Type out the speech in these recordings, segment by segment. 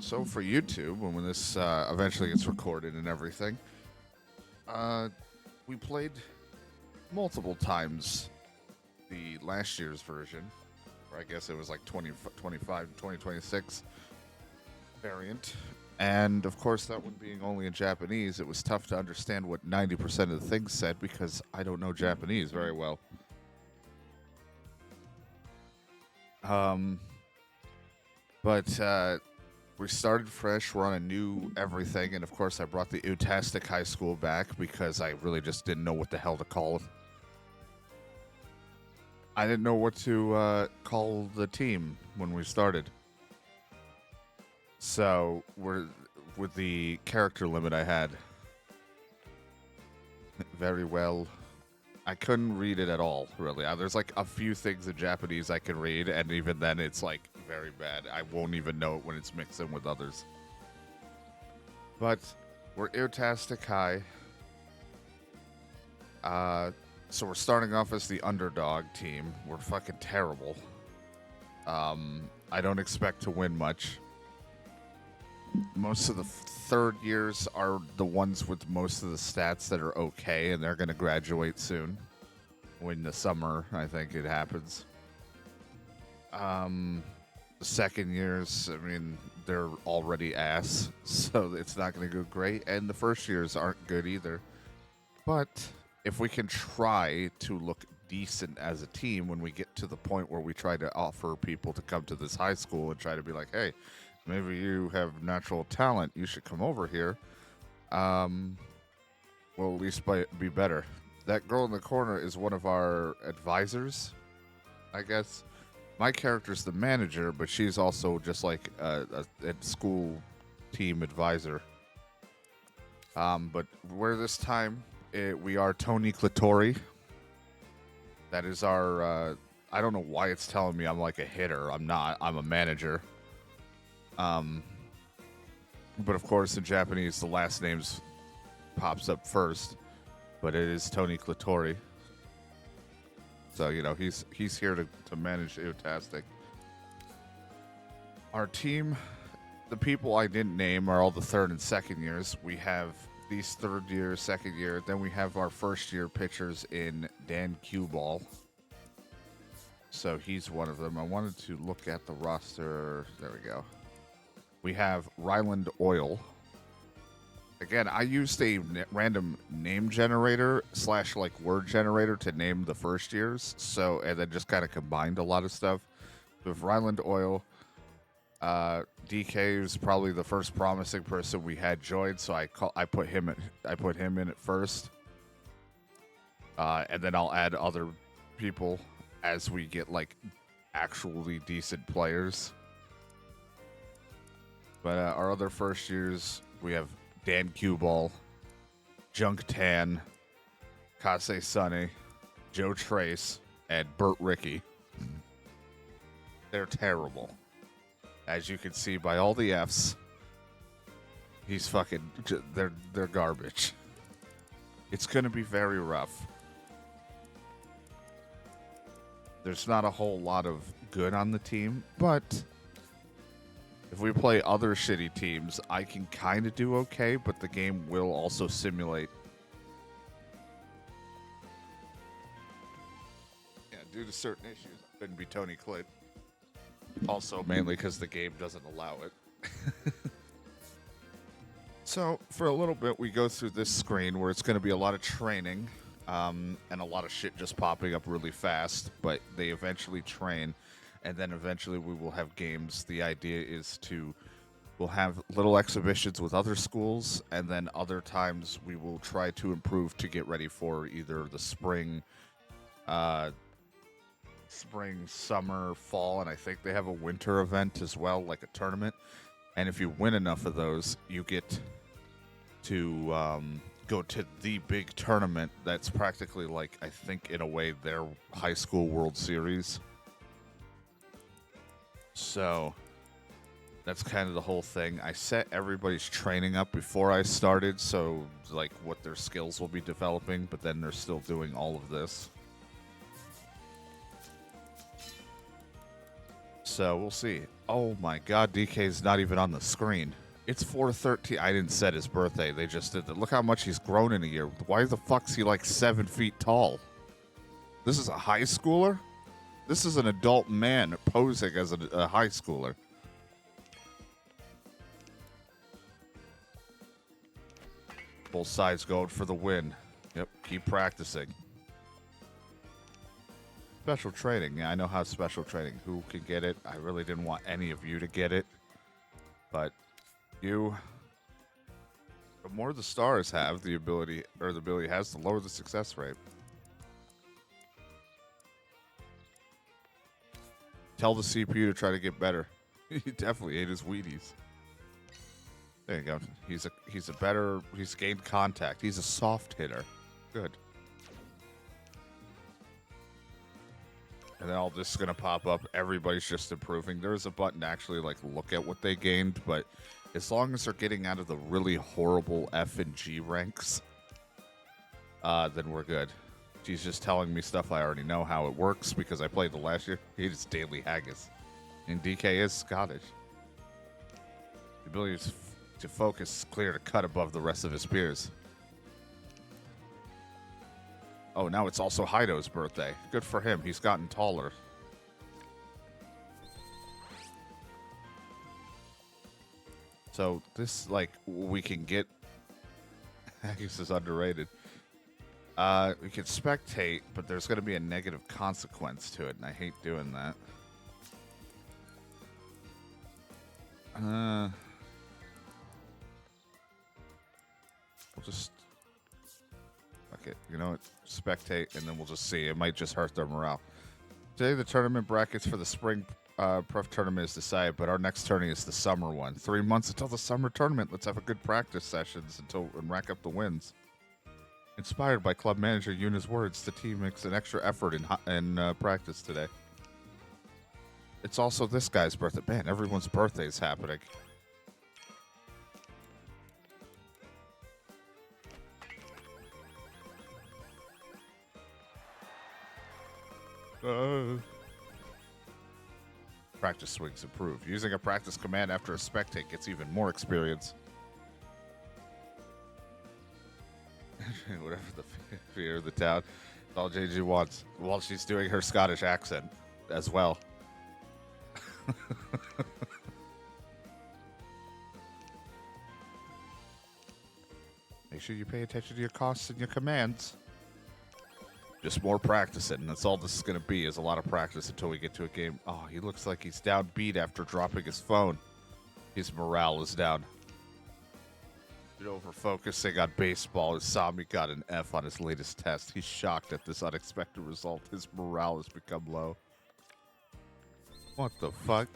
So for YouTube, when this eventually gets recorded and everything, uh, we played multiple times the last year's version, or I guess it was like 2025, 2026 variant. And of course, that one being only in Japanese, it was tough to understand what 90% of the things said because I don't know Japanese very well. Um, but we started fresh. We're on a new everything, and of course, I brought the Ewtastic High School back because I really just didn't know what the hell to call it. I didn't know what to call the team when we started. So we're with the character limit I had. Very well. I couldn't read it at all, really. There's like a few things in Japanese I can read, and even then it's like very bad. I won't even know it when it's mixed in with others. But we're Ewtastic High. So we're starting off as the underdog team. We're fucking terrible. I don't expect to win much. Most of the third years are the ones with most of the stats that are okay, and they're going to graduate soon. In the summer, I think it happens. The second years, I mean, they're already ass, so it's not going to go great. And the first years aren't good either. But if we can try to look decent as a team when we get to the point where we try to offer people to come to this high school and try to be like, hey, maybe you have natural talent, you should come over here. Well, at least be better. That girl in the corner is one of our advisors, I guess. My character's the manager, but she's also just like a school team advisor. But we're this time, we are Tony Clitori. That is our. I don't know why it's telling me I'm like a hitter. I'm not. I'm a manager. But of course, in Japanese, the last names pops up first. But it is Tony Clitori. So, you know, he's here to manage Ewtastic. Our team, the people I didn't name are all the third and second years. We have these third year, second year. Then we have our first year pitchers in Dan Q-Ball. So he's one of them. I wanted to look at the roster. There we go. We have Ryland Oil. Again, I used a random name generator / like word generator to name the first years. So, and then just kind of combined a lot of stuff. With Ryland Oil, DK was probably the first promising person we had joined. So I put him in at first, and then I'll add other people as we get like actually decent players. But our other first years, we have Dan Q-Ball, Junk Tan, Kase Sunny, Joe Trace, and Burt Rickey. They're terrible. As you can see by all the Fs, he's fucking, they're garbage. It's going to be very rough. There's not a whole lot of good on the team, but if we play other shitty teams, I can kind of do okay, but the game will also simulate. Yeah, due to certain issues, I couldn't be Tony Clit. Also, mainly because the game doesn't allow it. So, for a little bit, we go through this screen where it's going to be a lot of training and a lot of shit just popping up really fast, but they eventually train. And then eventually we will have games. The idea is we'll have little exhibitions with other schools, and then other times we will try to improve to get ready for either the spring, summer, fall, and I think they have a winter event as well, like a tournament. And if you win enough of those, you get to go to the big tournament that's practically like, I think in a way, their high school World Series. So that's kind of the whole thing. I set everybody's training up before I started, so like what their skills will be developing, but then they're still doing all of this. So we'll see. Oh my god, DK's not even on the screen. It's 4/13. I didn't set his birthday. They just did that. Look how much he's grown in a year. Why the fuck's he like 7 feet tall? This is a high schooler? This is an adult man posing as a high schooler. Both sides going for the win. Yep, keep practicing. Special training. Yeah, I know how special training. Who can get it? I really didn't want any of you to get it. But you... The more the stars have the ability, or the ability has, the lower the success rate. Tell the CPU to try to get better. He definitely ate his Wheaties. There you go. He's gained contact. He's a soft hitter. Good. And then all this is gonna pop up. Everybody's just improving. There is a button to actually like look at what they gained, but as long as they're getting out of the really horrible F and G ranks, then we're good. She's just telling me stuff I already know how it works because I played the last year. He's daily haggis. And DK is Scottish. The ability to focus is clear to cut above the rest of his peers. Oh, now it's also Hido's birthday. Good for him. He's gotten taller. So this, like, we can get... Haggis is underrated. We can spectate, but there's going to be a negative consequence to it, and I hate doing that. We'll just... Okay, you know what? Spectate, and then we'll just see. It might just hurt their morale. Today, the tournament brackets for the spring pref tournament is decided, but our next tourney is the summer one. 3 months until the summer tournament. Let's have a good practice sessions and rack up the wins. Inspired by club manager Yuna's words, the team makes an extra effort in practice today. It's also this guy's birthday. Man, everyone's birthday is happening. Practice swings improve. Using a practice command after a spectate gets even more experience. Whatever the fear of the town. All JG wants. While she's doing her Scottish accent as well. Make sure you pay attention to your costs and your commands. Just more practicing. That's all this is going to be, is a lot of practice until we get to a game. Oh, he looks like he's downbeat after dropping his phone. His morale is down. Over focusing on baseball, as Sami got an F on his latest test. He's shocked at this unexpected result. His morale has become low. What the fuck?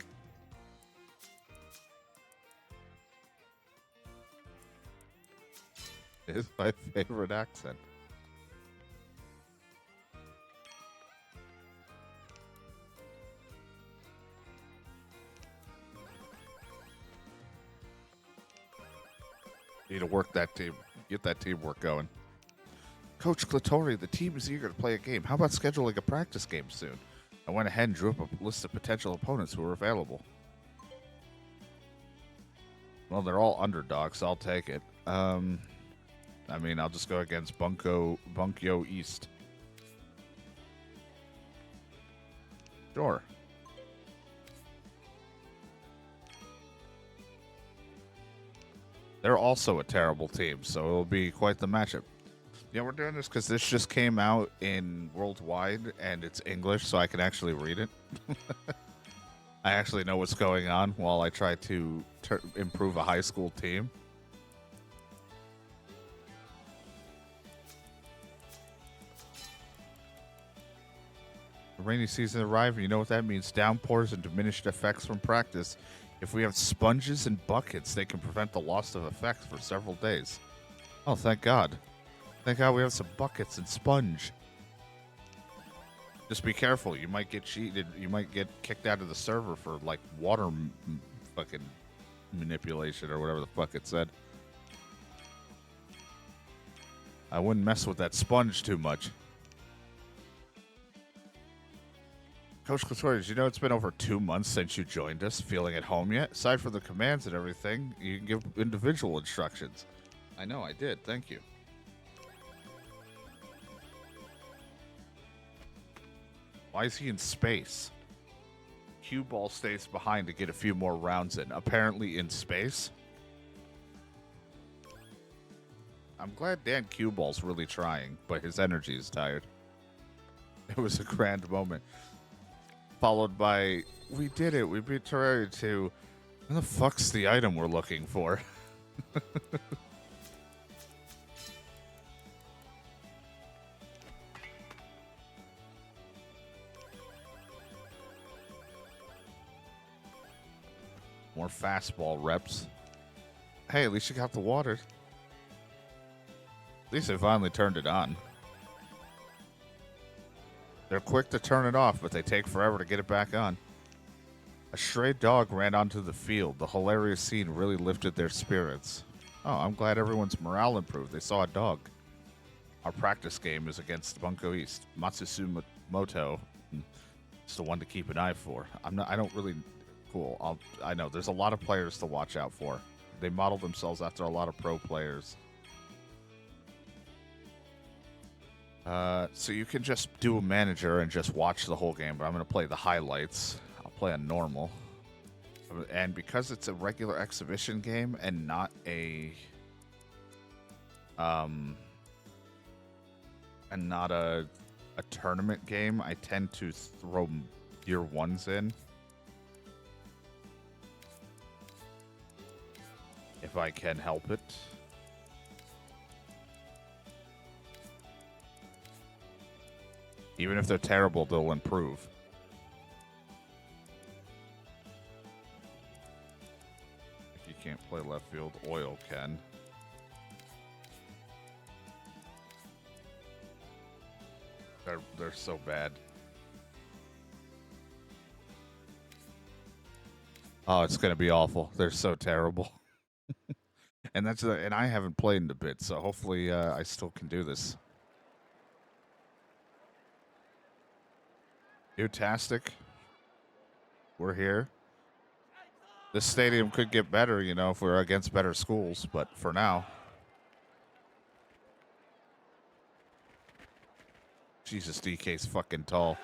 It's my favorite accent. Need to work that team. Get that teamwork going. Coach Clitori, the team is eager to play a game. How about scheduling a practice game soon? I went ahead and drew up a list of potential opponents who are available. Well, they're all underdogs, so I'll take it. I mean, I'll just go against Bunkyo East. Sure. They're also a terrible team, so it'll be quite the matchup. Yeah, we're doing this because this just came out in worldwide, and it's English, so I can actually read it. I actually know what's going on while I try to improve a high school team. The rainy season arrived, and you know what that means. Downpours and diminished effects from practice. If we have sponges and buckets, they can prevent the loss of effects for several days. Oh, thank God. Thank God we have some buckets and sponge. Just be careful. You might get cheated. You might get kicked out of the server for, like, water fucking manipulation or whatever the fuck it said. I wouldn't mess with that sponge too much. Coach Couture, did you know it's been over 2 months since you joined us? Feeling at home yet? Aside from the commands and everything, you can give individual instructions. I know, I did. Thank you. Why is he in space? Cue ball stays behind to get a few more rounds in. Apparently in space. I'm glad Dan Cue Ball's really trying, but his energy is tired. It was a grand moment. Followed by, we did it. We beat Terraria 2. Where the fuck's the item we're looking for? More fastball reps. Hey, at least you got the water. At least they finally turned it on. They're quick to turn it off, but they take forever to get it back on. A stray dog ran onto the field. The hilarious scene really lifted their spirits. Oh, I'm glad everyone's morale improved. They saw a dog. Our practice game is against Bunko East. Matsumoto is the one to keep an eye for. I don't really... Cool. I know. There's a lot of players to watch out for. They model themselves after a lot of pro players. So you can just do a manager and just watch the whole game, but I'm going to play the highlights. I'll play on normal. And because it's a regular exhibition game and not a tournament game, I tend to throw year ones in. If I can help it. Even if they're terrible, they'll improve. If you can't play left field, Oil can. They're so bad. Oh, it's gonna be awful. They're so terrible. And I haven't played in a bit, so hopefully I still can do this. Ewtastic, we're here. This stadium could get better, you know, if we're against better schools, but for now. Jesus, DK's fucking tall.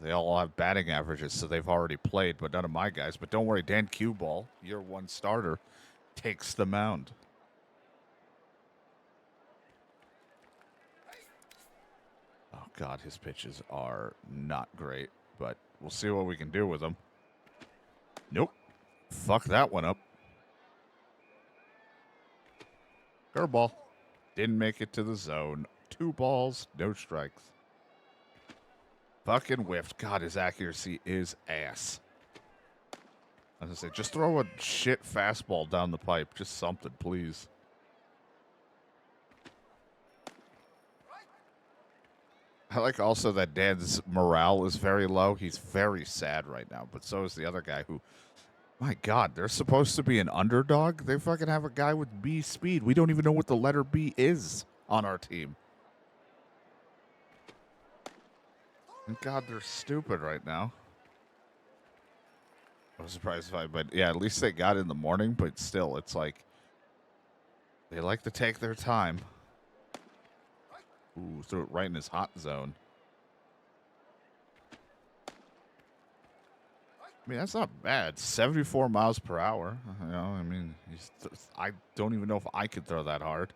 They all have batting averages, so they've already played, but none of my guys. But don't worry, Dan Cue Ball, year one starter, takes the mound. Oh, God, his pitches are not great, but we'll see what we can do with them. Nope. Fuck that one up. Curveball. Didn't make it to the zone. 2 balls, no strikes. Fucking whiffed. God, his accuracy is ass. I was gonna say, just throw a shit fastball down the pipe. Just something, please. I like also that Dan's morale is very low. He's very sad right now, but so is the other guy who, my God, they're supposed to be an underdog. They fucking have a guy with B speed. We don't even know what the letter B is on our team. And God, they're stupid right now. I was surprised but yeah, at least they got in the morning, but still, it's like, they like to take their time. Ooh, threw it right in his hot zone. I mean, that's not bad. 74 miles per hour. You know, I mean, I don't even know if I could throw that hard.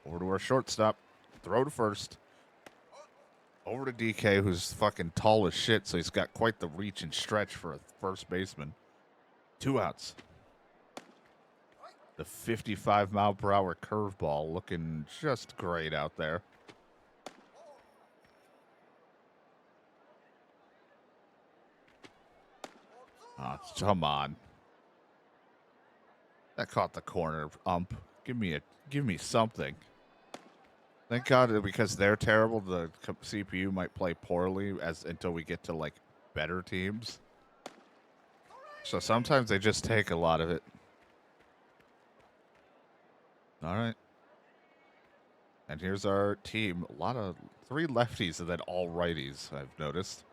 Over to our shortstop. Throw to first. Over to DK, who's fucking tall as shit, so he's got quite the reach and stretch for a first baseman. 2 outs. The 55-mile-per-hour curveball looking just great out there. Oh, come on. That caught the corner, ump. Give me something. Thank God, because they're terrible, the CPU might play poorly until we get to, like, better teams. So sometimes they just take a lot of it. All right. And here's our team. A lot of 3 lefties and then all righties, I've noticed.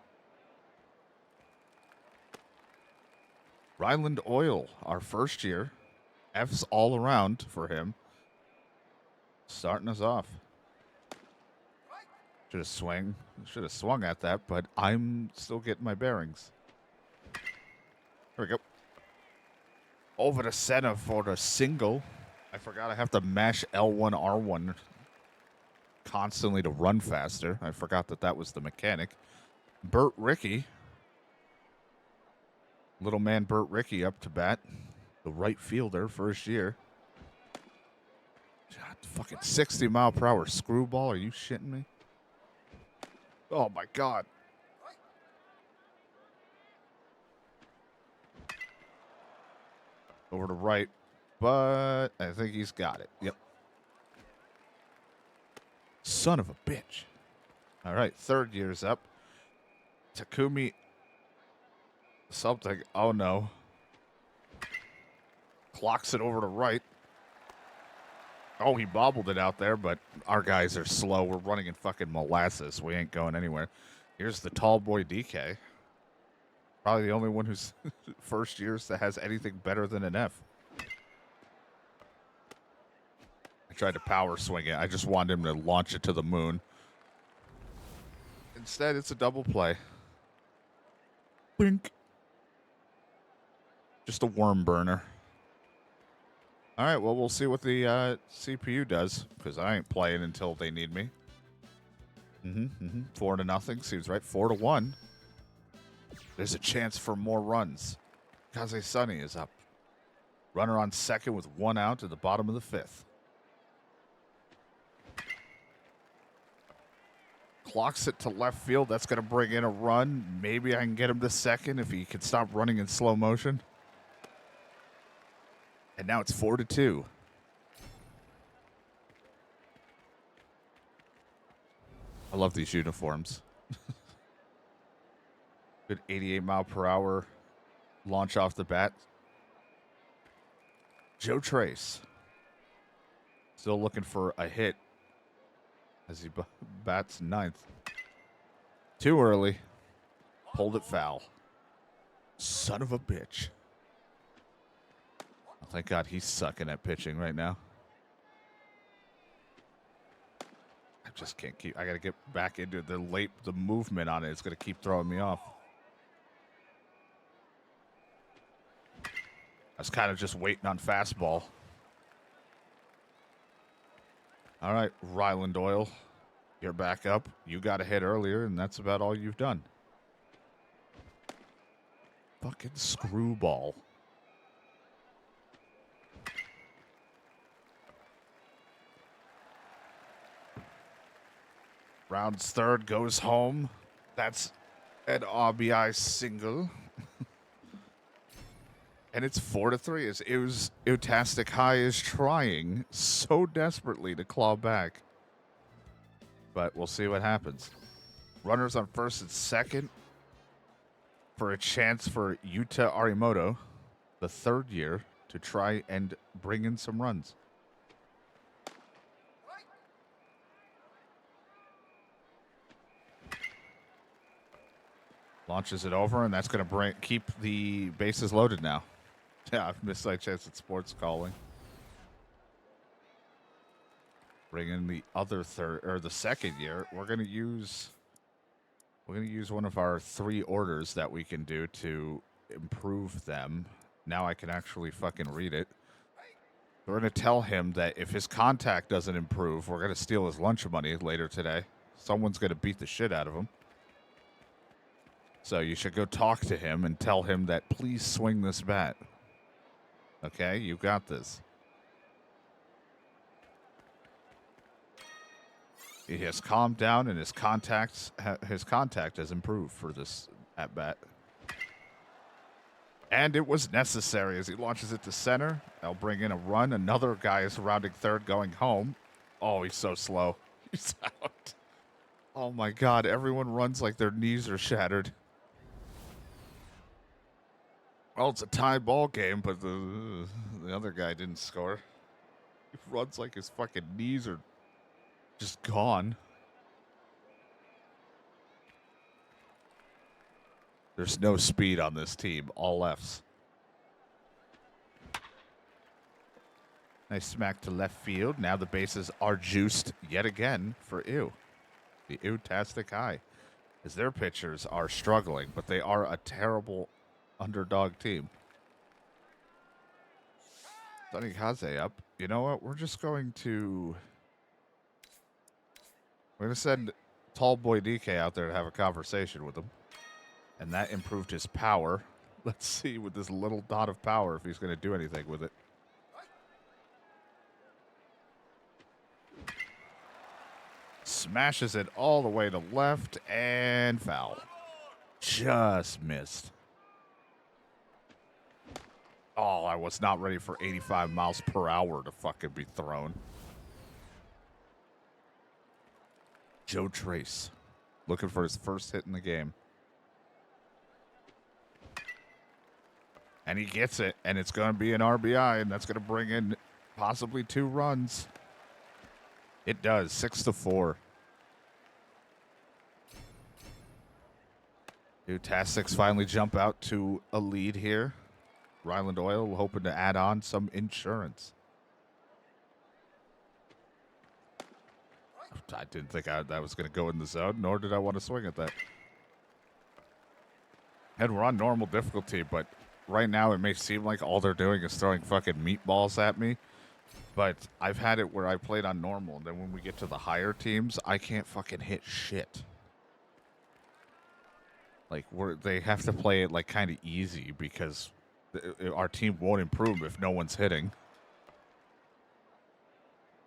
Ryland Oil, our first year. F's all around for him. Starting us off. Should have swung at that, but I'm still getting my bearings. Here we go. Over the center for the single. I forgot I have to mash L1, R1 constantly to run faster. I forgot that was the mechanic. Burt Rickey. Little man Burt Rickey up to bat. The right fielder, first year. God, fucking 60-mile-per-hour screwball. Are you shitting me? Oh, my God. Over to right, but I think he's got it. Yep. Son of a bitch. All right, third year's up. Takumi something. Oh, no. Clocks it over to right. Oh, he bobbled it out there, but our guys are slow. We're running in fucking molasses. We ain't going anywhere. Here's the tall boy DK. Probably the only one who's first years that has anything better than an F. I tried to power swing it. I just wanted him to launch it to the moon. Instead, it's a double play. Blink. Just a worm burner. All right, well, we'll see what the CPU does, because I ain't playing until they need me. 4-0 seems right. 4-1. There's a chance for more runs. Kaze Sunny is up. Runner on second with 1 out at the bottom of the 5th. Clocks it to left field. That's going to bring in a run. Maybe I can get him to second if he can stop running in slow motion. And now it's 4-2. I love these uniforms. Good 88-mile-per-hour launch off the bat. Joe Trace. Still looking for a hit as he bats 9th. Too early. Pulled it foul. Son of a bitch. Oh, thank God he's sucking at pitching right now. I just can't keep. I got to get back into the movement on it. It's going to keep throwing me off. I was kind of just waiting on fastball. All right, Ryland Oil, you're back up. You got a hit earlier, and that's about all you've done. Fucking screwball. Rounds third, goes home. That's an RBI single. And it's 4-3. It was Ewtastic High is trying so desperately to claw back. But we'll see what happens. Runners on first and second for a chance for Yuta Arimoto, the third year, to try and bring in some runs. Launches it over, and that's going to keep the bases loaded now. Yeah, I've missed my chance at sports calling. Bring in the other third or the second year. We're gonna use one of our 3 orders that we can do to improve them. Now I can actually fucking read it. We're gonna tell him that if his contact doesn't improve, we're gonna steal his lunch money later today. Someone's gonna beat the shit out of him. So you should go talk to him and tell him that please swing this bat. Okay, you got this. He has calmed down, and his contact has improved for this at bat. And it was necessary as he launches it to center. They'll bring in a run. Another guy is rounding third, going home. Oh, he's so slow. He's out. Oh my God! Everyone runs like their knees are shattered. Well, it's a tie ball game, but the other guy didn't score. He runs like his fucking knees are just gone. There's no speed on this team. All Fs. Nice smack to left field. Now the bases are juiced yet again for Ew. The Ewtastic High. As their pitchers are struggling, but they are a terrible underdog team. Sunny Kaze up. You know what? We're going to send Tall Boy DK out there to have a conversation with him. And that improved his power. Let's see with this little dot of power if he's going to do anything with it. Smashes it all the way to left and foul. Just missed. Oh, I was not ready for 85 miles per hour to fucking be thrown. Joe Trace looking for his first hit in the game. And he gets it, and it's going to be an RBI, and that's going to bring in possibly 2 runs. It does, 6-4. Ewtastics finally jump out to a lead here. Ryland Oil hoping to add on some insurance. I didn't think that was going to go in the zone, nor did I want to swing at that. And we're on normal difficulty, but right now it may seem like all they're doing is throwing fucking meatballs at me. But I've had it where I played on normal, and then when we get to the higher teams, I can't fucking hit shit. Like, they have to play it, like, kind of easy because our team won't improve if no one's hitting.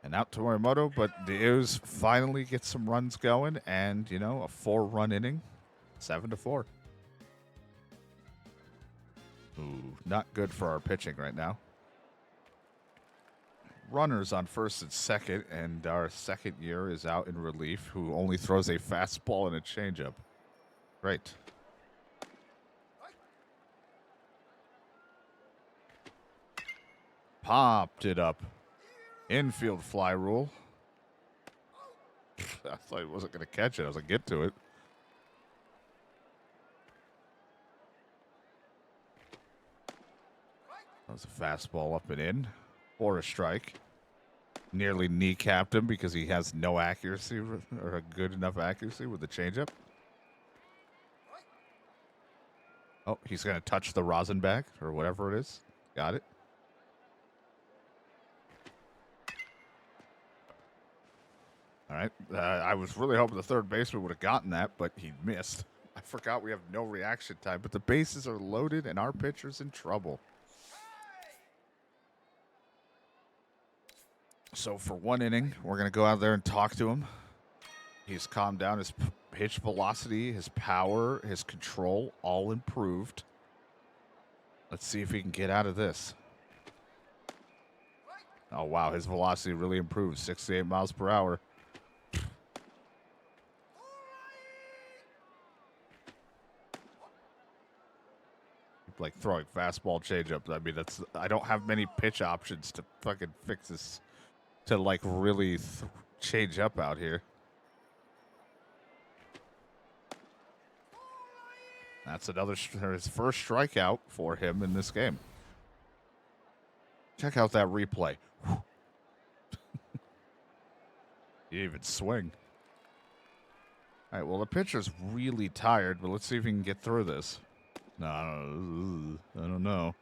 And out to Morimoto, but the Ews finally get some runs going, and, you know, a 4-run inning, 7-4. Ooh, not good for our pitching right now. Runners on first and second, and our second year is out in relief, who only throws a fastball and a changeup. Great. Popped it up. Infield fly rule. I thought he wasn't going to catch it. I was like, get to it. That was a fastball up and in for a strike. Nearly kneecapped him because he has no accuracy or a good enough accuracy with the changeup. Oh, he's going to touch the rosin bag or whatever it is. Got it. All right. I was really hoping the third baseman would have gotten that, but he missed. I forgot we have no reaction time, but the bases are loaded and our pitcher's in trouble. So for 1 inning, we're going to go out there and talk to him. He's calmed down. His pitch velocity, his power, his control, all improved. Let's see if he can get out of this. Oh, wow. His velocity really improved. 68 miles per hour. Like throwing fastball changeup. I mean, I don't have many pitch options to fucking fix this, to like really change up out here. That's his first strikeout for him in this game. Check out that replay. He didn't even swing. All right, well, the pitcher's really tired, but let's see if he can get through this. No, I don't know.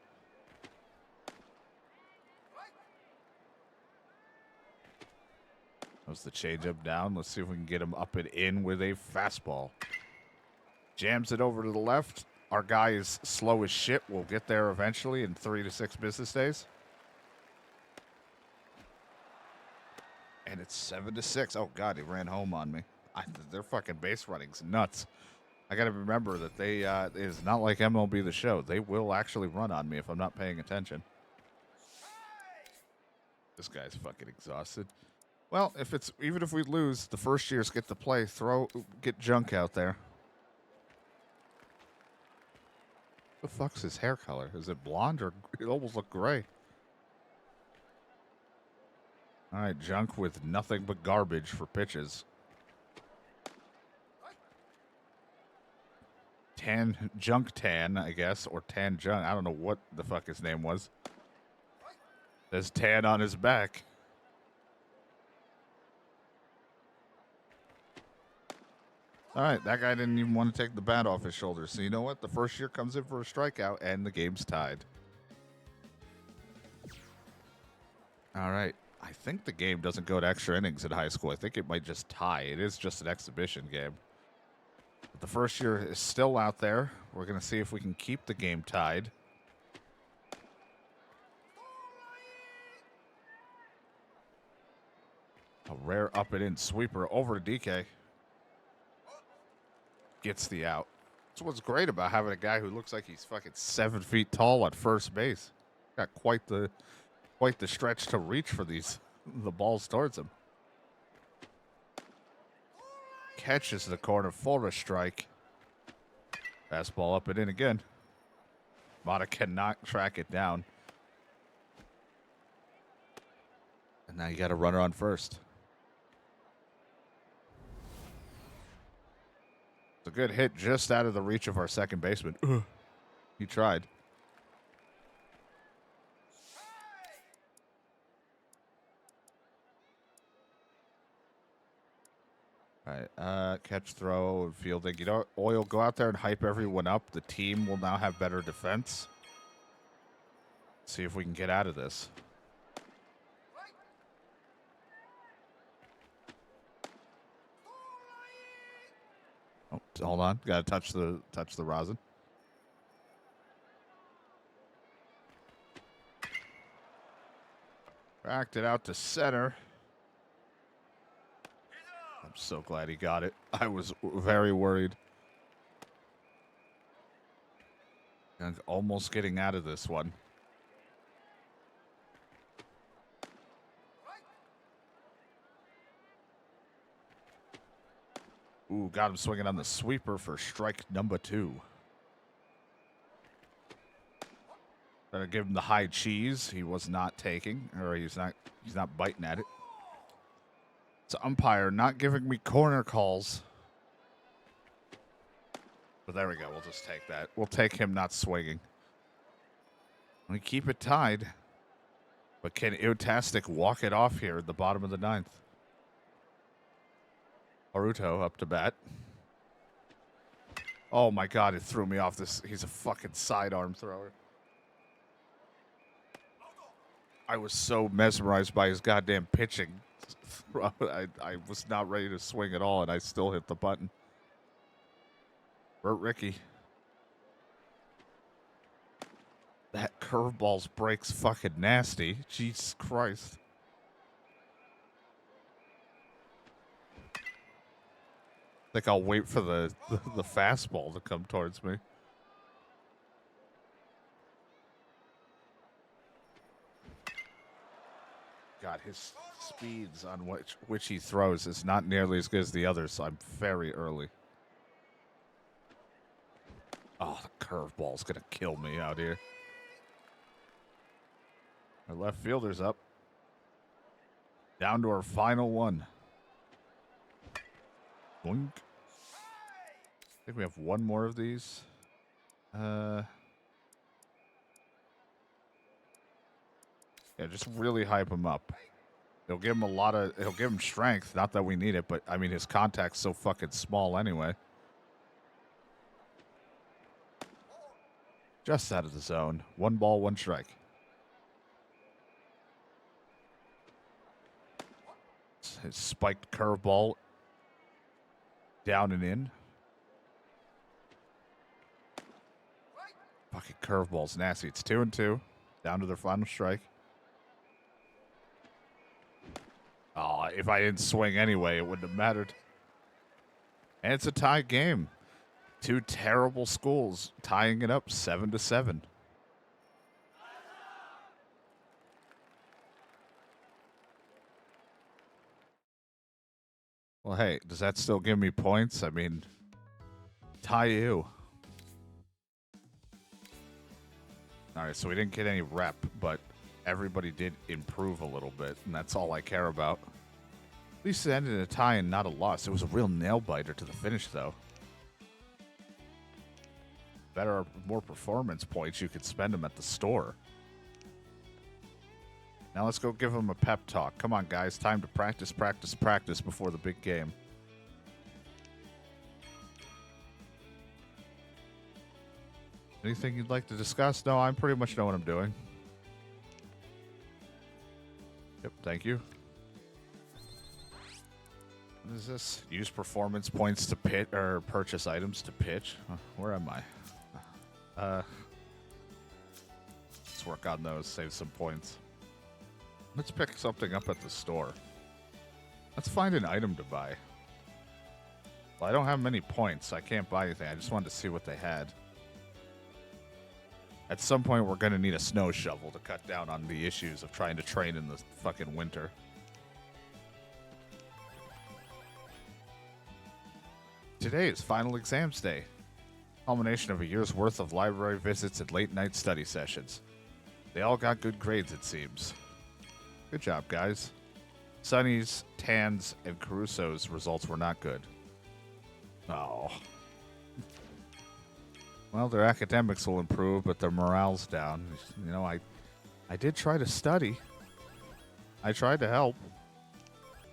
That was the changeup down. Let's see if we can get him up and in with a fastball. Jams it over to the left. Our guy is slow as shit. We'll get there eventually in 3 to 6 business days. And it's 7-6. Oh, God, he ran home on me. Their fucking base running's nuts. I got to remember that it is not like MLB The Show. They will actually run on me if I'm not paying attention. This guy's fucking exhausted. Well, even if we lose, the first years get to play. Get junk out there. What the fuck's his hair color? Is it blonde or it almost look gray? All right, Junk with nothing but garbage for pitches. Junk Tan, I guess, or Tan Junk. I don't know what the fuck his name was. There's Tan on his back. All right, that guy didn't even want to take the bat off his shoulders. So you know what? The first year comes in for a strikeout, and the game's tied. All right. I think the game doesn't go to extra innings in high school. I think it might just tie. It is just an exhibition game. But the first year is still out there. We're going to see if we can keep the game tied. A rare up and in sweeper over to DK. Gets the out. That's what's great about having a guy who looks like he's fucking 7 feet tall at first base. Got quite the stretch to reach for the balls towards him. Catches the corner for a strike. Fastball up and in again. Mata cannot track it down. And now you got a runner on first. It's a good hit just out of the reach of our second baseman. He tried. All right, catch, throw, and fielding. You know, Oil, go out there and hype everyone up. The team will now have better defense. See if we can get out of this. Oh, hold on. Got to touch the rosin. Backed it out to center. I'm so glad he got it. I was very worried. And almost getting out of this one. Ooh, got him swinging on the sweeper for strike number 2. Gonna give him the high cheese. He was not taking, or he's not biting at it. It's umpire not giving me corner calls. But there we go. We'll just take that. We'll take him not swinging. We keep it tied. But can Ewtastic walk it off here at the bottom of the 9th? Haruto up to bat. Oh my god, it threw me off. He's a fucking sidearm thrower. I was so mesmerized by his goddamn pitching. I was not ready to swing at all, and I still hit the button. Burt Rickey. That curveball's breaks fucking nasty. Jesus Christ. I think I'll wait for the fastball to come towards me. God, his speeds on which he throws is not nearly as good as the others, so I'm very early. Oh, the curveball's going to kill me out here. Our left fielder's up. Down to our final one. Boink. I think we have one more of these. Yeah, just really hype him up. It'll give him it'll give him strength. Not that we need it, but I mean, his contact's so fucking small anyway. Just out of the zone. 1 ball, 1 strike. His spiked curveball. Down and in. Fucking curveball's nasty. It's 2-2. Down to their final strike. Oh, if I didn't swing anyway, it wouldn't have mattered. And it's a tie game. 2 terrible schools tying it up 7-7. Well, hey, does that still give me points? I mean, tie you. All right, so we didn't get any rep, but everybody did improve a little bit, and that's all I care about. At least it ended in a tie and not a loss. It was a real nail-biter to the finish, though. Better, more performance points, you could spend them at the store. Now let's go give them a pep talk. Come on, guys. Time to practice, practice, practice before the big game. Anything you'd like to discuss? No, I pretty much know what I'm doing. Yep, thank you. What is this? Use performance points to pit or purchase items to pitch. Where am I? Let's work on those. Save some points. Let's pick something up at the store. Let's find an item to buy. Well, I don't have many points. I can't buy anything. I just wanted to see what they had. At some point, we're going to need a snow shovel to cut down on the issues of trying to train in the fucking winter. Today is final exams day. Culmination of a year's worth of library visits and late-night study sessions. They all got good grades, it seems. Good job, guys. Sonny's, Tan's, and Caruso's results were not good. Oh. Well, their academics will improve, but their morale's down. You know, I did try to study. I tried to help.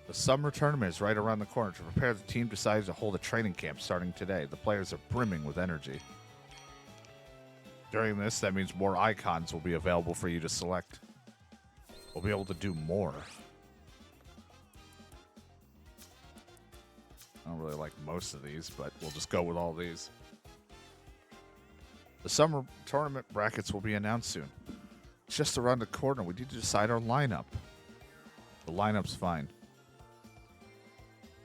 The summer tournament is right around the corner. To prepare, the team decided to hold a training camp starting today. The players are brimming with energy. During this, that means more icons will be available for you to select. We'll be able to do more. I don't really like most of these, but we'll just go with all these. The summer tournament brackets will be announced soon. It's just around the corner. We need to decide our lineup. The lineup's fine.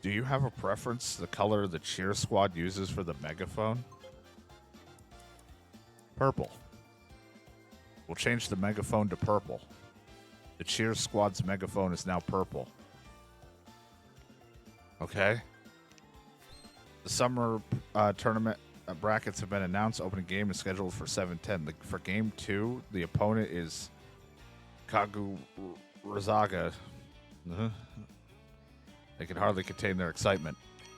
Do you have a preference? The color the cheer squad uses for the megaphone? Purple. We'll change the megaphone to purple. The cheer squad's megaphone is now purple. Okay. The summer tournament brackets have been announced. Opening game is scheduled for 7:10. For game 2, the opponent is Kagurazaga. They can hardly contain their excitement.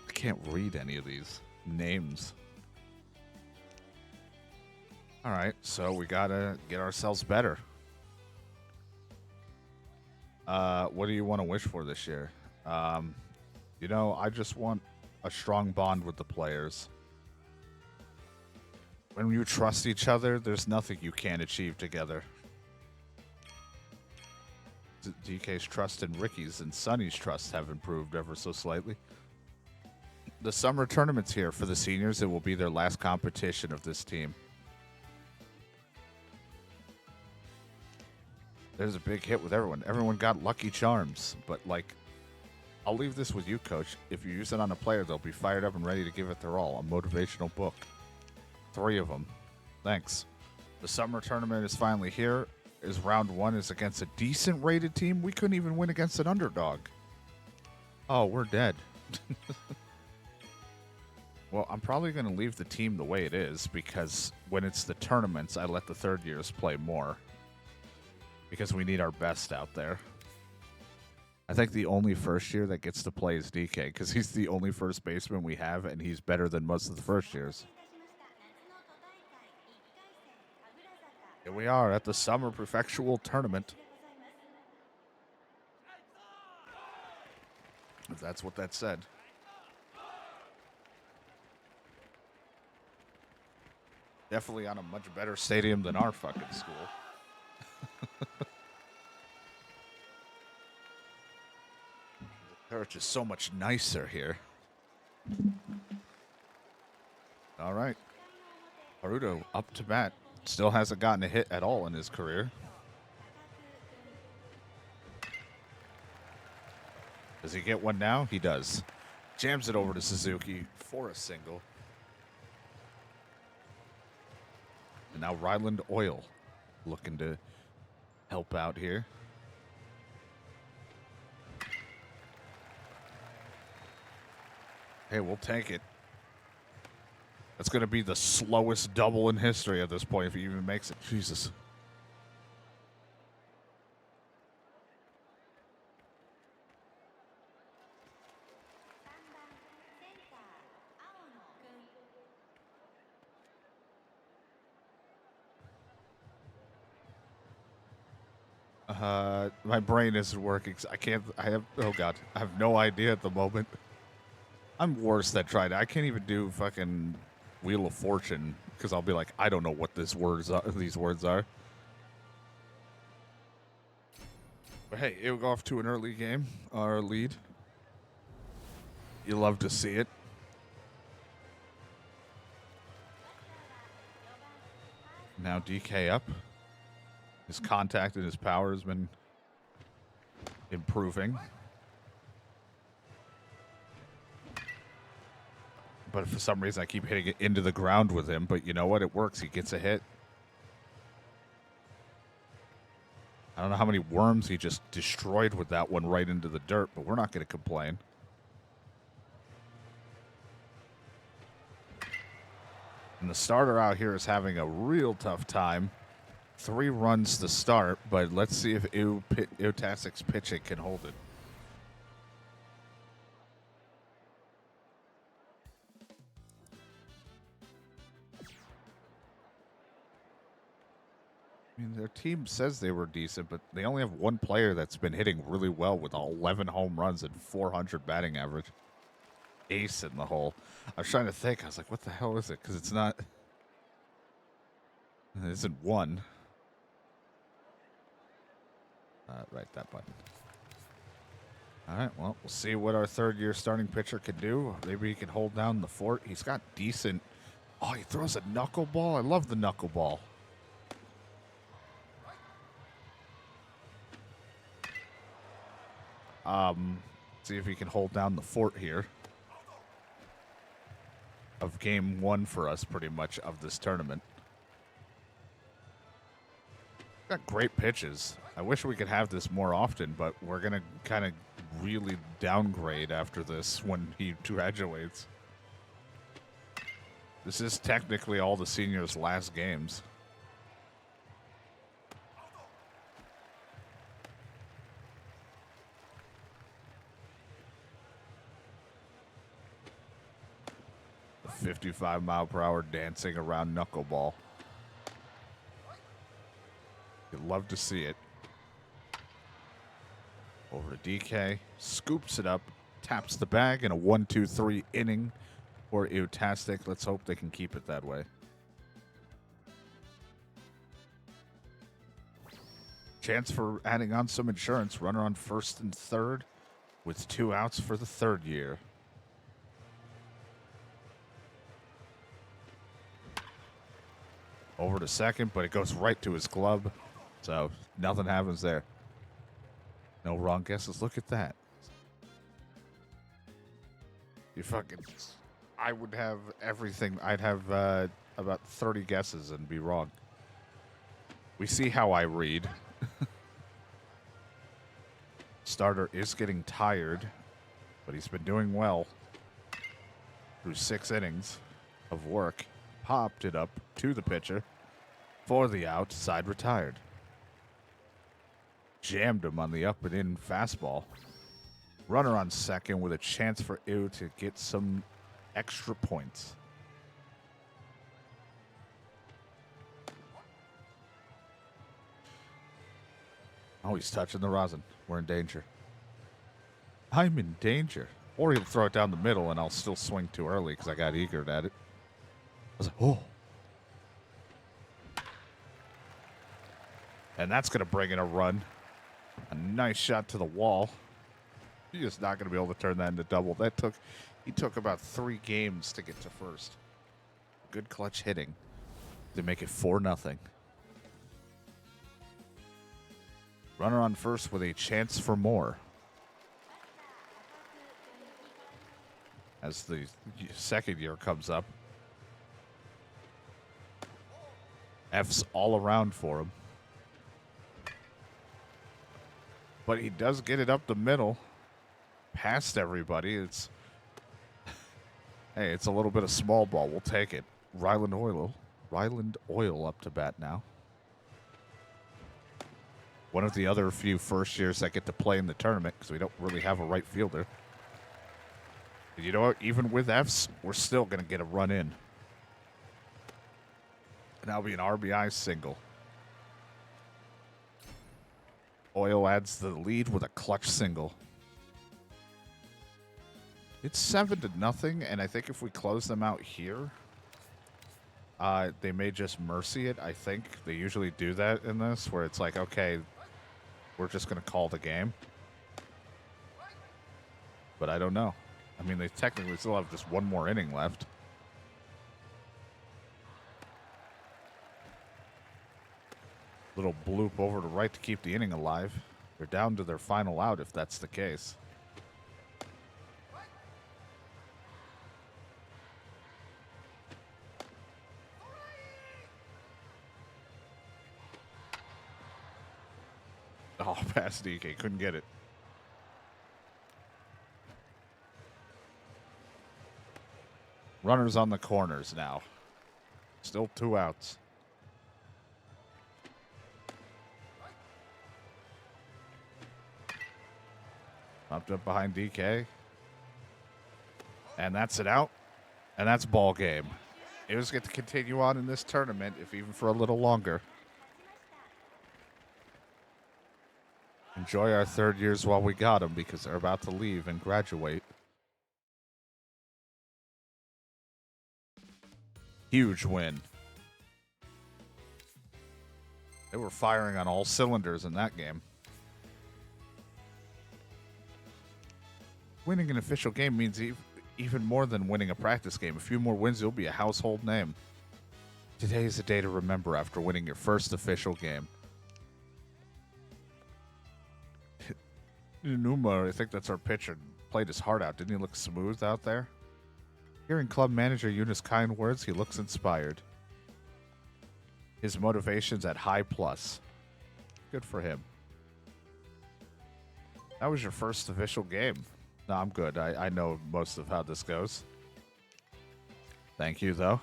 I can't read any of these names. All right, so we gotta get ourselves better. What do you want to wish for this year? You know, I just want a strong bond with the players. When you trust each other, there's nothing you can't achieve together. DK's trust and Ricky's and Sonny's trust have improved ever so slightly. The summer tournament's here for the seniors. It will be their last competition of this team. There's a big hit with everyone. Everyone got Lucky Charms, but like, I'll leave this with you, Coach. If you use it on a player, they'll be fired up and ready to give it their all. A motivational book. 3 of them. Thanks. The summer tournament is finally here. Is round 1 is against a decent rated team. We couldn't even win against an underdog. Oh, we're dead. Well, I'm probably going to leave the team the way it is because when it's the tournaments, I let the third years play more because we need our best out there. I think the only first year that gets to play is DK because he's the only first baseman we have, and he's better than most of the first years. Here we are at the Summer Prefectural Tournament. If that's what that said. Definitely on a much better stadium than our fucking school. They're just so much nicer here. All right. Haruto up to bat. Still hasn't gotten a hit at all in his career. Does he get one now? He does. Jams it over to Suzuki for a single. And now Ryland Oil looking to help out here. Hey, we'll take it. That's going to be the slowest double in history at this point if he even makes it. Jesus. My brain isn't working. I can't. Oh god, I have no idea at the moment. I'm worse at trying. I can't even do fucking Wheel of Fortune because I'll be like, I don't know what these words are. But hey, it'll go off to an early game, our lead. You love to see it. Now DK up. His contact and his power has been improving. But for some reason, I keep hitting it into the ground with him. But you know what? It works. He gets a hit. I don't know how many worms he just destroyed with that one right into the dirt, but we're not going to complain. And the starter out here is having a real tough time. 3 runs to start, but let's see if Ewtastic's pitching can hold it. I mean, their team says they were decent, but they only have one player that's been hitting really well with 11 home runs and 400 batting average. Ace in the hole. I was trying to think. I was like, what the hell is it? Because it's not... It isn't one. Right, that button. All right, well, we'll see what our third-year starting pitcher can do. Maybe he can hold down the fort. He's got decent... Oh, he throws a knuckleball. I love the knuckleball. See if he can hold down the fort here of game 1 for us, pretty much, of this tournament. Got great pitches. I wish we could have this more often, but we're going to kind of really downgrade after this when he graduates. This is technically all the seniors' last games. The 55-mile-per-hour dancing around knuckleball. You'd love to see it. Over to DK, scoops it up, taps the bag in a 1-2-3 inning for Ewtastic. Let's hope they can keep it that way. Chance for adding on some insurance. Runner on first and third with 2 outs for the third year. Over to second, but it goes right to his glove. So nothing happens there. No wrong guesses. Look at that. You fucking... I would have everything. I'd have about 30 guesses and be wrong. We see how I read. Starter is getting tired, but he's been doing well through 6 innings of work. Popped it up to the pitcher for the out. Side retired. Jammed him on the up and in fastball. Runner on second with a chance for Ew to get some extra points. Oh, he's touching the rosin. We're in danger. I'm in danger. Or he'll throw it down the middle and I'll still swing too early because I got eager at it. I was like, oh. And that's going to bring in a run. A nice shot to the wall. He's just not going to be able to turn that into double. He took about 3 games to get to first. Good clutch hitting to make it 4-0. Runner on first with a chance for more. As the second year comes up. F's all around for him. But he does get it up the middle. Past everybody. It's... Hey, it's a little bit of small ball. We'll take it. Ryland Oil up to bat now. One of the other few first years that get to play in the tournament because we don't really have a right fielder. And you know what? Even with Fs, we're still going to get a run in. And that'll be an RBI single. Oil adds the lead with a clutch single. It's 7-0, and I think if we close them out here, they may just mercy it. I think they usually do that in this, where it's like, okay, we're just going to call the game. But I don't know. I mean, they technically still have just one more inning left. Little bloop over to right to keep the inning alive. They're down to their final out if that's the case. Oh, past DK. Couldn't get it. Runners on the corners now. Still 2 outs. Popped up behind DK. And that's it out. And that's ball game. Ewes get to continue on in this tournament, if even for a little longer. Enjoy our third years while we got them, because they're about to leave and graduate. Huge win. They were firing on all cylinders in that game. Winning an official game means even more than winning a practice game. A few more wins, you'll be a household name. Today is a day to remember after winning your first official game. Numa, I think that's our pitcher, played his heart out. Didn't he look smooth out there? Hearing club manager Eunice's kind words, he looks inspired. His motivation's at high plus. Good for him. That was your first official game. No, I'm good. I know most of how this goes. Thank you, though.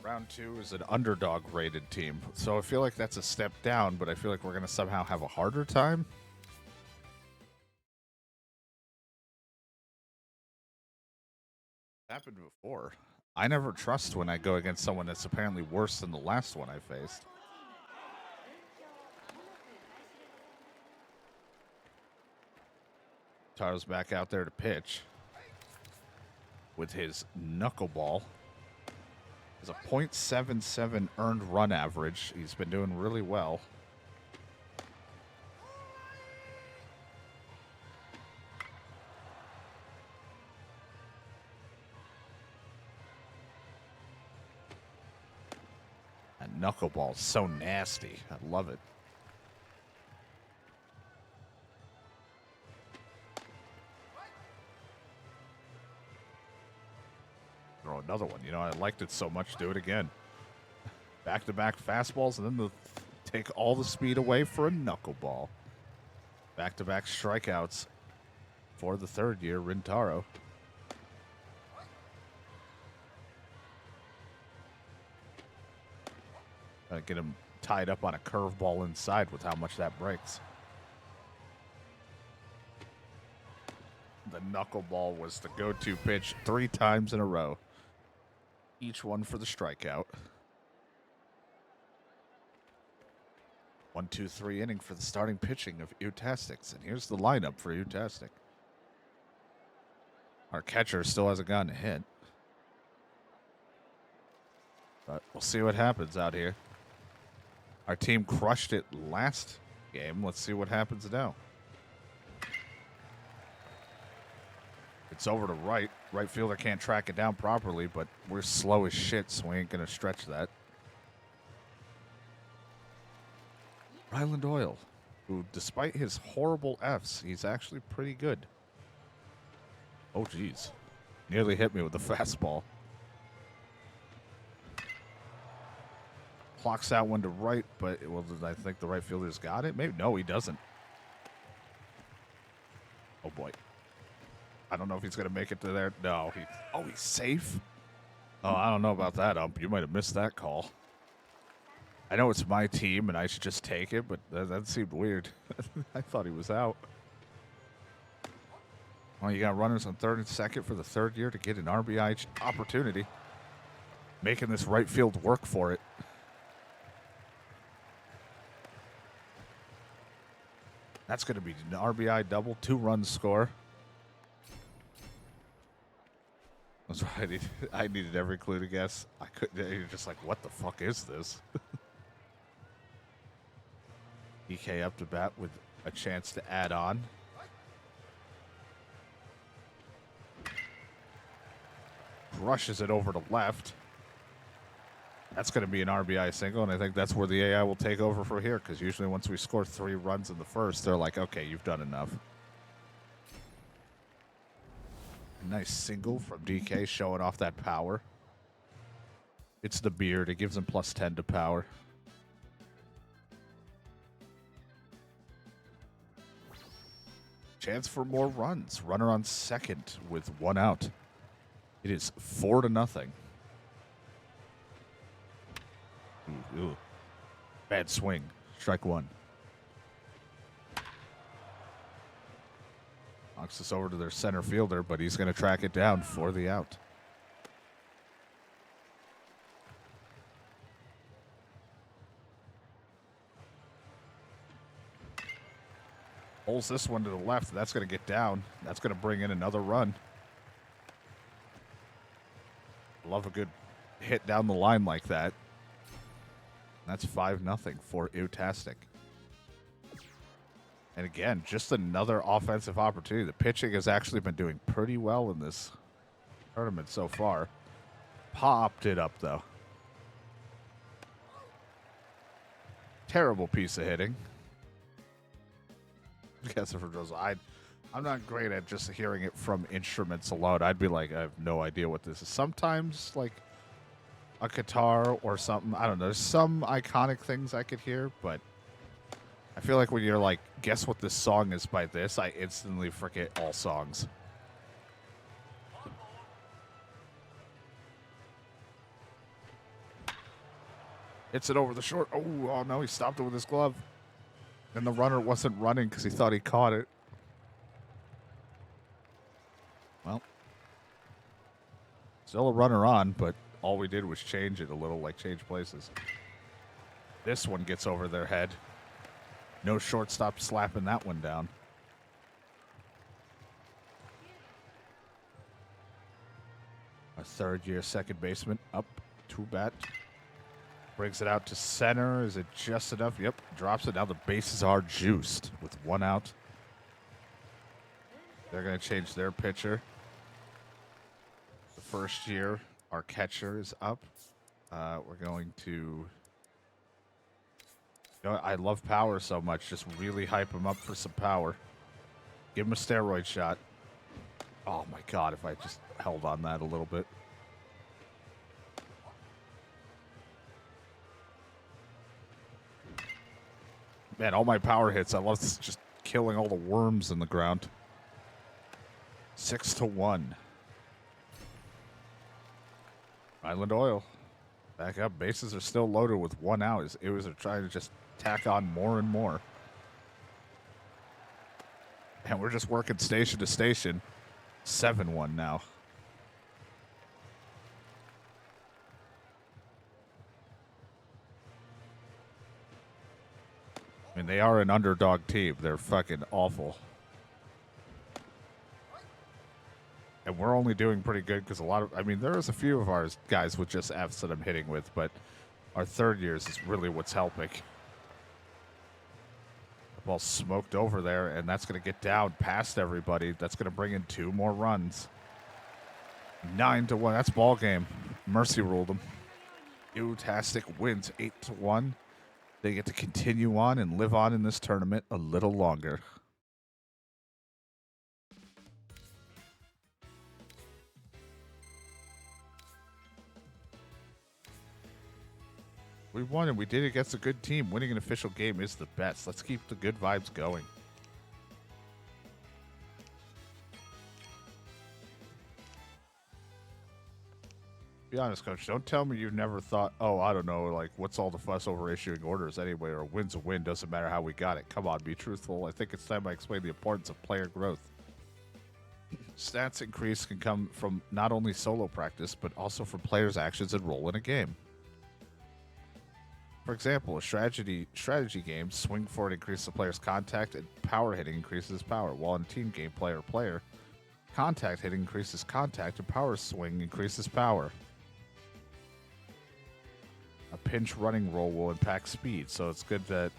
Round 2 is an underdog-rated team. So I feel like that's a step down, but I feel like we're going to somehow have a harder time. Happened before. I never trust when I go against someone that's apparently worse than the last one I faced. Taro's back out there to pitch with his knuckleball. Has a .77 earned run average. He's been doing really well. That knuckleball is so nasty. I love it. Throw another one. You know, I liked it so much. Do it again. Back-to-back fastballs, and then take all the speed away for a knuckleball. Back-to-back strikeouts for the third year, Rintaro. Gotta get him tied up on a curveball inside with how much that breaks. The knuckleball was the go-to pitch 3 times in a row. Each one for the strikeout. 1-2-3 inning for the starting pitching of Ewtastic. And here's the lineup for Ewtastic. Our catcher still hasn't gotten a hit. But we'll see what happens out here. Our team crushed it last game. Let's see what happens now. It's over to right. Right fielder can't track it down properly, but we're slow as shit, so we ain't going to stretch that. Ryland Oil, who, despite his horrible Fs, he's actually pretty good. Oh, geez. Nearly hit me with the fastball. Clocks out one to right, but I think the right fielder's got it. Maybe. No, he doesn't. Oh, boy. I don't know if he's going to make it to there. No. He's safe? Oh, I don't know about that, ump. You might have missed that call. I know it's my team, and I should just take it, but that seemed weird. I thought he was out. Well, you got runners on third and second for the third year to get an RBI opportunity. Making this right field work for it. That's going to be an RBI double, 2-run score. That's right. I needed every clue to guess. I couldn't. You're just like, what the fuck is this? EK up to bat with a chance to add on. Brushes it over to left. That's going to be an RBI single, and I think that's where the AI will take over from here, because usually once we score 3 runs in the first, they're like, okay, you've done enough. Nice single from DK, showing off that power. It's the beard. It gives him +10 to power. Chance for more runs. Runner on second with 1 out. It is 4-0. Ooh. Bad swing. Strike 1. Knocks this over to their center fielder, but he's going to track it down for the out. Pulls this one to the left. That's going to get down. That's going to bring in another run. Love a good hit down the line like that. That's 5-0 for Ewtastic. And again, just another offensive opportunity. The pitching has actually been doing pretty well in this tournament so far. Popped it up, though. Terrible piece of hitting. Guess for Jose. I'm not great at just hearing it from instruments alone. I'd be like, I have no idea what this is. Sometimes, like, a guitar or something. I don't know. There's some iconic things I could hear, but I feel like when you're like, guess what this song is by this, I instantly forget all songs. Hits it over the short. Oh no, he stopped it with his glove. And the runner wasn't running because he thought he caught it. Well, still a runner on, but all we did was change it a little, like change places. This one gets over their head. No shortstop slapping that one down. A third-year second baseman up to bat. Brings it out to center. Is it just enough? Yep. Drops it. Now the bases are juiced with 1 out. They're going to change their pitcher. The first year, our catcher is up. We're going to... You know, I love power so much. Just really hype him up for some power. Give him a steroid shot. Oh, my God, if I just held on that a little bit. Man, all my power hits. I love this, just killing all the worms in the ground. 6-1. Island Oil. Back up. Bases are still loaded with 1 out. It was trying to just tack on more and more. And we're just working station to station. 7-1 now. I mean, they are an underdog team. They're fucking awful. And we're only doing pretty good because there is a few of our guys with just Fs that I'm hitting with, but our third years is really what's helping. The ball smoked over there, and that's going to get down past everybody. That's going to bring in 2 more runs. 9-1. That's ball game. Mercy ruled them. Ewtastic wins 8-1. They get to continue on and live on in this tournament a little longer. We won, and we did it against a good team. Winning an official game is the best. Let's keep the good vibes going. Be honest, Coach. Don't tell me you've never thought, oh, I don't know, like, what's all the fuss over issuing orders anyway, or a win's a win, doesn't matter how we got it. Come on, be truthful. I think it's time I explain the importance of player growth. Stats increase can come from not only solo practice, but also from players' actions and role in a game. For example, a strategy game, swing forward increases the player's contact, and power hitting increases power, while in a team game, player contact hitting increases contact, and power swing increases power. A pinch running roll will impact speed, so it's good that...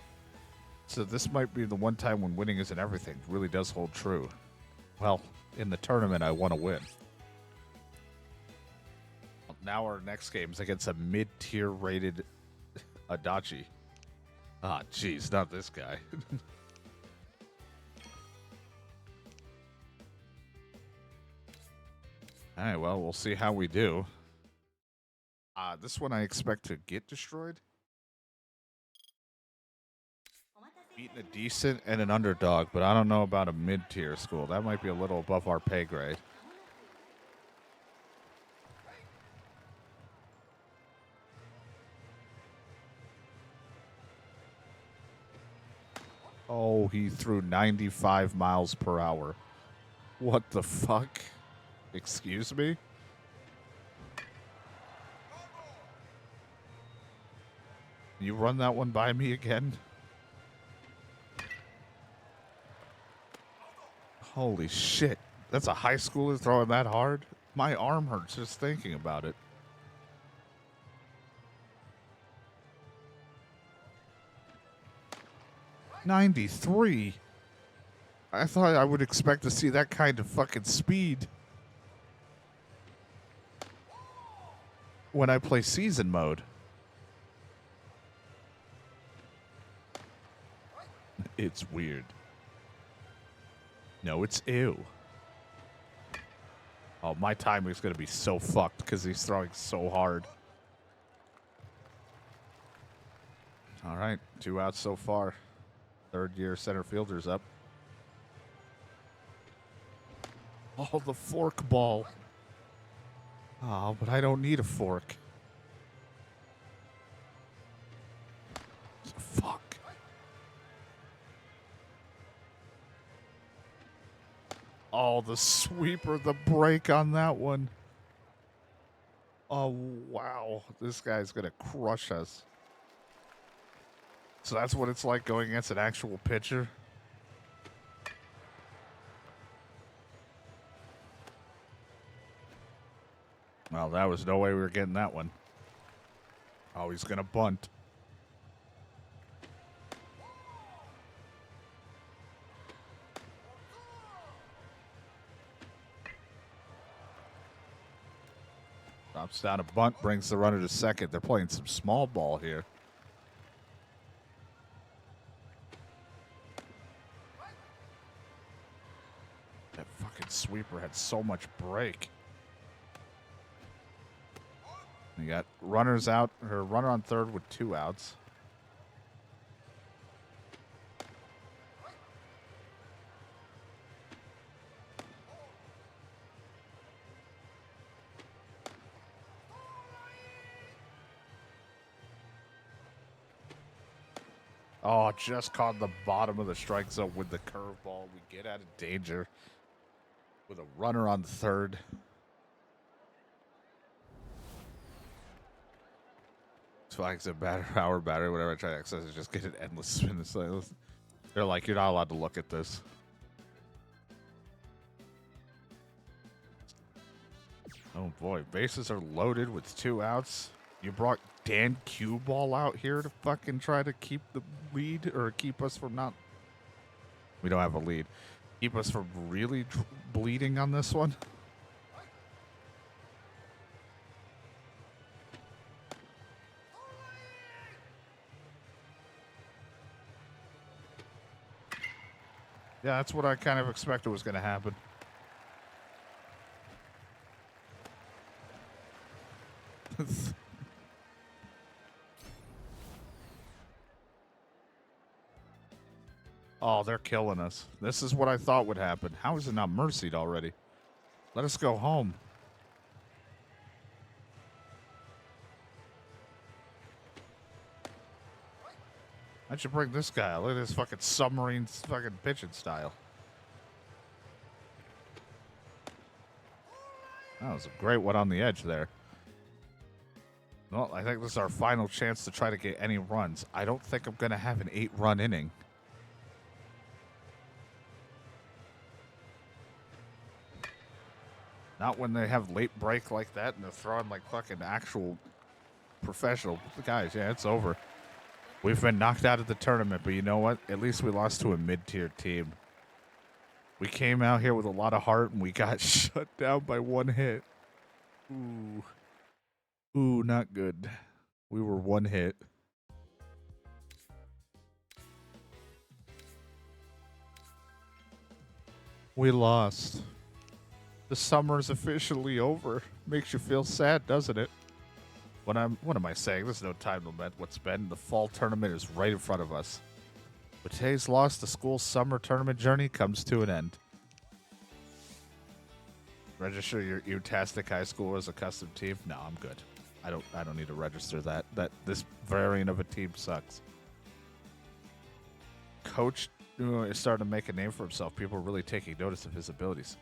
So this might be the one time when winning isn't everything. It really does hold true. Well, in the tournament, I want to win. Now our next game is against a mid-tier rated Adachi. Ah, jeez, not this guy. All right, well, we'll see how we do. This one I expect to get destroyed. Beating a decent and an underdog, but I don't know about a mid-tier school. That might be a little above our pay grade. Oh, he threw 95 miles per hour. What the fuck? Excuse me? You run that one by me again? Holy shit. That's a high schooler throwing that hard? My arm hurts just thinking about it. .93. I thought I would expect to see that kind of fucking speed when I play season mode. It's weird. No, it's ew. Oh, my timing's going to be so fucked because he's throwing so hard. All right, 2 outs so far. Third-year center fielder's up. Oh, the fork ball. Oh, but I don't need a fork. Fuck. Oh, the sweeper, the break on that one. Oh, wow. This guy's going to crush us. So that's what it's like going against an actual pitcher? Well, that was no way we were getting that one. Oh, he's going to bunt. Drops down a bunt, brings the runner to second. They're playing some small ball here. That fucking sweeper had so much break. You got runners out, or runner on third with 2 outs. Oh, just caught the bottom of the strike zone with the curveball. We get out of danger with a runner on third. Flags a batter, power battery, whatever I try to access it, just get an endless spin. They're like, you're not allowed to look at this. Oh boy, bases are loaded with 2 outs. You brought Dan Cue Ball out here to fucking try to keep the lead, or keep us from not... We don't have a lead. Keep us from really bleeding on this one. Yeah, that's what I kind of expected was going to happen. Oh, they're killing us. This is what I thought would happen. How is it not mercied already? Let us go home. I should bring this guy out. Look at this fucking submarine fucking pitching style. That was a great one on the edge there. Well, I think this is our final chance to try to get any runs. I don't think I'm going to have an 8-run inning. Not when they have late break like that and they're throwing like fucking actual professional guys. Yeah, it's over. We've been knocked out of the tournament, but you know what? At least we lost to a mid-tier team. We came out here with a lot of heart, and we got shut down by one hit. Ooh. Ooh, not good. We were one hit. We lost. The summer's officially over. Makes you feel sad, doesn't it? What am I saying? There's no time to lament what's been. The fall tournament is right in front of us. With today's loss, the school's summer tournament journey comes to an end. Register your Ewtastic High School as a custom team? No, I'm good. I don't need to register that. This variant of a team sucks. Coach is starting to make a name for himself. People are really taking notice of his abilities.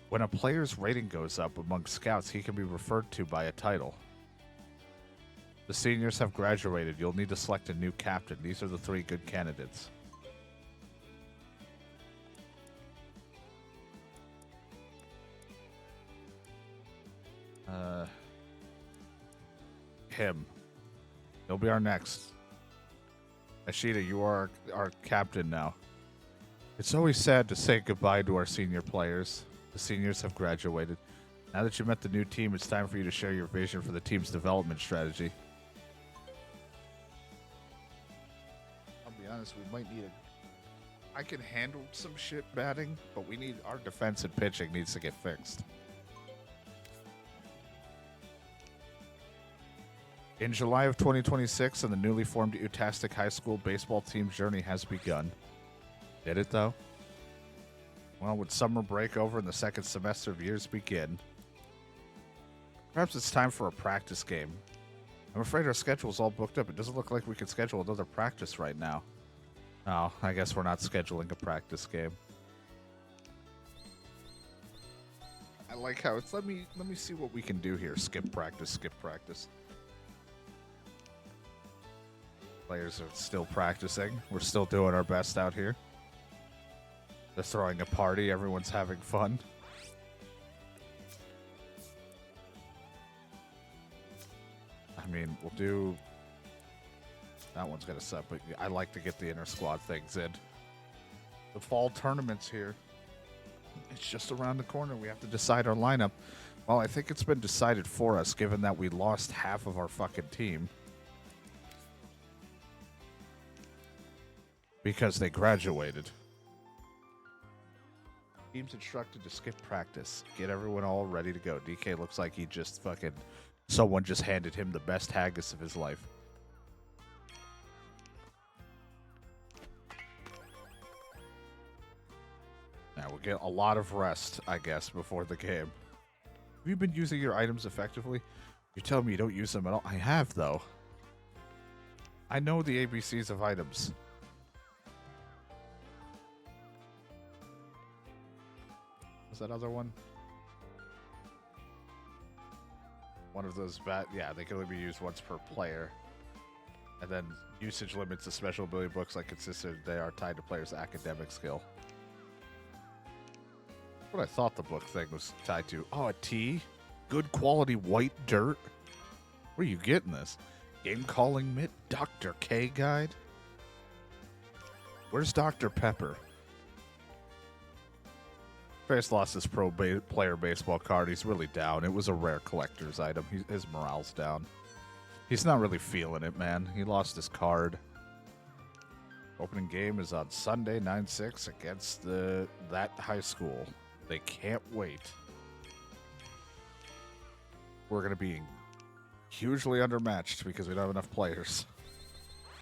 When a player's rating goes up among scouts, he can be referred to by a title. The seniors have graduated. You'll need to select a new captain. These are the 3 good candidates. Him. He'll be our next. Ashita, you are our captain now. It's always sad to say goodbye to our senior players. The seniors have graduated. Now that you met the new team, it's time for you to share your vision for the team's development strategy. I'll be honest, we might need I can handle some shit batting, but we need our defense and pitching needs to get fixed. In July of 2026, and the newly formed Ewtastic High School baseball team's journey has begun. Did it, though? Well, with summer break over and the second semester of years begin, perhaps it's time for a practice game. I'm afraid our schedule's all booked up. It doesn't look like we can schedule another practice right now. Oh, I guess we're not scheduling a practice game. I like how it's, let me see what we can do here. Skip practice. Players are still practicing. We're still doing our best out here. They're throwing a party. Everyone's having fun. I mean, we'll do... That one's going to suck, but I like to get the inter-squad things in. The fall tournament's here. It's just around the corner. We have to decide our lineup. Well, I think it's been decided for us, given that we lost half of our fucking team. Because they graduated. Team's instructed to skip practice. Get everyone all ready to go. DK looks like he just fucking... Someone just handed him the best haggis of his life. Now we'll get a lot of rest, I guess, before the game. Have you been using your items effectively? You're telling me you don't use them at all? I have, though. I know the ABCs of items. What's that other one? One of those yeah, they can only be used once per player. And then usage limits to special ability books like considered they are tied to players' academic skill. What I thought the book thing was tied to. Oh, a T? Good quality white dirt? Where are you getting this? Game calling mitt? Dr. K guide? Where's Dr. Pepper? Face lost his player baseball card. He's really down. It was a rare collector's item. His morale's down. He's not really feeling it, man. He lost his card. Opening game is on Sunday, 9/6 against that high school. They can't wait. We're going to be hugely undermatched because we don't have enough players.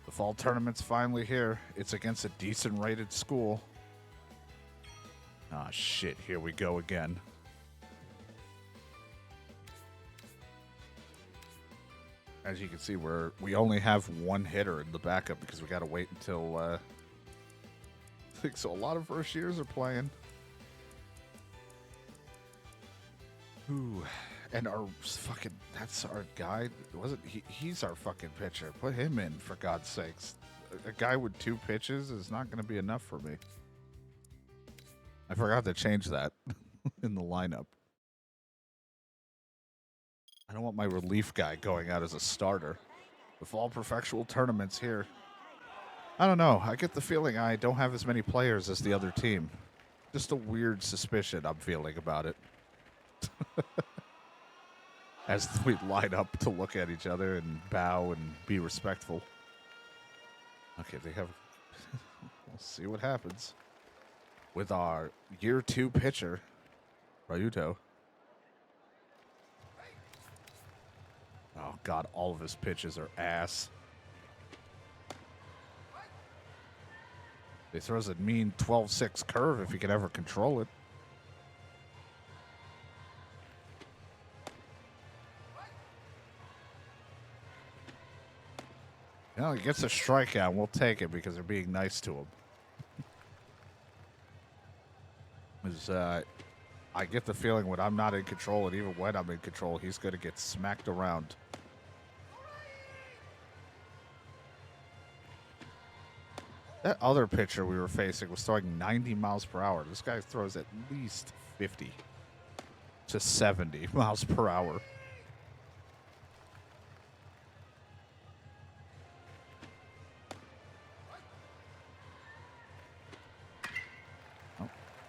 The fall tournament's finally here. It's against a decent rated school. Ah, shit, here we go again. As you can see, we only have one hitter in the backup because we got to wait until, I think so. A lot of first years are playing. Ooh. And our fucking, that's our guy. Wasn't he? He's our fucking pitcher. Put him in, for God's sakes. A guy with 2 pitches is not going to be enough for me. I forgot to change that in the lineup. I don't want my relief guy going out as a starter. The fall professional tournaments here. I don't know. I get the feeling I don't have as many players as the other team. Just a weird suspicion I'm feeling about it. As we line up to look at each other and bow and be respectful. Okay, they have... We'll see what happens with our year 2 pitcher, Ryuto. Oh, God, all of his pitches are ass. He throws a mean 12-6 curve if he can ever control it. You know, he gets a strikeout. We'll take it because they're being nice to him. I get the feeling when I'm not in control, and even when I'm in control, he's going to get smacked around. That other pitcher we were facing was throwing 90 miles per hour. This guy throws at least 50 to 70 miles per hour.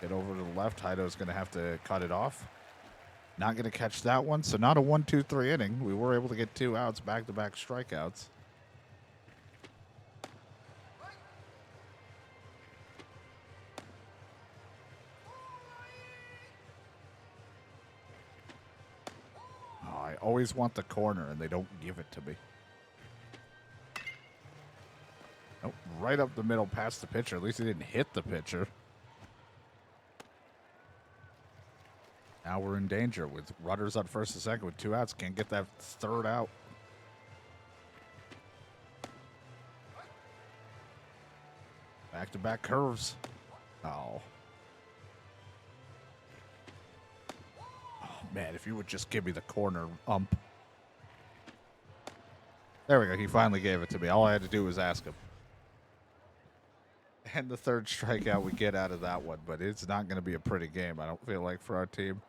Get over to the left. Heido's going to have to cut it off. Not going to catch that one. So not a 1-2-3 inning. We were able to get 2 outs, back-to-back strikeouts. Oh, I always want the corner, and they don't give it to me. Oh, right up the middle past the pitcher. At least he didn't hit the pitcher. Now we're in danger with runners on first and second with 2 outs. Can't get that 3rd out. Back-to-back curves. Oh. Oh, man, if you would just give me the corner ump. There we go. He finally gave it to me. All I had to do was ask him. And the 3rd strikeout we get out of that one, but it's not going to be a pretty game, I don't feel like, for our team.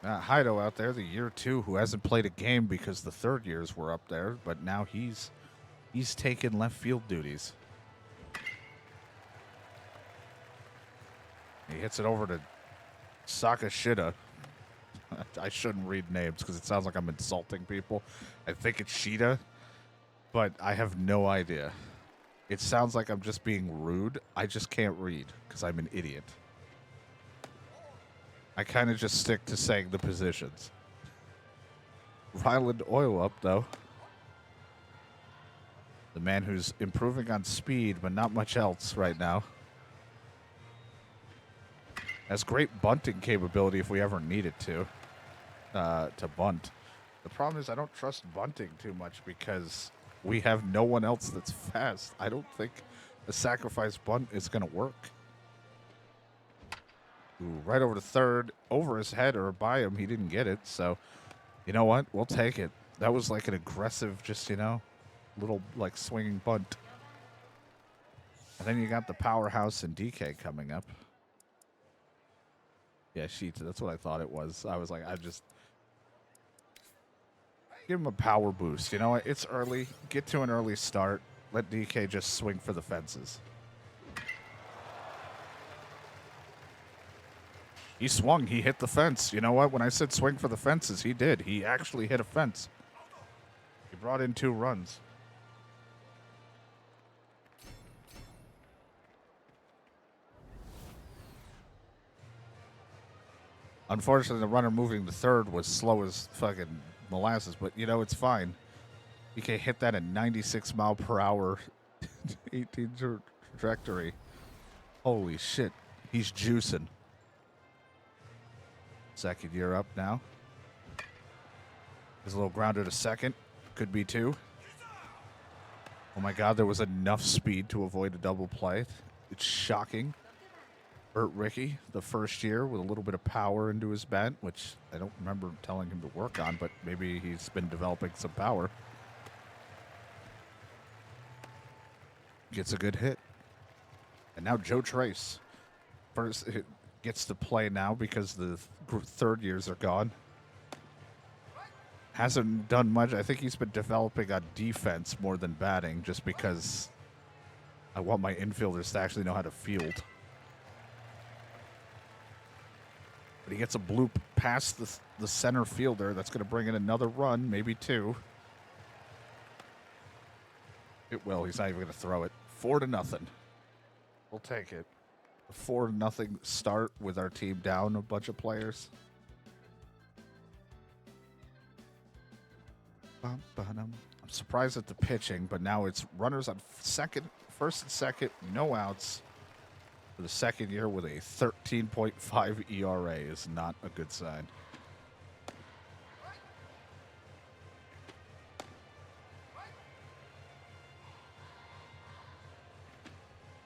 Heido out there, the year 2, who hasn't played a game because the 3rd years were up there, but now he's taken left field duties. He hits it over to Sakashida. I shouldn't read names because it sounds like I'm insulting people. I think it's Shida, but I have no idea. It sounds like I'm just being rude. I just can't read because I'm an idiot. I kind of just stick to saying the positions. Ryland Oil up, though. The man who's improving on speed, but not much else right now. Has great bunting capability if we ever need it to bunt. The problem is I don't trust bunting too much because we have no one else that's fast. I don't think the sacrifice bunt is going to work. Ooh, right over to 3rd, over his head or by him. He didn't get it, so you know what? We'll take it. That was like an aggressive, just, you know, little like swinging bunt. And then you got the powerhouse and DK coming up. Yeah, Sheets, that's what I thought it was. I was like, I just give him a power boost. You know what? It's early. Get to an early start. Let DK just swing for the fences. He swung. He hit the fence. You know what? When I said swing for the fences, he did. He actually hit a fence. He brought in 2 runs. Unfortunately, the runner moving to 3rd was slow as fucking molasses, but, you know, it's fine. He can hit that at 96 mile per hour, 18 trajectory. Holy shit. He's juicing. 2nd year up now. There's a little grounder to 2nd. Could be 2. Oh my God, there was enough speed to avoid a double play. It's shocking. Burt Rickey, the first year with a little bit of power into his bat, which I don't remember telling him to work on, but maybe he's been developing some power. Gets a good hit. And now Joe Trace first gets to play now because the third years are gone. Hasn't done much. I think he's been developing on defense more than batting just because I want my infielders to actually know how to field. But he gets a bloop past the center fielder. That's going to bring in another run, maybe two. It will. He's not even going to throw it. 4-0. We'll take it. A 4-0 start with our team down a bunch of players. I'm surprised at the pitching, but now it's runners on first and second, no outs. For the second year with a 13.5 ERA is not a good sign.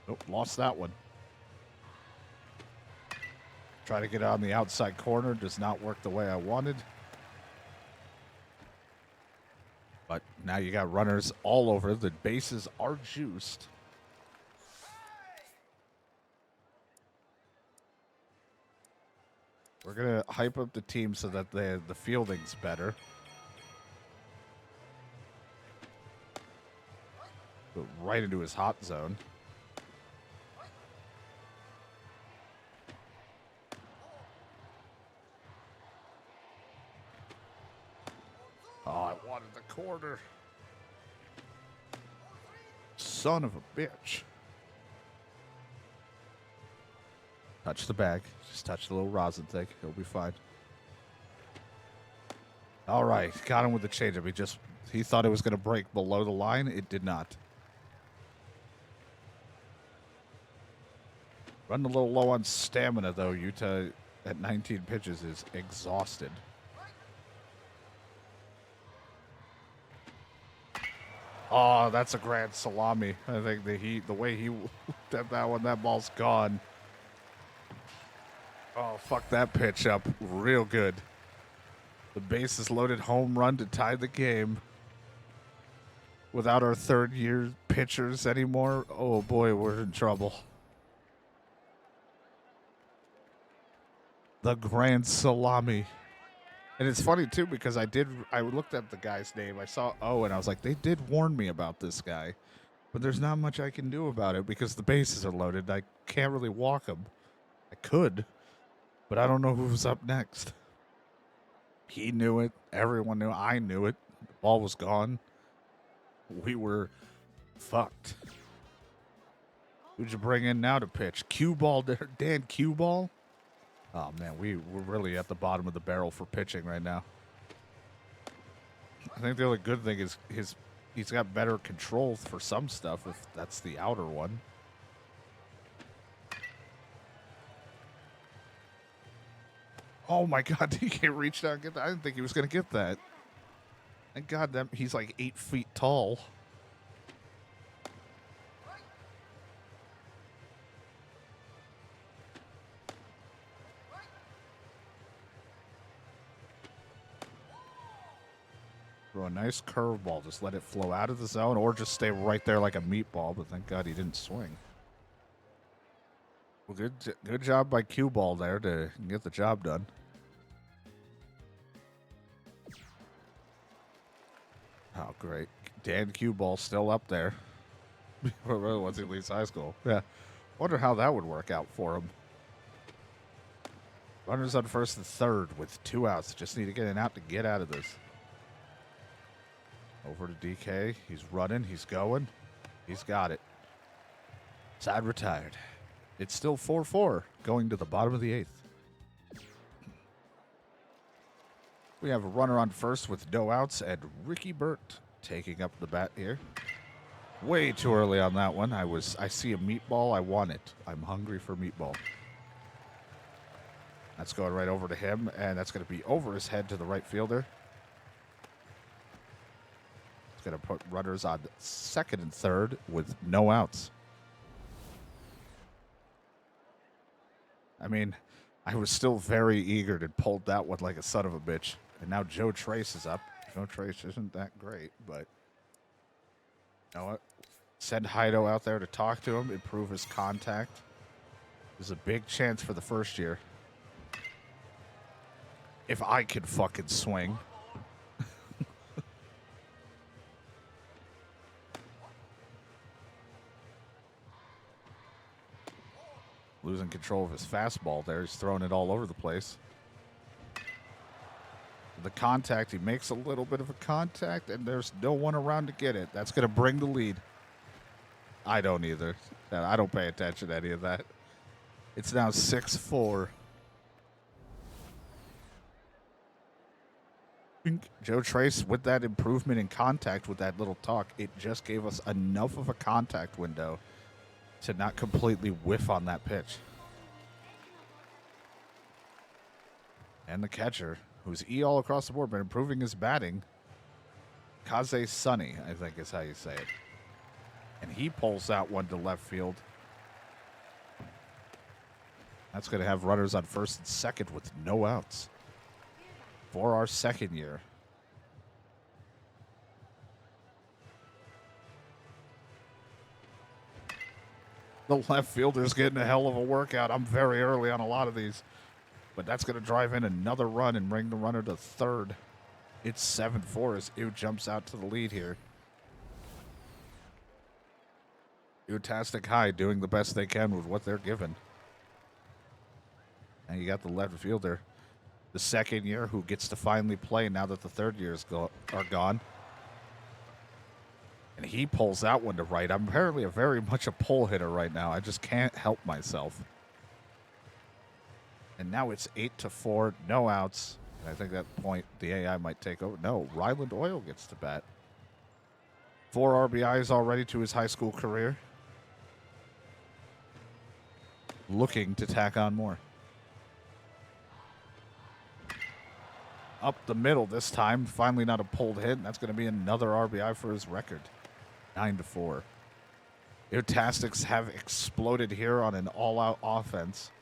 Nope, lost that one. Try to get on the outside corner. Does not work the way I wanted. But now you got runners all over. The bases are juiced. We're going to hype up the team so that the fielding's better. Go right into his hot zone. Oh, I wanted the corner. Son of a bitch. Touch the bag. Just touch the little rosin thing. He'll be fine. All right. Got him with the changeup. He thought it was going to break below the line. It did not. Running a little low on stamina, though. Utah at 19 pitches is exhausted. Oh, that's a grand salami. I think the way he did that one, that ball's gone. Oh, fuck that pitch up real good. The bases loaded home run to tie the game. Without our third-year pitchers anymore, oh boy, we're in trouble. The grand salami. And it's funny, too, because I looked at the guy's name. I saw O, and I was like, they did warn me about this guy. But there's not much I can do about it because the bases are loaded. I can't really walk him. I could, but I don't know who's up next. He knew it. Everyone knew. I knew it. The ball was gone. We were fucked. Who'd you bring in now to pitch? Cue-ball, Dan Cue-ball? Oh, man, we're really at the bottom of the barrel for pitching right now. I think the only good thing is he's got better control for some stuff, if that's the outer one. Oh, my God, he can't reach down and get that. I didn't think he was going to get that. Thank God he's like 8 feet tall. Throw a nice curveball. Just let it flow out of the zone or just stay right there like a meatball, but thank God he didn't swing. Well, good job by Cue-ball there to get the job done. Oh, great. Dan Cue-ball still up there. Once he leaves high school. Yeah. Wonder how that would work out for him. Runners on first and third with 2 outs. Just need to get an out to get out of this. Over to DK. He's running. He's going. He's got it. Side retired. It's still 4-4 going to the bottom of the 8th. We have a runner on first with no outs and Ricky Burt taking up the bat here. Way too early on that one. I see a meatball. I want it. I'm hungry for meatball. That's going right over to him, and that's going to be over his head to the right fielder. It's going to put runners on second and third with no outs. I mean, I was still very eager and pulled that one like a son of a bitch. And now Joe Trace is up. Joe Trace isn't that great, but you know what? Send Heido out there to talk to him, improve his contact. There's a big chance for the first year. If I could fucking swing. Losing control of his fastball there. He's throwing it all over the place. The contact, he makes a little bit of a contact, and there's no one around to get it. That's going to bring the lead. I don't either. I don't pay attention to any of that. It's now 6-4. Joe Trace, with that improvement in contact with that little talk, it just gave us enough of a contact window to not completely whiff on that pitch. And the catcher, who's E all across the board, but improving his batting, Kaze Sunny, I think is how you say it. And he pulls that one to left field. That's going to have runners on first and second with no outs for our second year. The left fielder's getting a hell of a workout. I'm very early on a lot of these. But that's going to drive in another run and bring the runner to third. It's 7-4 as Ew jumps out to the lead here. Ewtastic High doing the best they can with what they're given. And you got the left fielder, the second year, who gets to finally play now that the third years are gone. And he pulls that one to right. I'm apparently very much a pull hitter right now. I just can't help myself. And now it's 8-4, no outs. And I think at that point the AI might take over. No, Ryland Oil gets to bat. 4 RBIs already to his high school career. Looking to tack on more. Up the middle this time. Finally not a pulled hit. And that's going to be another RBI for his record. 9-4. Ewtastics have exploded here on an all-out offense.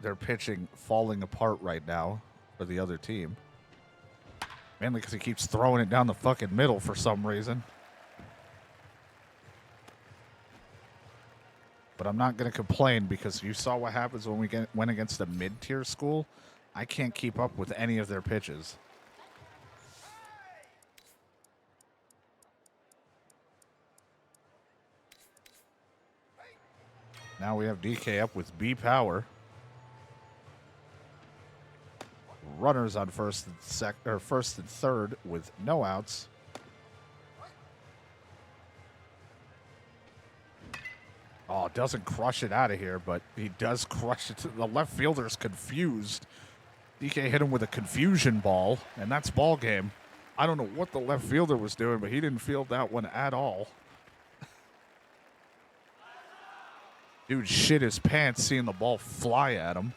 They're pitching falling apart right now for the other team. Mainly because he keeps throwing it down the fucking middle for some reason. But I'm not going to complain because you saw what happens when we went against a mid-tier school. I can't keep up with any of their pitches. Now we have DK up with B power. Runners on first and third with no outs. Oh, doesn't crush it out of here, but he does crush it. The left fielder's confused. DK hit him with a confusion ball, and that's ball game. I don't know what the left fielder was doing, but he didn't field that one at all. Dude shit his pants seeing the ball fly at him.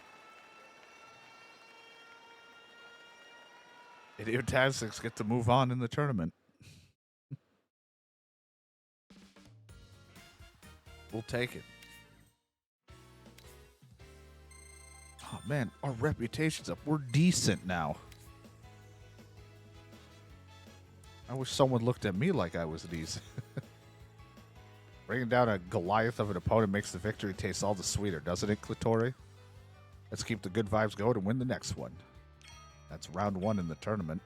And Ewtastics get to move on in the tournament. We'll take it. Oh, man, our reputation's up. We're decent now. I wish someone looked at me like I was decent. Bringing down a Goliath of an opponent makes the victory taste all the sweeter, doesn't it, Clitori? Let's keep the good vibes going and win the next one. That's round 1 in the tournament.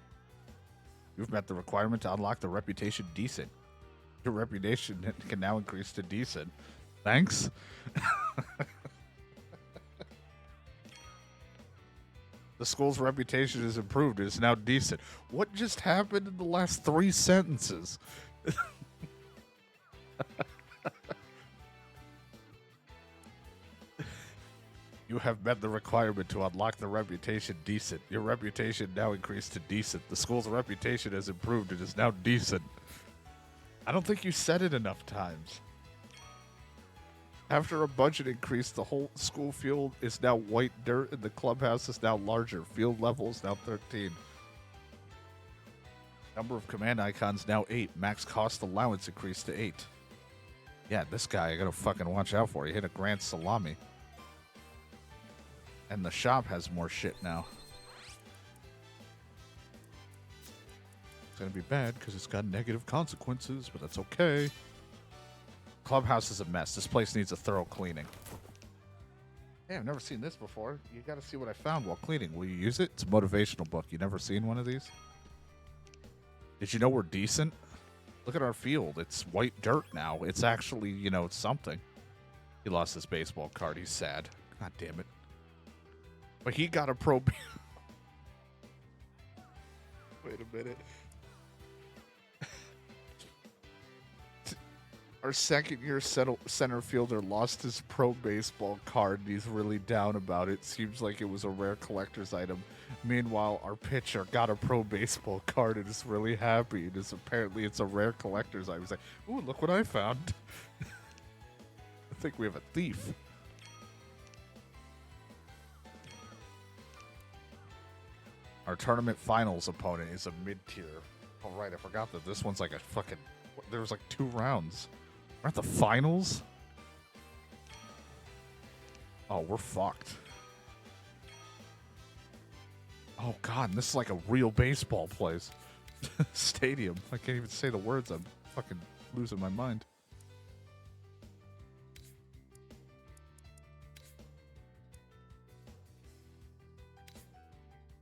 You've met the requirement to unlock the reputation decent. Your reputation can now increase to decent. Thanks. The school's reputation is improved. It is now decent. What just happened in the last 3 sentences? You have met the requirement to unlock the reputation decent. Your reputation now increased to decent. The school's reputation has improved. It is now decent. I don't think you said it enough times. After a budget increase, the whole school field is now white dirt and the clubhouse is now larger. Field level is now 13. Number of command icons now 8. Max cost allowance increased to 8. Yeah, this guy I gotta fucking watch out for. He hit a grand salami. And the shop has more shit now. It's gonna be bad because it's got negative consequences, but that's okay. Clubhouse is a mess. This place needs a thorough cleaning. Hey, I've never seen this before. You gotta see what I found while cleaning. Will you use it? It's a motivational book. You never seen one of these? Did you know we're decent? Look at our field. It's white dirt now. It's actually, you know, it's something. He lost his baseball card. He's sad. God damn it. But he got a pro... Wait a minute. Our second-year center fielder lost his pro baseball card, and he's really down about it. Seems like it was a rare collector's item. Meanwhile, our pitcher got a pro baseball card and is really happy. And apparently it's a rare collector's item. He's like, ooh, look what I found. I think we have a thief. Our tournament finals opponent is a mid-tier. All right, I forgot that this one's like a fucking... There was like 2 rounds. We're at the finals? Oh, we're fucked. Oh, God, and this is like a real baseball place. Stadium. I can't even say the words. I'm fucking losing my mind.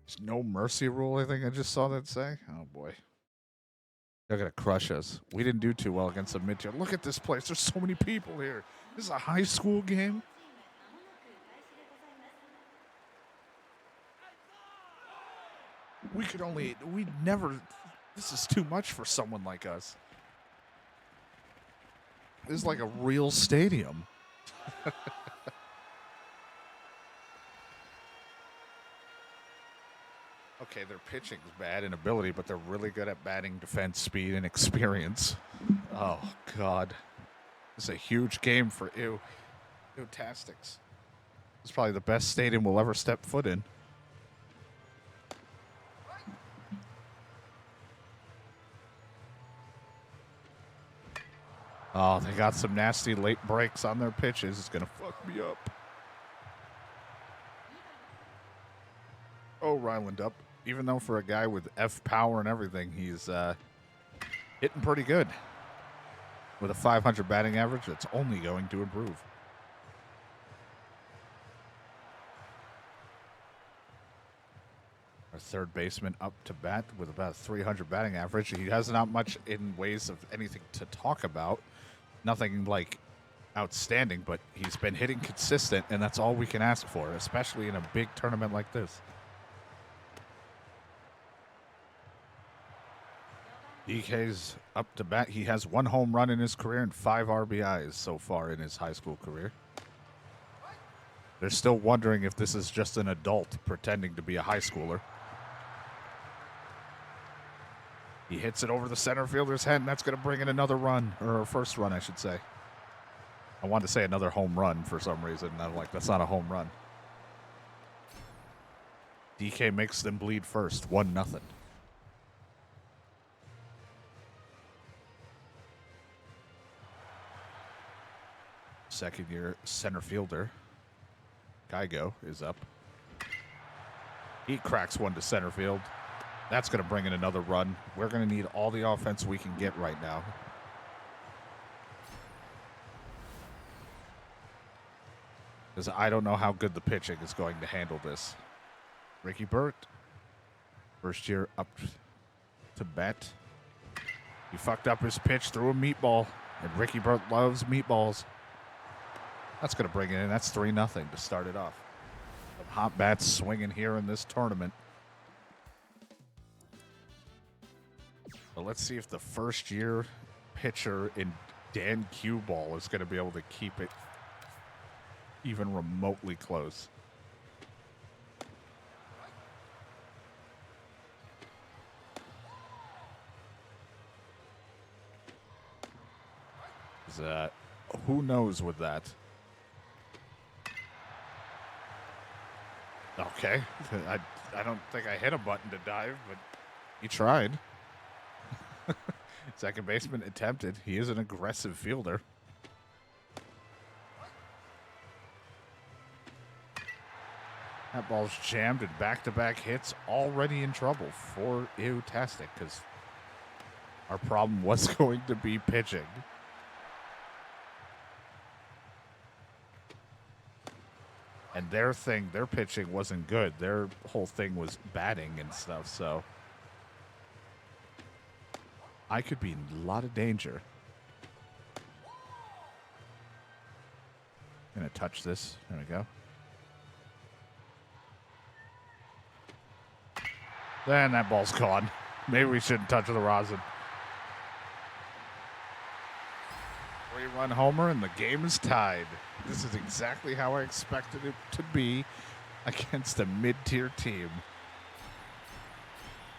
There's no mercy rule, I think I just saw that say. Oh, boy. They're going to crush us. We didn't do too well against the mid-tier. Look at this place. There's so many people here. This is a high school game. We'd never, this is too much for someone like us. This is like a real stadium. Okay, their pitching's bad in ability, but they're really good at batting, defense, speed, and experience. Oh, God. This is a huge game for Ewtastics. It's probably the best stadium we'll ever step foot in. Oh, they got some nasty late breaks on their pitches. It's going to fuck me up. Oh, Ryland up. Even though for a guy with F power and everything, he's hitting pretty good. With a 500 batting average, that's only going to improve. Our third baseman up to bat with about a 300 batting average. He has not much in ways of anything to talk about. Nothing like outstanding, but he's been hitting consistent, and that's all we can ask for, especially in a big tournament like this. DK's up to bat. He has 1 home run in his career and 5 RBIs so far in his high school career. They're still wondering if this is just an adult pretending to be a high schooler. He hits it over the center fielder's head, and that's going to bring in another run, or a first run, I should say. I wanted to say another home run for some reason, and I'm like, that's not a home run. DK makes them bleed first, 1-0. Second-year center fielder, Geigo, is up. He cracks one to center field. That's going to bring in another run. We're going to need all the offense we can get right now. Because I don't know how good the pitching is going to handle this. Ricky Burt, first year up to bat. He fucked up his pitch, threw a meatball, and Ricky Burt loves meatballs. That's going to bring it in. That's 3-0 to start it off. Some hot bats swinging here in this tournament. But let's see if the first-year pitcher in Dan Q Ball is going to be able to keep it even remotely close. Who knows with that? Okay. I don't think I hit a button to dive, but he tried. Second baseman attempted. He is an aggressive fielder. That ball's jammed and back-to-back hits, already in trouble for Ewtastic because our problem was going to be pitching. And their pitching wasn't good. Their whole thing was batting and stuff, so I could be in a lot of danger. I'm going to touch this. There we go. Then that ball's gone. Maybe we shouldn't touch the rosin. 3-run homer, and the game is tied. This is exactly how I expected it to be against a mid-tier team.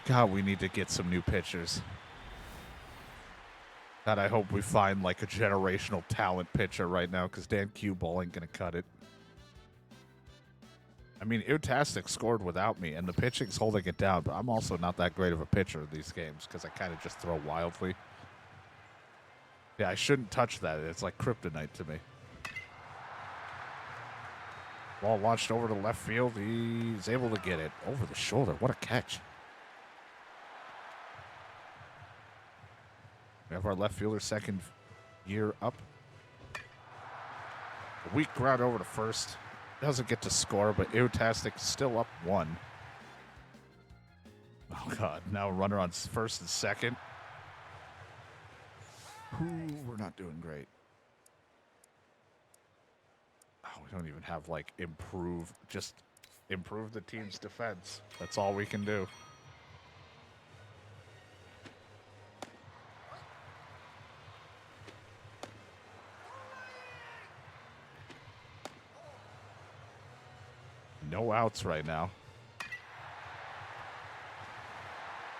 God, we need to get some new pitchers. God, I hope we find like a generational talent pitcher right now because Dan Q-Ball ain't going to cut it. I mean, Ewtastic scored without me, and the pitching's holding it down, but I'm also not that great of a pitcher in these games because I kind of just throw wildly. Yeah, I shouldn't touch that. It's like kryptonite to me. Ball launched over to left field. He's able to get it over the shoulder. What a catch. We have our left fielder second year up. A weak ground over to first. Doesn't get to score, but Ewtastic still up 1. Oh, God. Now a runner on first and second. Ooh, we're not doing great. Oh, we don't even have, like, just improve the team's defense. That's all we can do. No outs right now.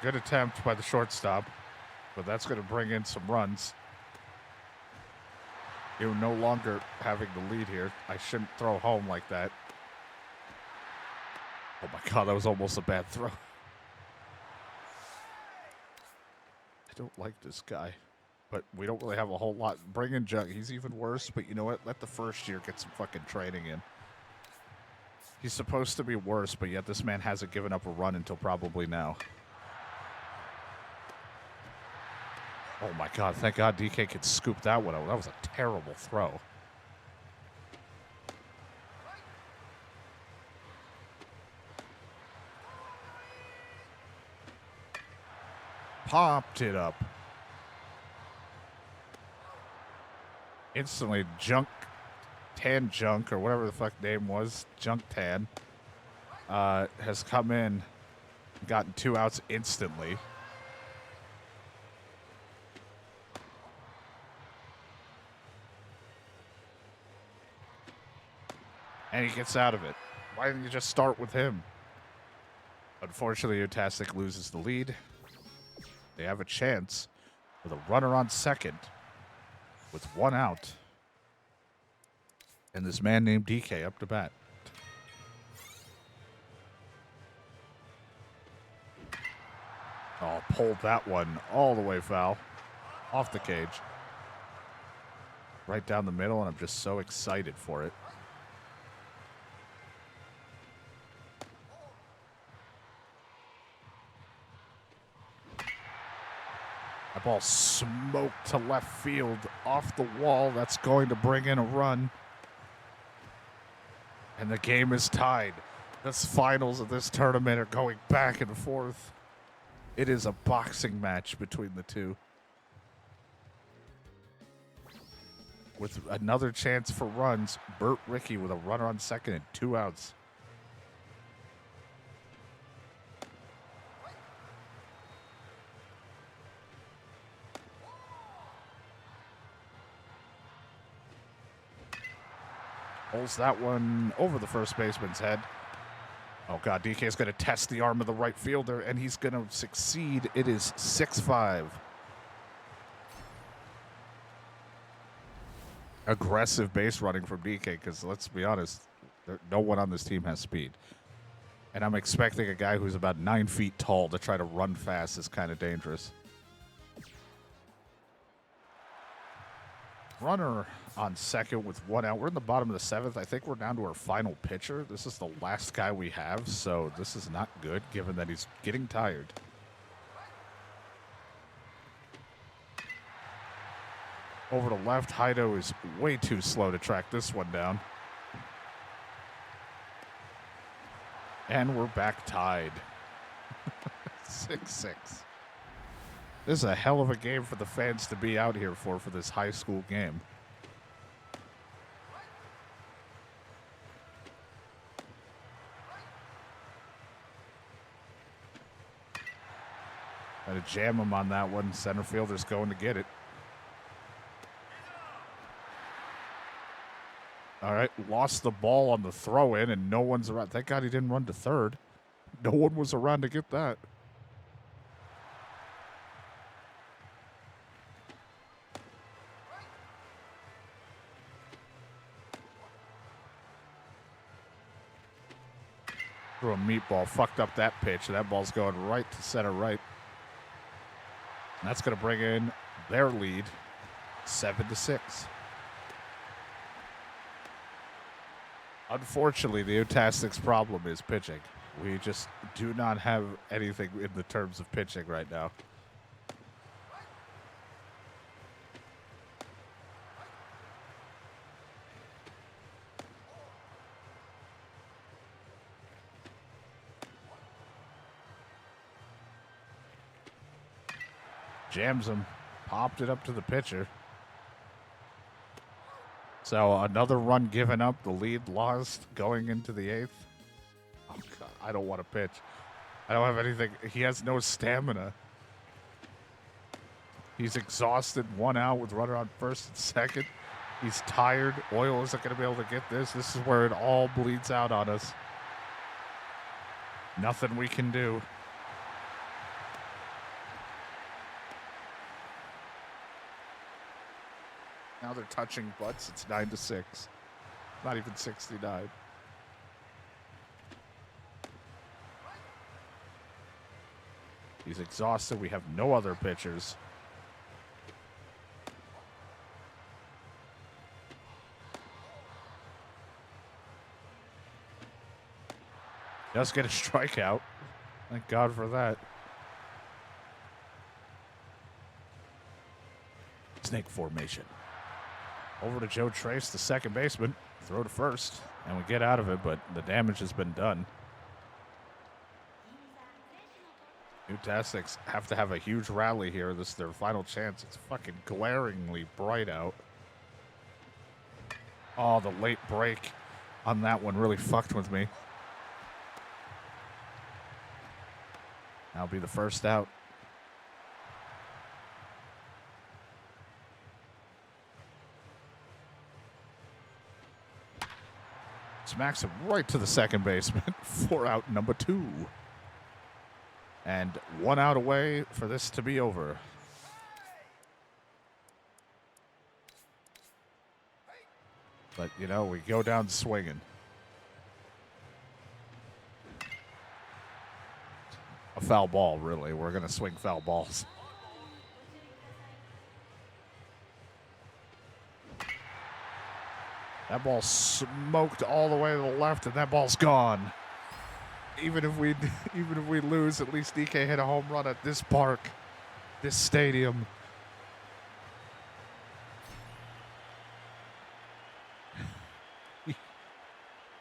Good attempt by the shortstop, but that's going to bring in some runs. You're no longer having the lead here. I shouldn't throw home like that. Oh my God, that was almost a bad throw. I don't like this guy, but we don't really have a whole lot. Bring in Jug. He's even worse, but you know what? Let the first year get some fucking training in. He's supposed to be worse, but yet this man hasn't given up a run until probably now. Oh, my God. Thank God DK could scoop that one out. That was a terrible throw. Popped it up. Instantly Tan Junk, or whatever the fuck name was, Junk Tan, has come in, gotten 2 outs instantly. And he gets out of it. Why didn't you just start with him? Unfortunately, Ewtastic loses the lead. They have a chance with a runner on second with 1 out. And this man named DK up to bat. Oh, pulled that one all the way foul. Off the cage. Right down the middle, and I'm just so excited for it. That ball smoked to left field off the wall. That's going to bring in a run. And the game is tied. The finals of this tournament are going back and forth. It is a boxing match between the two. With another chance for runs, Burt Rickey with a runner on second and 2 outs. Pulls that one over the first baseman's head. Oh, God, DK is going to test the arm of the right fielder, and he's going to succeed. It is 6-5. Aggressive base running from DK, because let's be honest, no one on this team has speed. And I'm expecting a guy who's about 9 feet tall to try to run fast is kind of dangerous. Runner on second with 1 out. We're in the bottom of the 7th. I think we're down to our final pitcher. This is the last guy we have, so this is not good given that he's getting tired. Over to left, Heido is way too slow to track this one down. And we're back tied. 6-6. This is a hell of a game for the fans to be out here for this high school game. Got to jam him on that one. Center fielder's going to get it. All right, lost the ball on the throw-in, and no one's around. Thank God he didn't run to third. No one was around to get that. Threw a meatball, fucked up that pitch. That ball's going right to center right. And that's going to bring in their lead, 7-6. Unfortunately, the Ewtastic's problem is pitching. We just do not have anything in the terms of pitching right now. Jams him, popped it up to the pitcher. So another run given up, the lead lost going into the 8th. Oh, God, I don't want to pitch. I don't have anything. He has no stamina. He's exhausted, 1 out with runner on first and second. He's tired. Oil isn't going to be able to get this. This is where it all bleeds out on us. Nothing we can do. Now they're touching butts. It's 9-6. Not even 69. He's exhausted. We have no other pitchers. Does get a strikeout. Thank God for that. Snake formation. Over to Joe Trace, the second baseman. Throw to first, and we get out of it, but the damage has been done. Ewtastics have to have a huge rally here. This is their final chance. It's fucking glaringly bright out. Oh, the late break on that one really fucked with me. That'll be the first out. Smacks him right to the second baseman for out number 2. And 1 out away for this to be over. But, you know, we go down swinging. A foul ball, really. We're going to swing foul balls. That ball smoked all the way to the left, and that ball's gone. Even if we lose, at least DK hit a home run at this park, this stadium.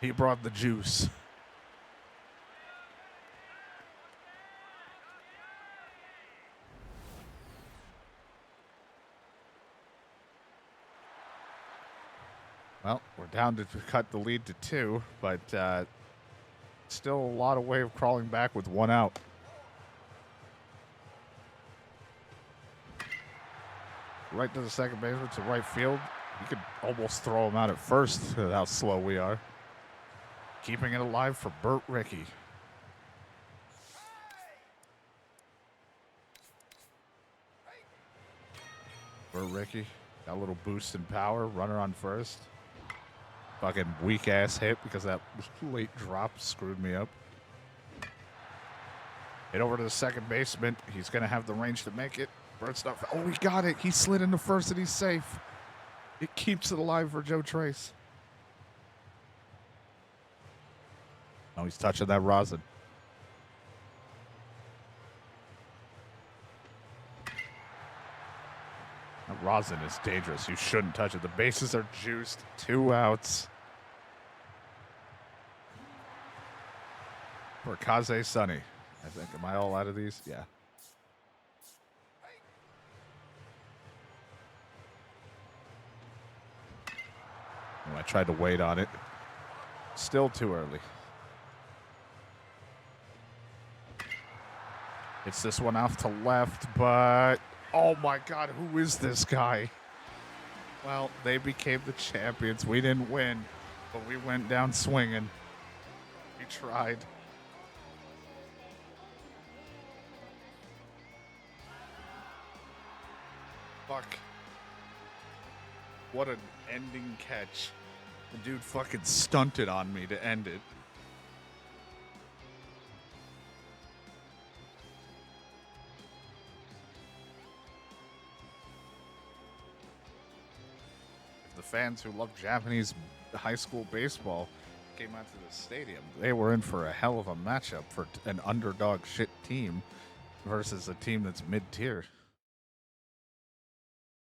He brought the juice. Well, we're down to cut the lead to 2, but still a lot of way of crawling back with 1 out. Right to the second baseman to right field. You could almost throw him out at first with how slow we are. Keeping it alive for Burt Rickey. Burt Rickey got a little boost in power. Runner on first. Fucking weak ass hit because that late drop screwed me up. Hit over to the second baseman. He's going to have the range to make it. Burt's not. Oh, he got it. He slid into first and he's safe. It keeps it alive for Joe Trace. Oh, he's touching that rosin. That rosin is dangerous. You shouldn't touch it. The bases are juiced. 2 outs. For Kaze Sunny. I think. Am I all out of these? Yeah. Oh, I tried to wait on it. Still too early. It's this one off to left, but oh my God, who is this guy? Well, they became the champions. We didn't win, but we went down swinging. We tried. Fuck. What an ending catch. The dude fucking stunted on me to end it. If the fans who love Japanese high school baseball came out to the stadium, they were in for a hell of a matchup for an underdog shit team versus a team that's mid-tier.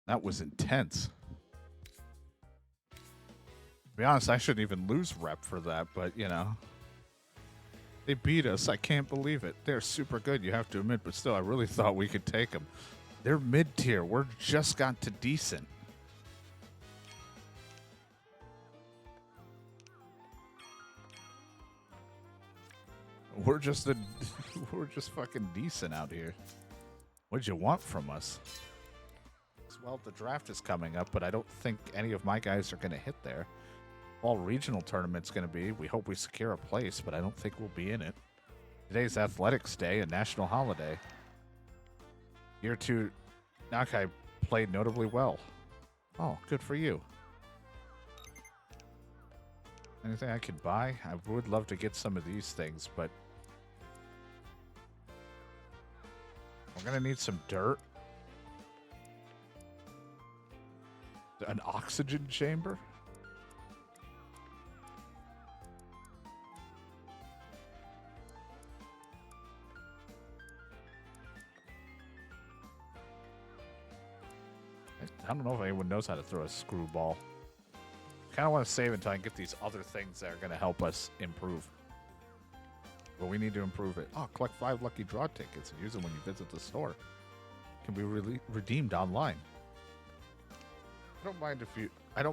That was intense. To be honest, I shouldn't even lose rep for that, but, you know. They beat us. I can't believe it. They're super good, you have to admit, but still, I really thought we could take them. They're mid-tier. We're just got to decent. We're just fucking decent out here. What'd you want from us? Well, the draft is coming up, but I don't think any of my guys are going to hit there. All regional tournament's going to be. We hope we secure a place, but I don't think we'll be in it. Today's Athletics Day, a national holiday. Year 2, Nakai played notably well. Oh, good for you. Anything I could buy? I would love to get some of these things, but we're going to need some dirt. An oxygen chamber? I don't know if anyone knows how to throw a screwball. Kind of want to save until I can get these other things that are going to help us improve. But we need to improve it. Oh, collect 5 lucky draw tickets and use them when you visit the store. Can be redeemed online. I don't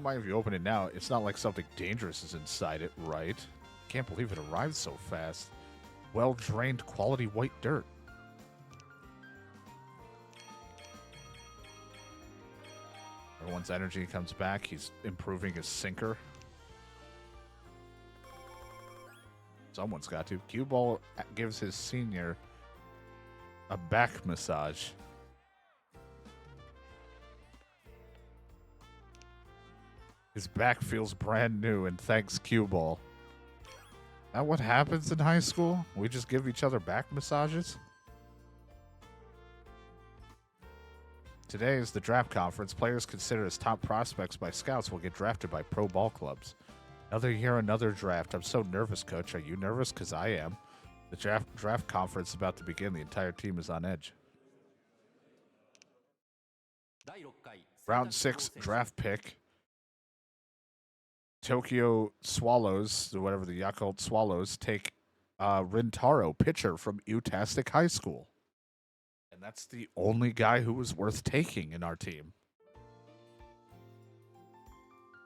mind if you open it now. It's not like something dangerous is inside it, right? Can't believe it arrived so fast. Well-drained quality white dirt. Everyone's energy comes back. He's improving his sinker. Someone's got to. Cue ball gives his senior a back massage. His back feels brand new, and thanks, Cue Ball. That what happens in high school? We just give each other back massages? Today is the draft conference. Players considered as top prospects by scouts will get drafted by pro ball clubs. Another year, another draft. I'm so nervous, Coach. Are you nervous? Because I am. The draft conference is about to begin. The entire team is on edge. Round 6 draft pick. Tokyo Swallows, whatever the Yakult Swallows, take Rintaro, pitcher from Ewtastic High School. And that's the only guy who was worth taking in our team.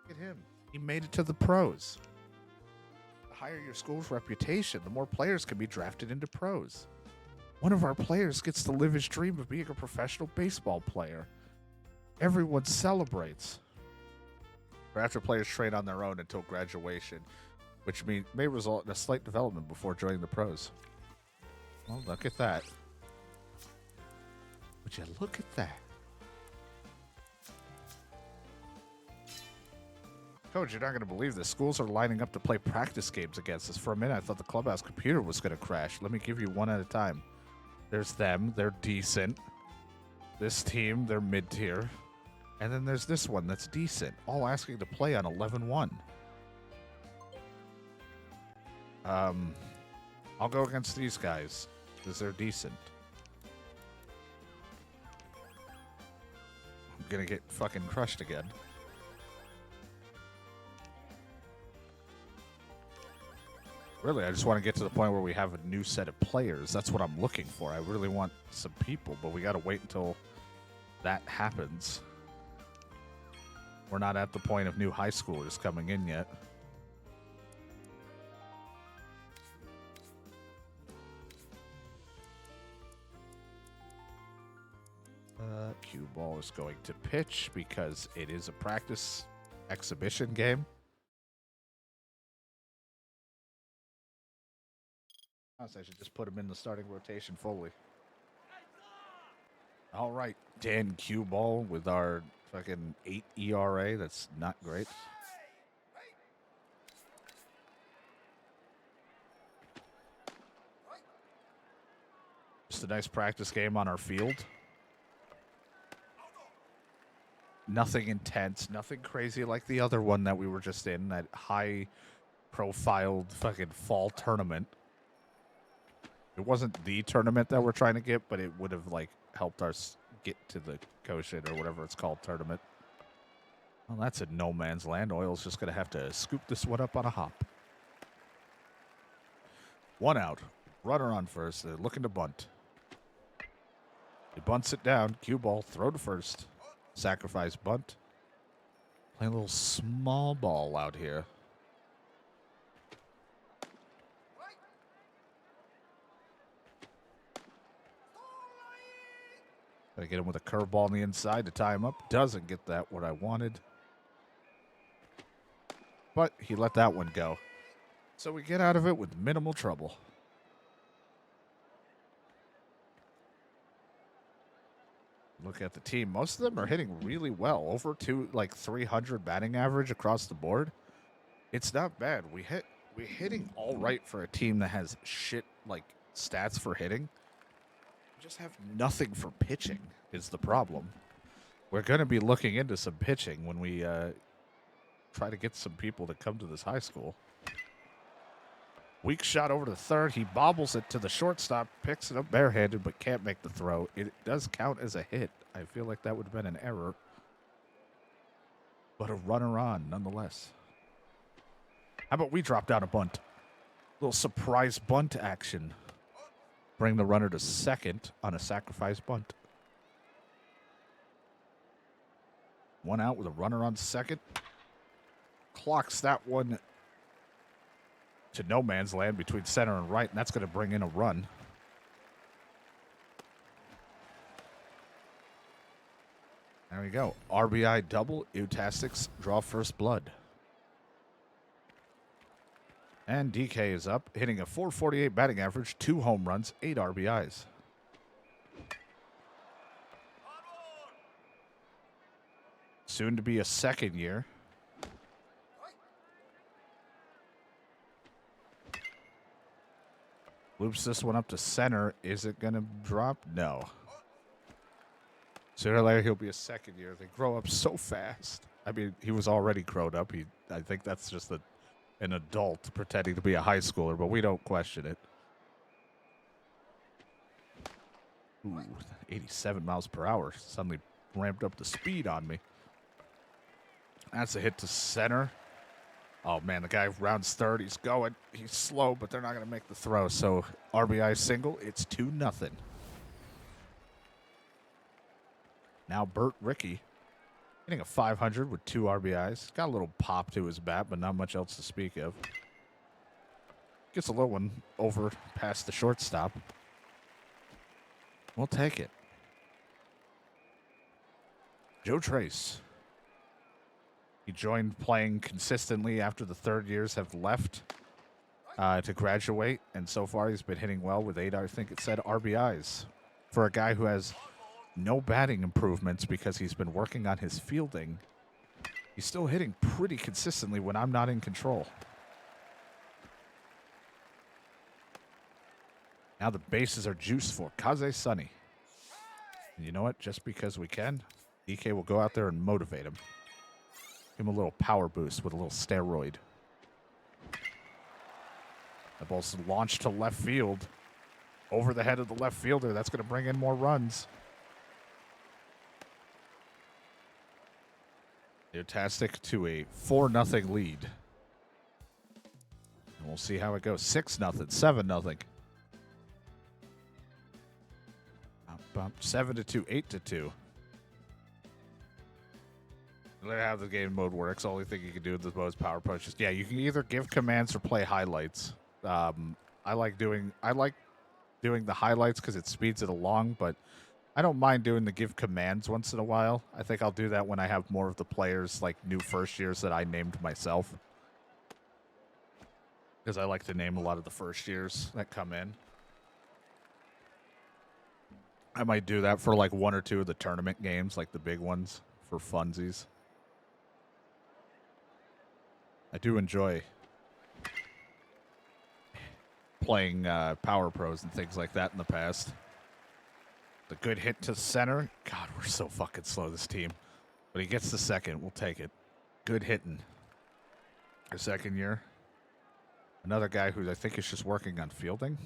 Look at him. He made it to the pros. The higher your school's reputation, the more players can be drafted into pros. One of our players gets to live his dream of being a professional baseball player. Everyone celebrates. After players train on their own until graduation, which may result in a slight development before joining the pros. Well, look at that. Would you look at that? Coach, you're not going to believe this. Schools are lining up to play practice games against us. For a minute, I thought the clubhouse computer was going to crash. Let me give you one at a time. There's them. They're decent. This team, they're mid-tier. And then there's this one that's decent, all asking to play on 11-1. I'll go against these guys because they're decent. I'm gonna get fucking crushed again. Really, I just want to get to the point where we have a new set of players. That's what I'm looking for. I really want some people, but we got to wait until that happens. We're not at the point of new high schoolers coming in yet. Cue ball is going to pitch because it is a practice exhibition game. I should just put him in the starting rotation fully. All right, Dan cue ball with our fucking 8 ERA. That's not great. Just a nice practice game on our field. Nothing intense, nothing crazy like the other one that we were just in, that high-profiled fucking fall tournament. It wasn't the tournament that we're trying to get, but it would have, like, helped us get to the Koshin or whatever it's called tournament. Well, that's in no man's land. Oil's just going to have to scoop this one up on a hop. 1 out. Runner on first. They're looking to bunt. He bunts it down. Cue ball. Throw to first. Sacrifice bunt. Playing a little small ball out here. Gotta get him with a curveball on the inside to tie him up. Doesn't get that what I wanted. But he let that one go. So we get out of it with minimal trouble. Look at the team. Most of them are hitting really well. Over to like 300 batting average across the board. It's not bad. We're hitting all right for a team that has shit like stats for hitting. We just have nothing for pitching is the problem. We're going to be looking into some pitching when we try to get some people to come to this high school. Weak shot over to third. He bobbles it to the shortstop, picks it up barehanded, but can't make the throw. It does count as a hit. I feel like that would have been an error. But a runner on, nonetheless. How about we drop down a bunt? Little surprise bunt action. Bring the runner to second on a sacrifice bunt. 1 out with a runner on second. Clocks that one to no man's land between center and right, and that's going to bring in a run. There we go. RBI double. Ewtastics draw first blood. And DK is up, hitting a .448 batting average, 2 home runs, 8 RBIs. Soon to be a second year. Loops this one up to center. Is it going to drop? No. Sooner or later, he'll be a second year. They grow up so fast. I mean, he was already grown up. I think that's just an adult pretending to be a high schooler, but we don't question it. Ooh, 87 miles per hour. Suddenly ramped up the speed on me. That's a hit to center. Oh, man, the guy rounds third. He's going. He's slow, but they're not going to make the throw. So RBI single. It's 2-0. Now Burt Rickey hitting a .500 with 2 RBIs. Got a little pop to his bat, but not much else to speak of. Gets a little one over past the shortstop. We'll take it. Joe Trace. He joined playing consistently after the third years have left to graduate, and so far he's been hitting well with 8, I think it said, RBIs. For a guy who has no batting improvements because he's been working on his fielding, he's still hitting pretty consistently when I'm not in control. Now the bases are juiced for Kaze Sunny. And you know what? Just because we can, DK will go out there and motivate him. Give him a little power boost with a little steroid. The ball's launched to left field. Over the head of the left fielder. That's going to bring in more runs. Ewtastic to a 4-0 lead. And we'll see how it goes. 6-0, 7-0. 7-2, 8-2. Look at how the game mode works. The only thing you can do with the most power punches. Yeah, you can either give commands or play highlights. I like doing the highlights because it speeds it along, but I don't mind doing the give commands once in a while. I think I'll do that when I have more of the players, like new first years that I named myself. Because I like to name a lot of the first years that come in. I might do that for like 1 or 2 of the tournament games, like the big ones, for funsies. I do enjoy playing Power Pros and things like that in the past. The good hit to center. God, we're so fucking slow, this team. But he gets the second. We'll take it. Good hitting. A second year. Another guy who I think is just working on fielding.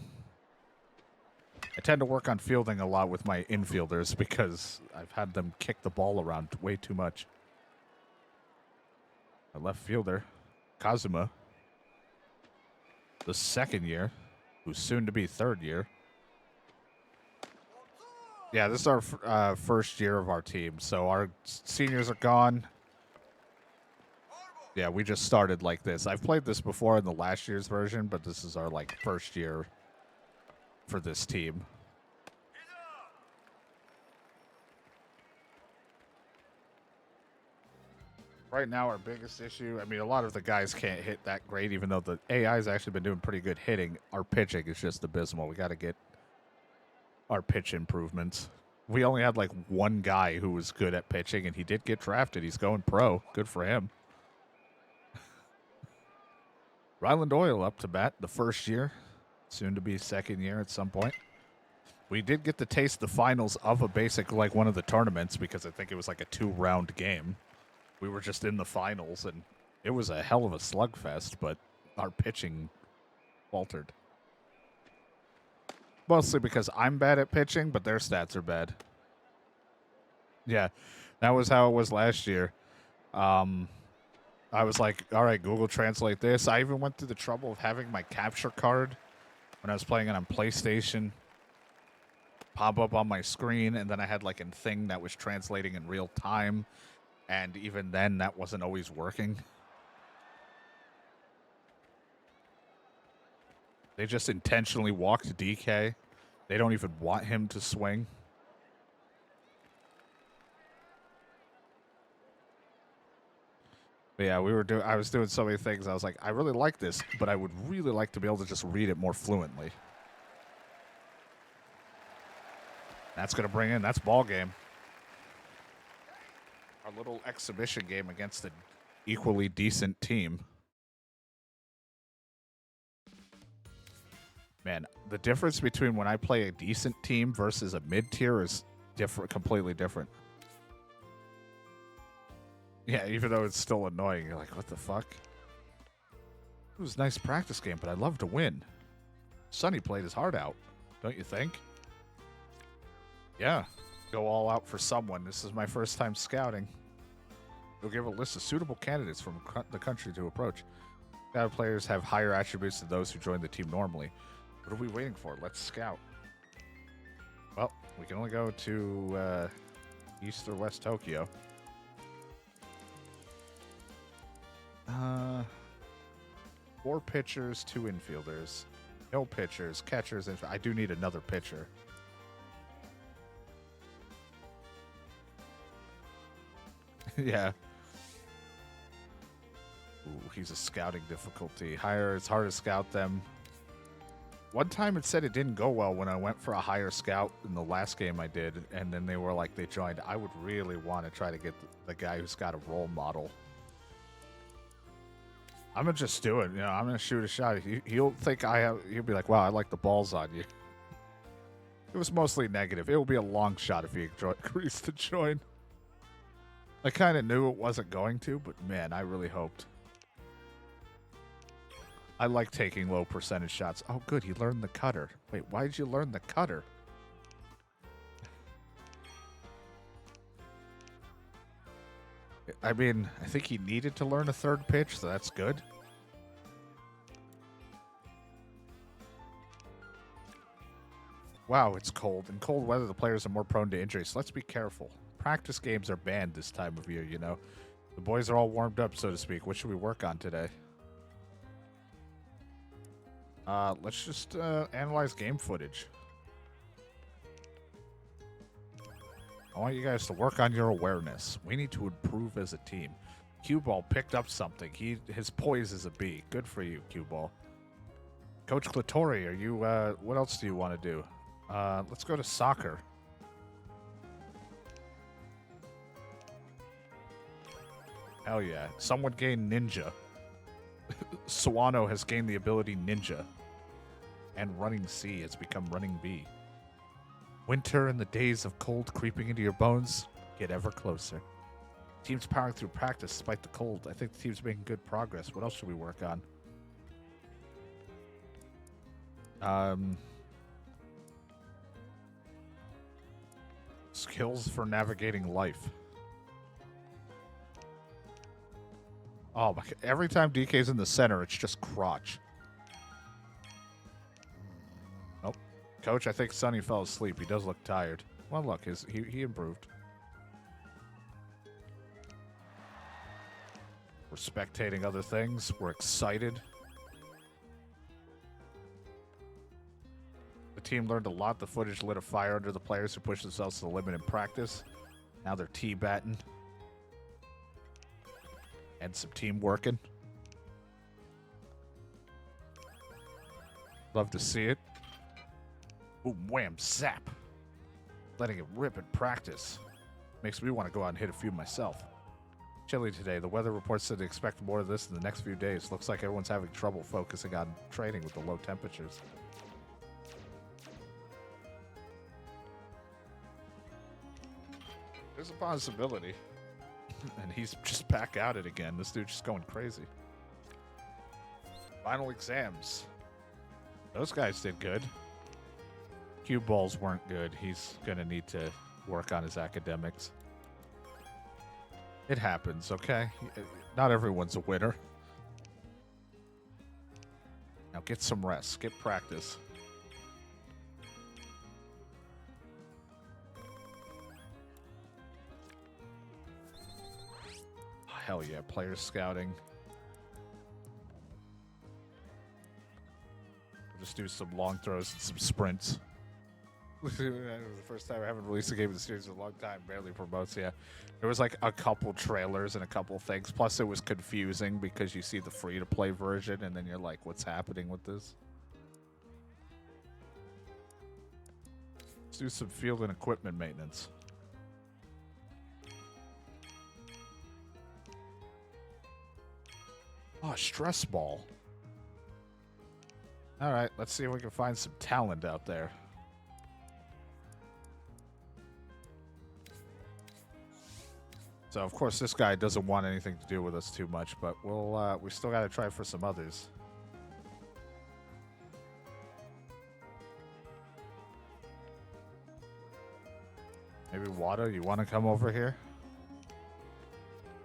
I tend to work on fielding a lot with my infielders because I've had them kick the ball around way too much. A left fielder, Kazuma. The second year, who's soon to be third year. Yeah, this is our first year of our team, so our seniors are gone. Yeah, we just started like this. I've played this before in the last year's version, but this is our like first year for this team. Right now, our biggest issue, I mean, a lot of the guys can't hit that great, even though the AI's actually been doing pretty good hitting. Our pitching is just abysmal. We got to get our pitch improvements. We only had like one guy who was good at pitching, and he did get drafted. He's going pro. Good for him. Ryland Oil up to bat the first year. Soon to be second year at some point. We did get to taste the finals of a basic, like one of the tournaments, because I think it was like a 2-round game. We were just in the finals, and it was a hell of a slugfest, but our pitching faltered. Mostly because I'm bad at pitching, but their stats are bad. Yeah, that was how it was last year. I was like, all right, Google Translate this. I even went through the trouble of having my capture card when I was playing it on PlayStation pop up on my screen, and then I had like a thing that was translating in real time, and even then that wasn't always working. They just intentionally walked DK. They don't even want him to swing. But yeah, I was doing so many things. I was like, I really like this, but I would really like to be able to just read it more fluently. That's going to bring in, that's ball game. Our little exhibition game against an equally decent team. Man, the difference between when I play a decent team versus a mid-tier is different, completely different. Yeah, even though it's still annoying, you're like, what the fuck? It was a nice practice game, but I'd love to win. Sonny played his heart out, don't you think? Yeah, go all out for someone. This is my first time scouting. We'll give a list of suitable candidates from the country to approach. Scout players have higher attributes than those who join the team normally. What are we waiting for? Let's scout. Well, we can only go to East or West Tokyo. 4 pitchers, 2 infielders. No pitchers, catchers, and I do need another pitcher. Yeah. Ooh, he's a scouting difficulty. Higher, it's hard to scout them. One time it said it didn't go well when I went for a higher scout in the last game I did, and then they were like, they joined. I would really want to try to get the guy who's got a role model. I'm going to just do it. You know, I'm going to shoot a shot. He'll think he'll be like, wow, I like the balls on you. It was mostly negative. It will be a long shot if he agrees to join. I kind of knew it wasn't going to, but man, I really hoped. I like taking low percentage shots. Oh, good. He learned the cutter. Wait, why did you learn the cutter? I mean, I think he needed to learn a third pitch, so that's good. Wow, it's cold. In cold weather, the players are more prone to injury, so let's be careful. Practice games are banned this time of year, you know. The boys are all warmed up, so to speak. What should we work on today? Let's just analyze game footage. I want you guys to work on your awareness. We need to improve as a team. Cue Ball picked up something. His poise is a B. Good for you, Cue Ball. Coach Clitori, are you what else do you want to do? Let's go to soccer. Hell yeah. Someone gained Ninja. Sawano has gained the ability Ninja. And Running C has become Running B. Winter and the days of cold creeping into your bones get ever closer. Team's powering through practice despite the cold. I think the team's making good progress. What else should we work on? Skills for navigating life. Oh my! Every time DK's in the center, it's just crotch. Oh, Coach, I think Sonny fell asleep. He does look tired. Well, look, he improved. We're spectating other things. We're excited. The team learned a lot. The footage lit a fire under the players who pushed themselves to the limit in practice. Now they're tee-batting. And some team working. Love to see it. Boom, wham, zap. Letting it rip in practice. Makes me want to go out and hit a few myself. Chilly today. The weather report said to expect more of this in the next few days. Looks like everyone's having trouble focusing on training with the low temperatures. There's a possibility. And he's just back at it again. This dude's just going crazy. Final exams. Those guys did good. Cue balls weren't good. He's going to need to work on his academics. It happens, okay? Not everyone's a winner. Now get some rest. Get practice. Hell yeah, player scouting. We'll just do some long throws and some sprints. This is the first time I haven't released a game in the series in a long time. Barely promotes, yeah. There was like a couple trailers and a couple things. Plus it was confusing because you see the free-to-play version and then you're like, what's happening with this? Let's do some field and equipment maintenance. Oh, stress ball. All right, let's see if we can find some talent out there. So, of course, this guy doesn't want anything to do with us too much, but we still got to try for some others. Maybe Wada, you want to come over here?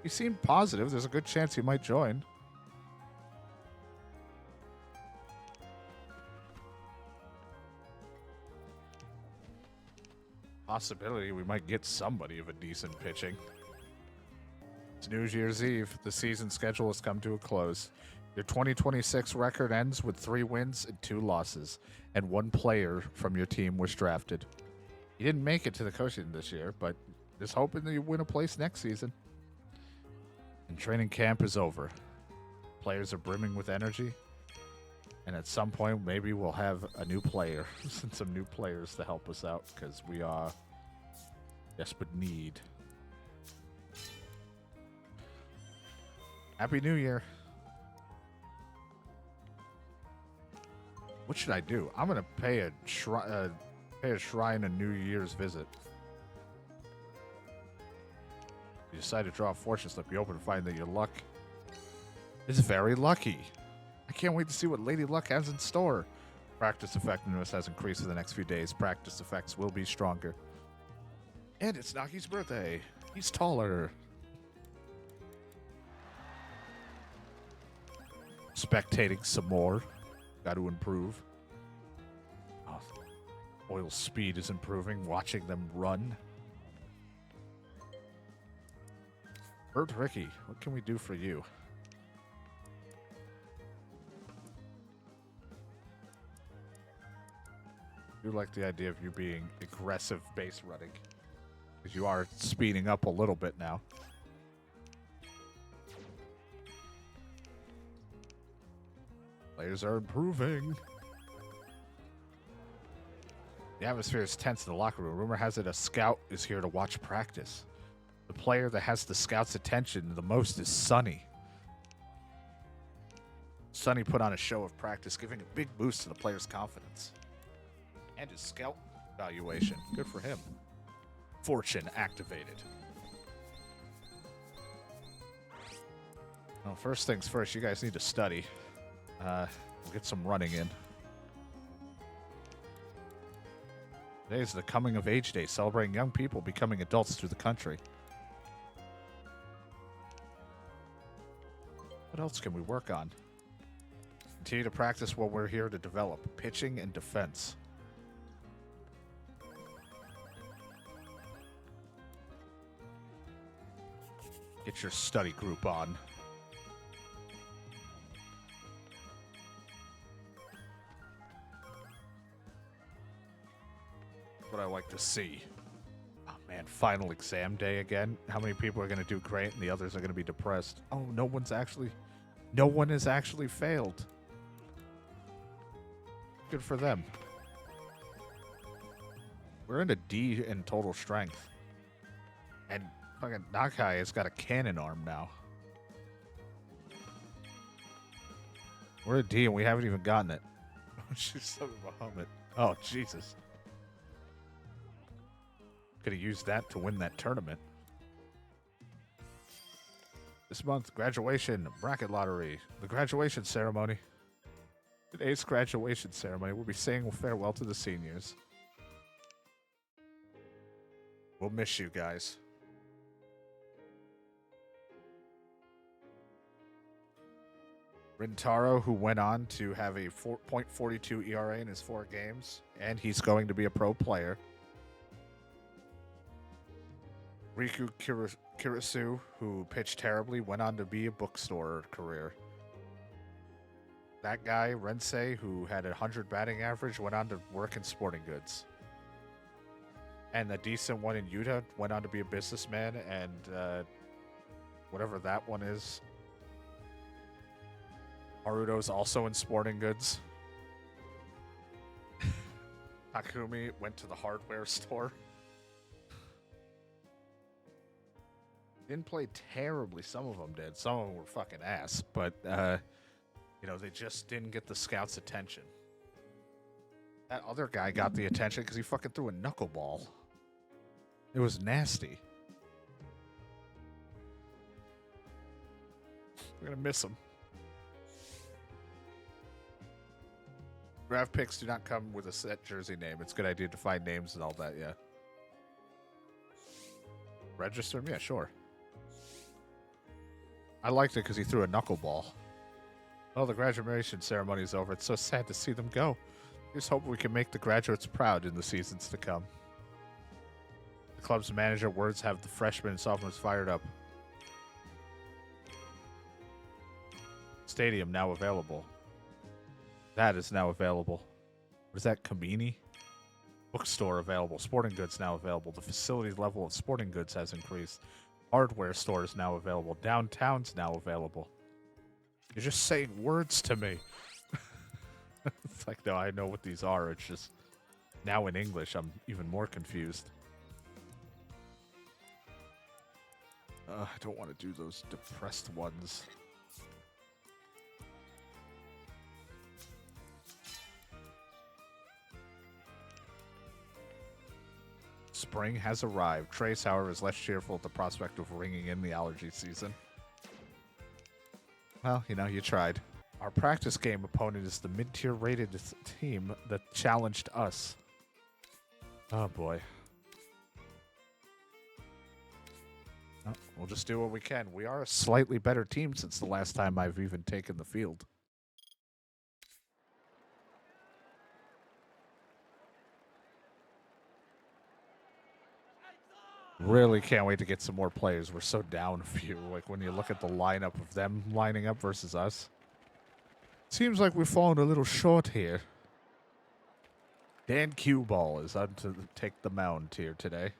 You seem positive. There's a good chance you might join. Possibility we might get somebody of a decent pitching. It's New Year's Eve. The season schedule has come to a close. Your 2026 record ends with 3 wins and 2 losses, and 1 player from your team was drafted. You didn't make it to the coaching this year, but just hoping that you win a place next season. And training camp is over. Players are brimming with energy, and at some point maybe we'll have a new player and some new players to help us out because we are desperate need. Happy New Year. What should I do? I'm gonna pay a shrine a New Year's visit. You decide to draw a fortune slip. You open and find that your luck is very lucky. I can't wait to see what Lady Luck has in store. Practice effectiveness has increased for the next few days. Practice effects will be stronger. And it's Naki's birthday. He's taller. Spectating some more. Got to improve. Oh, oil speed is improving. Watching them run. Bert Ricky, what can we do for you? I do like the idea of you being aggressive base running. Because you are speeding up a little bit now. Players are improving. The atmosphere is tense in the locker room. Rumor has it a scout is here to watch practice. The player that has the scout's attention the most is Sonny. Sonny put on a show of practice, giving a big boost to the player's confidence. And his scout valuation. Good for him. Fortune activated. Well, first things first, you guys need to study. We'll get some running in. Today is the Coming of Age Day, celebrating young people becoming adults through the country. What else can we work on? Continue to practice what we're here to develop. Pitching and defense. Get your study group on. What I like to see. Oh man, final exam day again. How many people are going to do great and the others are going to be depressed? Oh, no one has actually failed. Good for them. We're in a D in total strength. And fucking Nakai has got a cannon arm now. We're a D and we haven't even gotten it. She's so Muhammad. Oh, Jesus. Could have used that to win that tournament. This month, graduation, bracket lottery, the graduation ceremony. Today's graduation ceremony, we'll be saying farewell to the seniors. We'll miss you guys. Rintaro, who went on to have a 4.42 ERA in his 4 games, and he's going to be a pro player. Riku Kirisu, who pitched terribly, went on to be a bookstore career. That guy, Rensei, who had a 100 batting average, went on to work in sporting goods. And the decent one in Utah went on to be a businessman, and whatever that one is. Haruto's also in sporting goods. Takumi went to the hardware store. Didn't play terribly. Some of them did. Some of them were fucking ass. But, you know, they just didn't get the scouts' attention. That other guy got the attention because he fucking threw a knuckleball. It was nasty. We're going to miss him. Draft picks do not come with a set jersey name. It's a good idea to find names and all that, yeah. Register him? Yeah, sure. I liked it because he threw a knuckleball. Well, the graduation ceremony is over. It's so sad to see them go. Just hope we can make the graduates proud in the seasons to come. The club's manager words have the freshmen and sophomores fired up. Stadium now available. That is now available. What is that, Kamini? Bookstore available. Sporting goods now available. The facility level of sporting goods has increased. Hardware store is now available. Downtown's now available. You're just saying words to me. It's like, no, I know what these are. It's just now in English, I'm even more confused. I don't want to do those depressed ones. Spring has arrived. Trace, however, is less cheerful at the prospect of ringing in the allergy season. Well, you tried. Our practice game opponent is the mid-tier rated team that challenged us. Oh, boy. Oh, we'll just do what we can. We are a slightly better team since the last time I've even taken the field. Really can't wait to get some more players. We're so down a few. Like, when you look at the lineup of them lining up versus us. Seems like we've fallen a little short here. Dan Q-Ball is on to take the mound here today.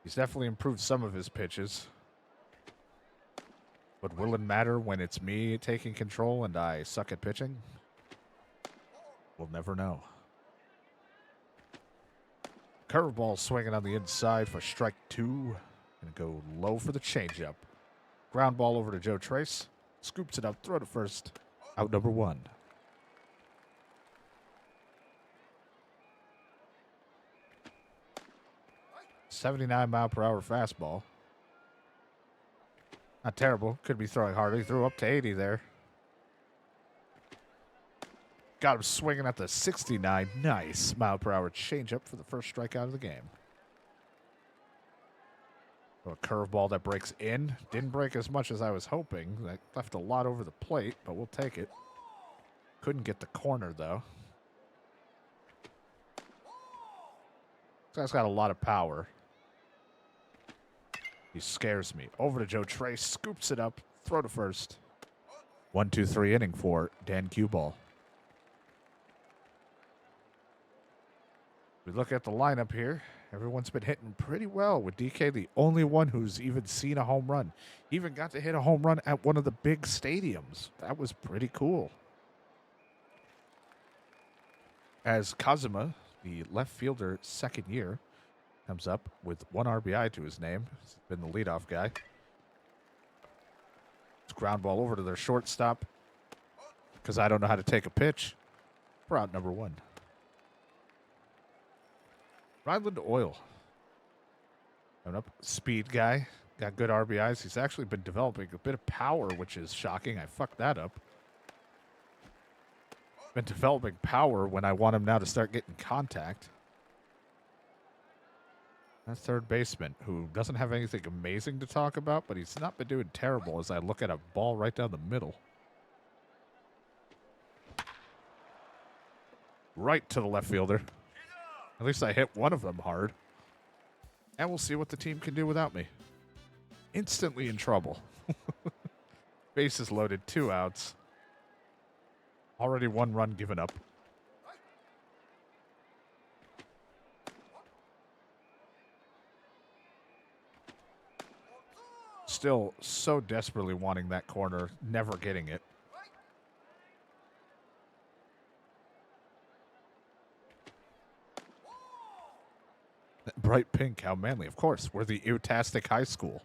He's definitely improved some of his pitches. But will it matter when it's me taking control and I suck at pitching? We'll never know. Curveball swinging on the inside for strike 2. Gonna go low for the changeup. Ground ball over to Joe Trace. Scoops it up, throw to first. Out number 1. .79-mile-per-hour fastball. Not terrible. Could be throwing harder. He threw up to 80 there. Got him swinging at the 69. Nice mile-per-hour changeup for the first strikeout of the game. A curveball that breaks in. Didn't break as much as I was hoping. That left a lot over the plate, but we'll take it. Couldn't get the corner, though. This guy's got a lot of power. He scares me. Over to Joe Trace. Scoops it up. Throw to first. 1-2-3 inning for Dan Q-Ball. We look at the lineup here. Everyone's been hitting pretty well, with DK the only one who's even seen a home run. He even got to hit a home run at one of the big stadiums. That was pretty cool. As Kazuma, the left fielder, second year, comes up with 1 RBI to his name. He's been the leadoff guy. It's ground ball over to their shortstop because I don't know how to take a pitch. We're out number 1. Ryland Oil. Coming up, speed guy. Got good RBIs. He's actually been developing a bit of power, which is shocking. I fucked that up. Been developing power when I want him now to start getting contact. That third baseman, who doesn't have anything amazing to talk about, but he's not been doing terrible as I look at a ball right down the middle. Right to the left fielder. At least I hit one of them hard. And we'll see what the team can do without me. Instantly in trouble. Bases loaded, 2 outs. Already 1 run given up. Still so desperately wanting that corner, never getting it. Bright pink, how manly. Of course, we're the Ewtastic High School.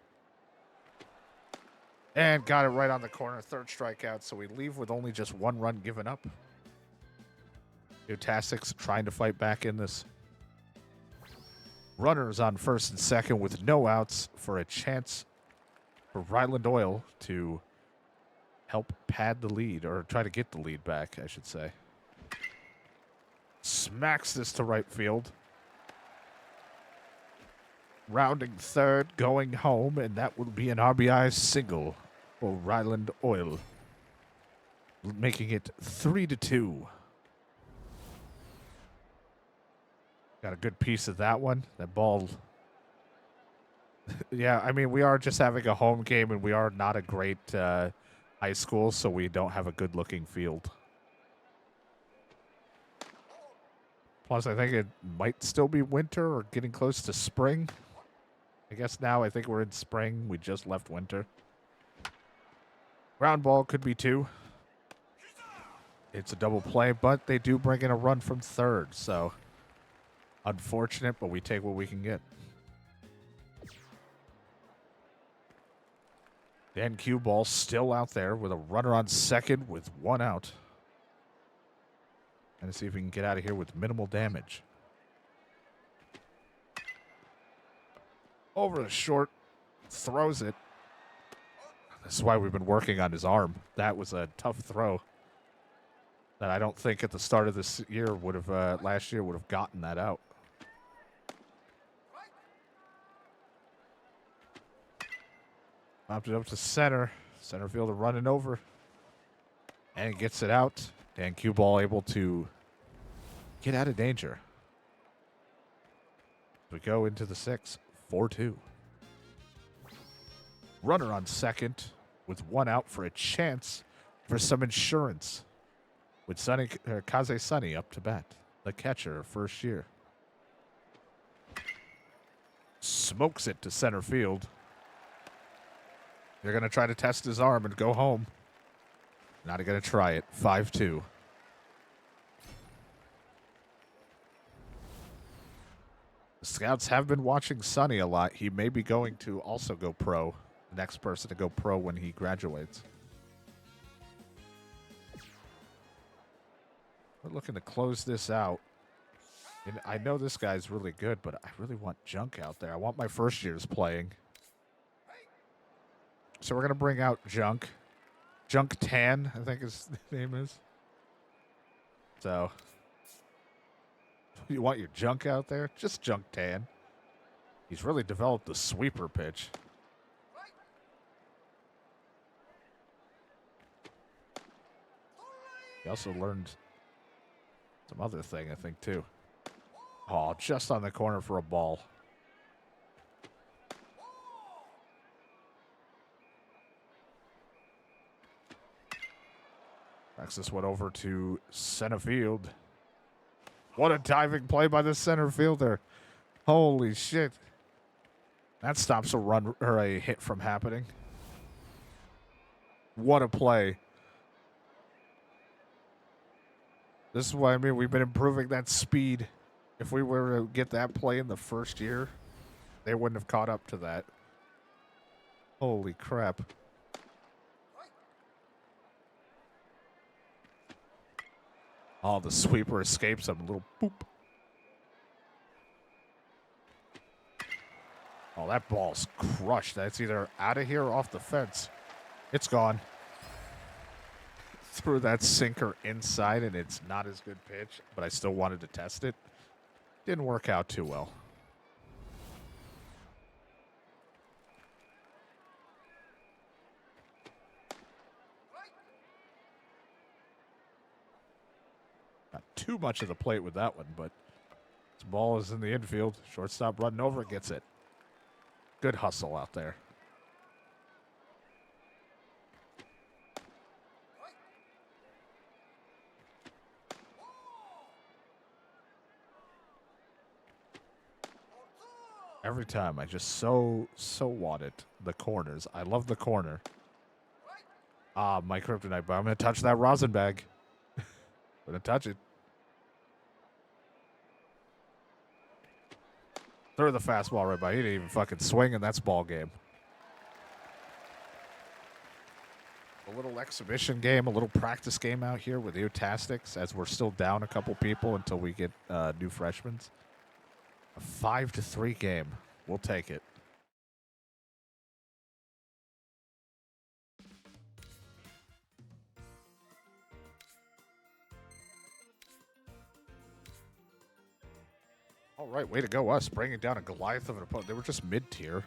And got it right on the corner, 3rd strikeout, so we leave with only just 1 run given up. Ewtastic's trying to fight back in this. Runners on 1st and 2nd with no outs for a chance for Ryland Oil to help pad the lead, or try to get the lead back, I should say. Smacks this to right field. Rounding 3rd, going home, and that will be an RBI single for Ryland Oil, making it 3-2. Got a good piece of that one. That ball. Yeah, I mean, we are just having a home game, and we are not a great high school, so we don't have a good-looking field. Plus, I think it might still be winter or getting close to spring. I guess now I think we're in spring. We just left winter. Ground ball could be 2. It's a double play, but they do bring in a run from 3rd, so unfortunate, but we take what we can get. Dan Q-Ball still out there with a runner on 2nd with 1 out. And see if we can get out of here with minimal damage. Over the short, throws it. This is why we've been working on his arm. That was a tough throw that I don't think at the start of this year would have, last year would have gotten that out. Popped it up to center. Center fielder running over. And gets it out. Dan Cue Ball able to get out of danger. We go into the 6th, 4-2. Runner on second with one out for a chance for some insurance. With Kaze Sunny up to bat. The catcher, first year. Smokes it to center field. They're going to try to test his arm and go home. Not going to try it. 5-2. The scouts have been watching Sonny a lot. He may be going to also go pro. The next person to go pro when he graduates. We're looking to close this out. And I know this guy's really good, but I really want Junk out there. I want my first years playing. So we're going to bring out Junk. Junk Tan, I think his name is. So, you want your Junk out there? Just Junk Tan. He's really developed the sweeper pitch. He also learned some other thing, I think, too. Oh, just on the corner for a ball. Backs this one over to center field. What a diving play by the center fielder. Holy shit. That stops a run or a hit from happening. What a play. This is what I mean. We've been improving that speed. If we were to get that play in the first year, they wouldn't have caught up to that. Holy crap. Oh, the sweeper escapes him. A little boop. Oh, that ball's crushed. That's either out of here or off the fence. It's gone. Threw that sinker inside, and it's not as good pitch, but I still wanted to test it. Didn't work out too well. Not too much of the plate with that one, but this ball is in the infield. Shortstop running over, gets it. Good hustle out there. Every time I just so want it. The corners. I love the corner. Ah, my kryptonite, but I'm going to touch that rosin bag. Going to touch it. Threw the fastball right by. He didn't even fucking swing, and that's ball game. A little exhibition game, a little practice game out here with Ewtastics, as we're still down a couple people until we get new freshmen. A 5-3 game. We'll take it. All right, way to go us, bringing down a Goliath of an opponent. They were just mid-tier.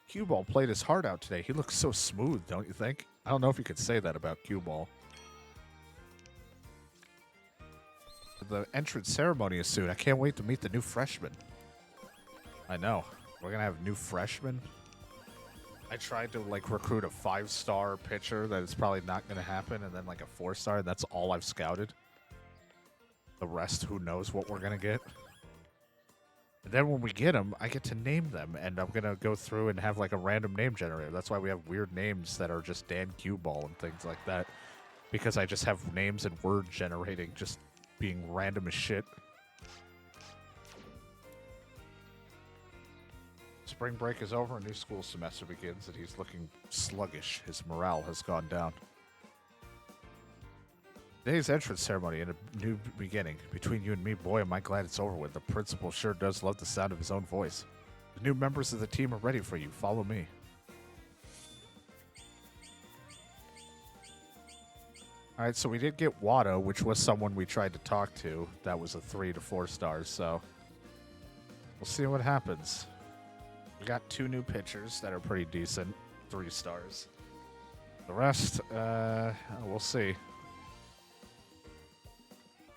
Cue Ball played his heart out today. He looks so smooth, don't you think? I don't know if you could say that about Cue Ball. The entrance ceremony is soon. I can't wait to meet the new freshmen. I know. We're going to have new freshmen. I tried to, like, recruit a 5-star pitcher that is probably not going to happen, and then, like, a 4-star, and that's all I've scouted. The rest, who knows what we're going to get. And then when we get them, I get to name them, and I'm going to go through and have, like, a random name generator. That's why we have weird names that are just Dan Cue Ball and things like that. Because I just have names and word generating just being random as shit. Spring break is over, a new school semester begins, and he's looking sluggish. His morale has gone down. Today's entrance ceremony and a new beginning. Between you and me, boy, am I glad it's over with. The principal sure does love the sound of his own voice. The new members of the team are ready for you. Follow me. All right, so we did get Watto, which was someone we tried to talk to. That was a 3 to 4 stars, so we'll see what happens. We got 2 new pitchers that are pretty decent, 3 stars. The rest, we'll see.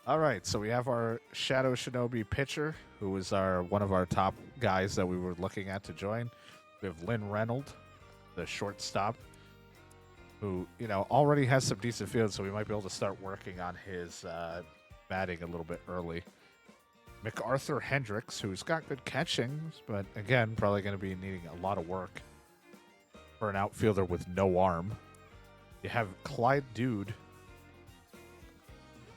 All right, so we have our Shadow Shinobi pitcher, who is one of our top guys that we were looking at to join. We have Lynn Reynolds, the shortstop, who, already has some decent field, so we might be able to start working on his batting a little bit early. MacArthur Hendricks, who's got good catching, but again, probably going to be needing a lot of work for an outfielder with no arm. You have Clyde Dude,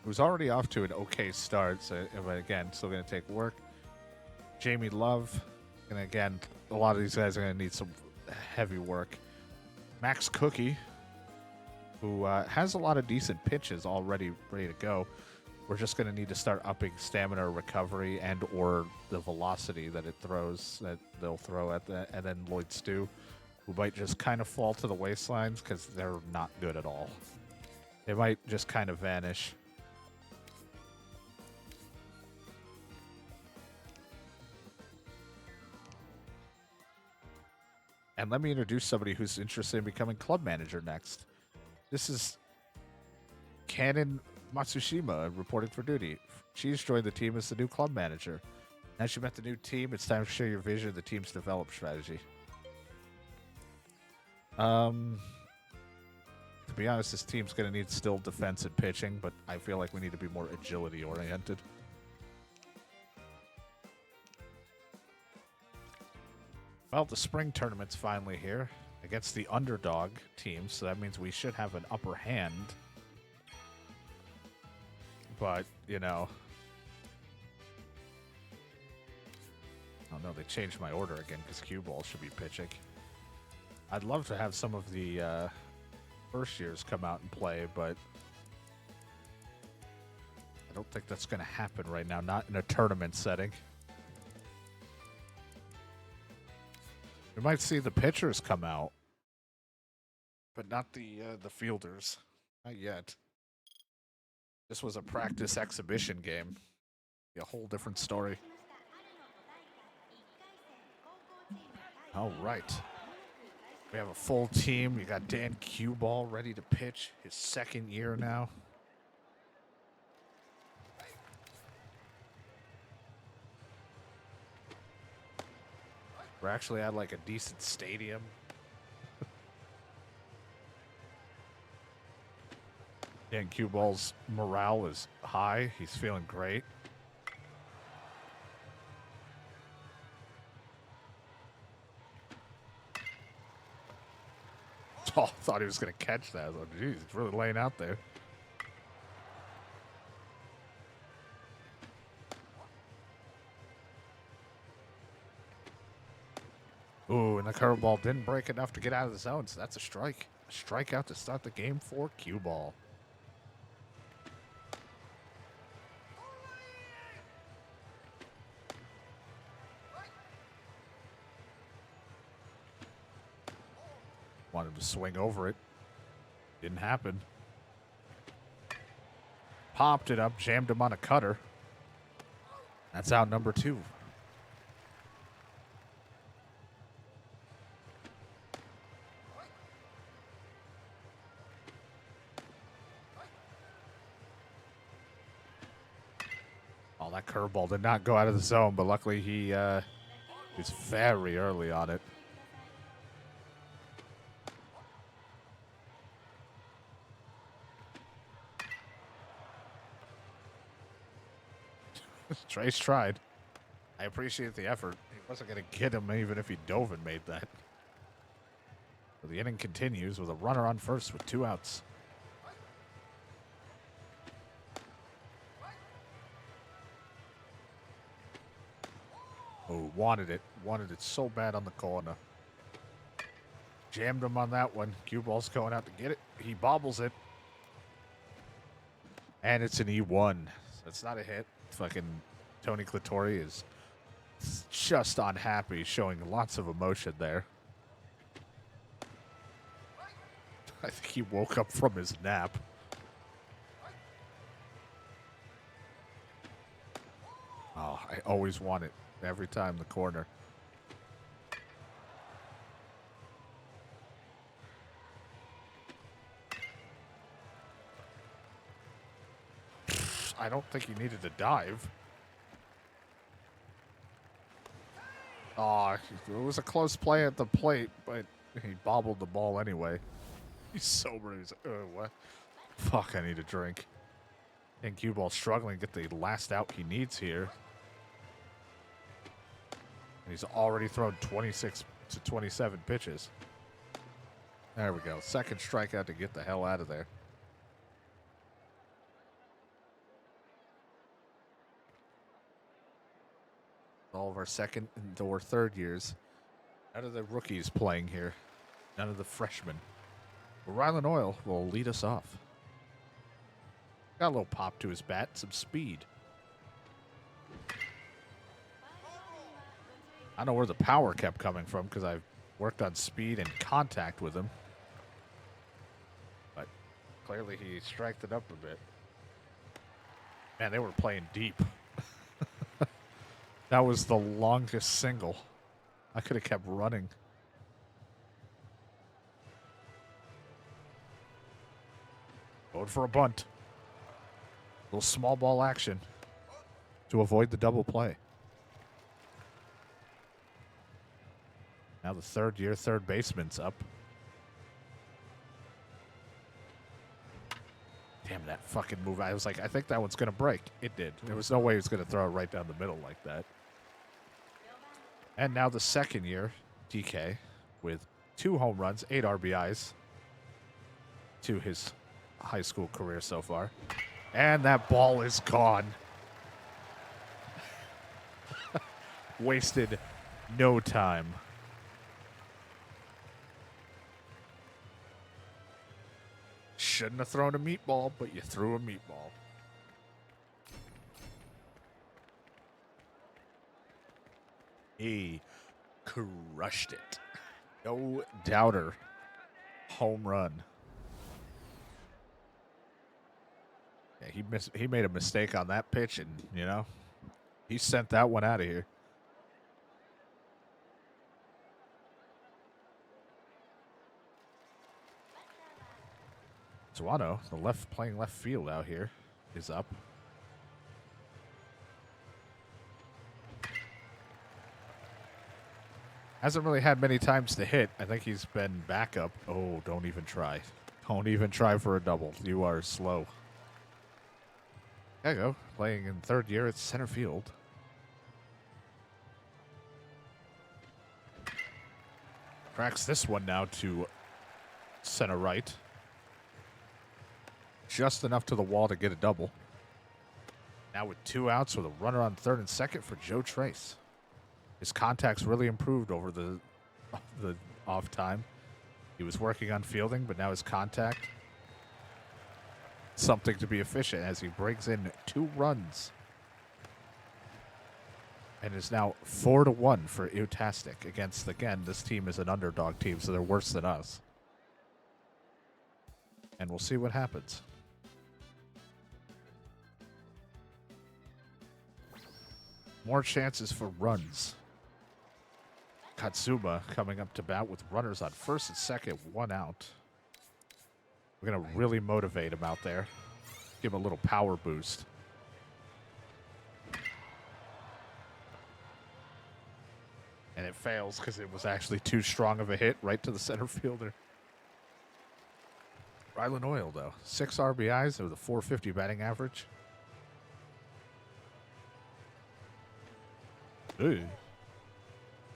who's already off to an okay start, so, but again, still going to take work. Jamie Love, and again, a lot of these guys are going to need some heavy work. Max Cookie, who has a lot of decent pitches already ready to go. We're just going to need to start upping stamina recovery and or the velocity that it throws, that they'll throw at the, and then Lloyd Stew, who might just kind of fall to the wayside because they're not good at all. They might just kind of vanish. And let me introduce somebody who's interested in becoming club manager next. This is Kanon Matsushima reporting for duty. She's joined the team as the new club manager. As you met the new team, it's time to share your vision of the team's development strategy. To be honest, this team's going to need still defense and pitching, but I feel like we need to be more agility oriented. Well, the spring tournament's finally here against the underdog team, so that means we should have an upper hand. But, oh no, they changed my order again because Cue Ball should be pitching. I'd love to have some of the first years come out and play, but I don't think that's going to happen right now, not in a tournament setting. We might see the pitchers come out, but not the fielders. Not yet. This was a practice exhibition game. Be a whole different story. All right. We have a full team. You got Dan Cue Ball ready to pitch. His second year now. We're actually at like a decent stadium. Dan Cue Ball's morale is high. He's feeling great. Oh, I thought he was going to catch that. I was like, geez, he's really laying out there. Ooh, and the curveball didn't break enough to get out of the zone, so that's a strike. A strikeout to start the game for Cue Ball. Wanted to swing over it. Didn't happen. Popped it up, jammed him on a cutter. That's out number 2. Oh, that curveball did not go out of the zone, but luckily he was very early on it. Trace tried. I appreciate the effort. He wasn't going to get him even if he dove and made that. So the inning continues with a runner on first with 2 outs. Oh, wanted it. Wanted it so bad on the corner. Jammed him on that one. Cue Ball's going out to get it. He bobbles it. And it's an E1. So it's not a hit. Fucking Tony Clitori is just unhappy, showing lots of emotion there. I think he woke up from his nap. Oh, I always want it every time the corner. I don't think he needed to dive. Oh, it was a close play at the plate, but he bobbled the ball anyway. He's sober. He's like, oh, what? Fuck, I need a drink. And cue ball struggling to get the last out he needs here. And he's already thrown 26 to 27 pitches. There we go. Second strikeout to get the hell out of there. All of our second or third years. None of the rookies playing here. None of the freshmen. Rylan Oil will lead us off. Got a little pop to his bat, some speed. I don't know where the power kept coming from because I've worked on speed and contact with him. But clearly he striked it up a bit. Man, they were playing deep. That was the longest single. I could have kept running. Going for a bunt. Little small ball action to avoid the double play. Now the third year, third baseman's up. Damn, that fucking move. I was like, I think that one's going to break. It did. There was no way he was going to throw it right down the middle like that. And now the second year, DK, with 2 home runs, 8 RBIs to his high school career so far. And that ball is gone. Wasted no time. Shouldn't have thrown a meatball, but you threw a meatball. He crushed it. No doubter. Home run. Yeah, he made a mistake on that pitch, and, you know, he sent that one out of here. Zuano, the playing left field out here, is up. Hasn't really had many times to hit. I think he's been backup. Oh, don't even try. Don't even try for a double. You are slow. There you go. Playing in third year at center field. Cracks this one now to center right. Just enough to the wall to get a double. Now with 2 outs with a runner on third and second for Joe Trace. His contact's really improved over the off time. He was working on fielding, but now his contact, something to be efficient as he brings in 2 runs. And is now 4-1 for Ewtastic against, again, this team is an underdog team, so they're worse than us. And we'll see what happens. More chances for runs. Katsuma coming up to bat with runners on first and second, 1 out. We're going to really motivate him out there. Give him a little power boost. And it fails because it was actually too strong of a hit right to the center fielder. Rylan Oil, though. 6 RBIs with a .450 batting average. Ooh.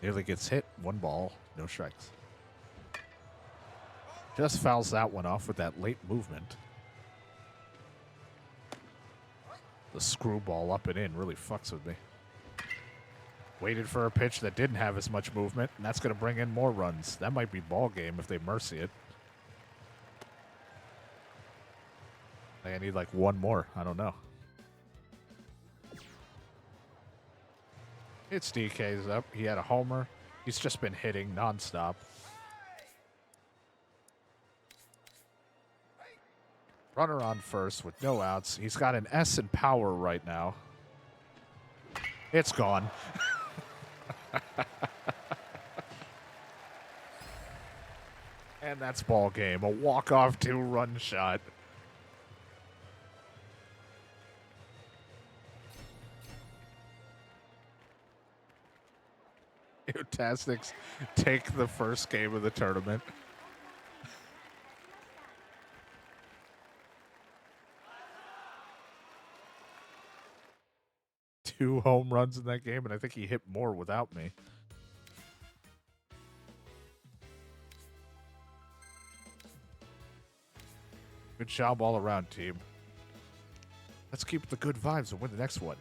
Nearly gets hit. 1 ball, no strikes. Just fouls that one off with that late movement. The screwball up and in really fucks with me. Waited for a pitch that didn't have as much movement, and that's going to bring in more runs. That might be ball game if they mercy it. I need like one more. I don't know. It's DK's up. He had a homer. He's just been hitting nonstop. Runner on first with no outs. He's got an S in power right now. It's gone. And that's ball game. A walk-off 2-run shot. Ewtastics take the first game of the tournament. Two home runs in that game, and I think he hit more without me. Good job all around, team. Let's keep the good vibes and win the next one.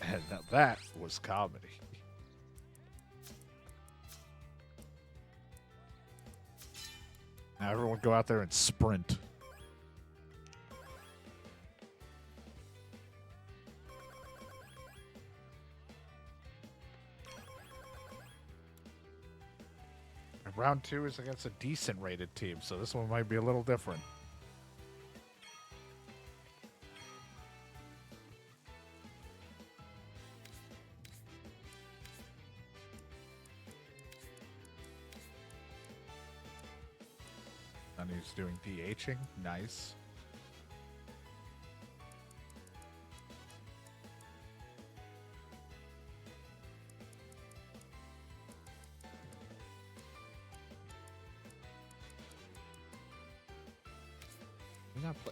And now that was comedy. Now everyone go out there and sprint. And round 2 is against a decent rated team, so this one might be a little different. And he's doing DHing. Nice.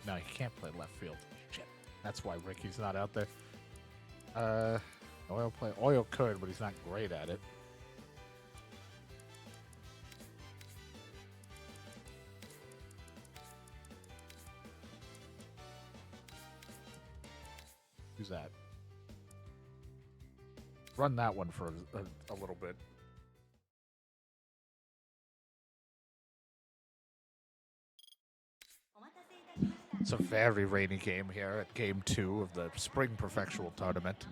No, he can't play left field. Shit. That's why Ricky's not out there. Oil could, but he's not great at it. Who's that? Run that one for a little bit. It's a very rainy game here at Game 2 of the Spring Professional Tournament.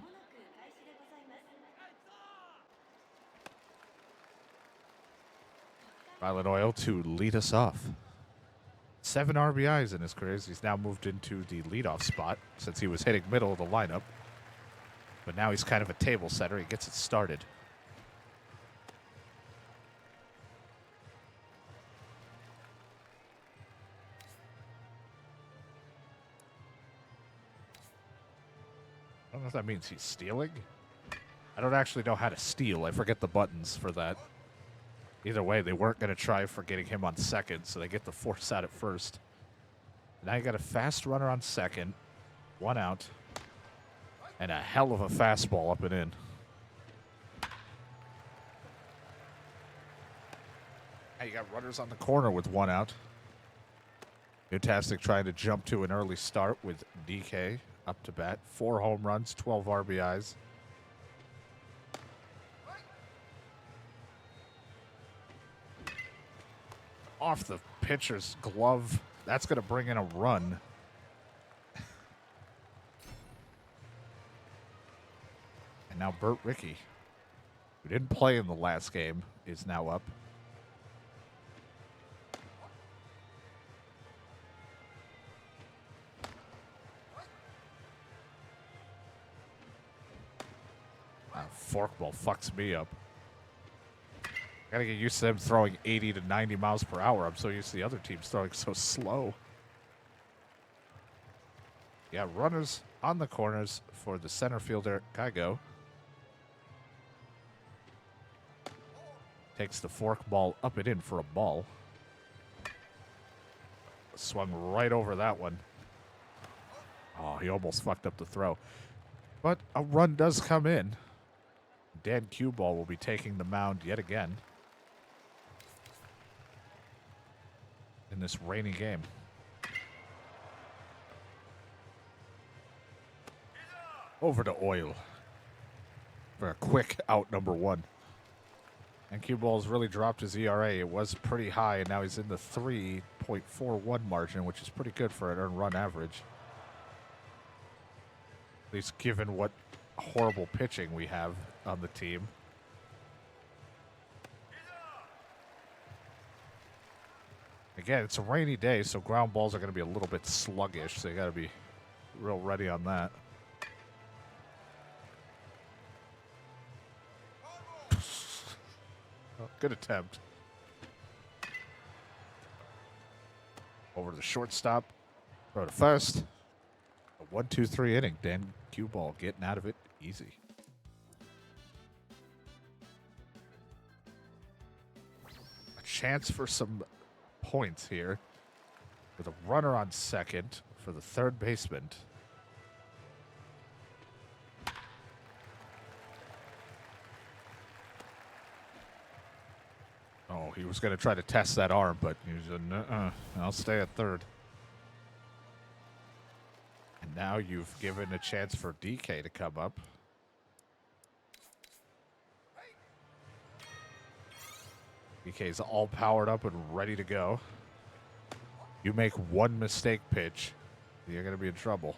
Violet Oil to lead us off. 7 RBIs in his career. He's now moved into the leadoff spot since he was hitting middle of the lineup. But now he's kind of a table setter. He gets it started. I don't know if that means he's stealing. I don't actually know how to steal. I forget the buttons for that. Either way, they weren't going to try for getting him on second, so they get the force out at first. Now you got a fast runner on second, 1 out, and a hell of a fastball up and in. Now you got runners on the corner with 1 out. Ewtastic trying to jump to an early start with DK up to bat. 4 home runs, 12 RBIs. Off the pitcher's glove. That's going to bring in a run. And now Burt Rickey, who didn't play in the last game, is now up. Forkball fucks me up. Gotta get used to them throwing 80 to 90 miles per hour. I'm so used to the other teams throwing so slow. Yeah, runners on the corners for the center fielder, Kaigo. Takes the forkball up and in for a ball. Swung right over that one. Oh, he almost fucked up the throw. But a run does come in. Dan Q-Ball will be taking the mound yet again in this rainy game. Over to Oil for a quick out number 1. And Cue Ball's really dropped his ERA. It was pretty high, and now he's in the 3.41 margin, which is pretty good for an earned run average. At least given what horrible pitching we have on the team. Again, it's a rainy day, so ground balls are going to be a little bit sluggish, so you got to be real ready on that. Oh, good attempt. Over to the shortstop. Throw to first. A 1-2-3 inning. Dan Cue Ball getting out of it easy. A chance for some points here with a runner on second for the third baseman. Oh, he was going to try to test that arm, but he was I'll stay at third. And now you've given a chance for DK to come up. DK's all powered up and ready to go. You make one mistake pitch, you're going to be in trouble.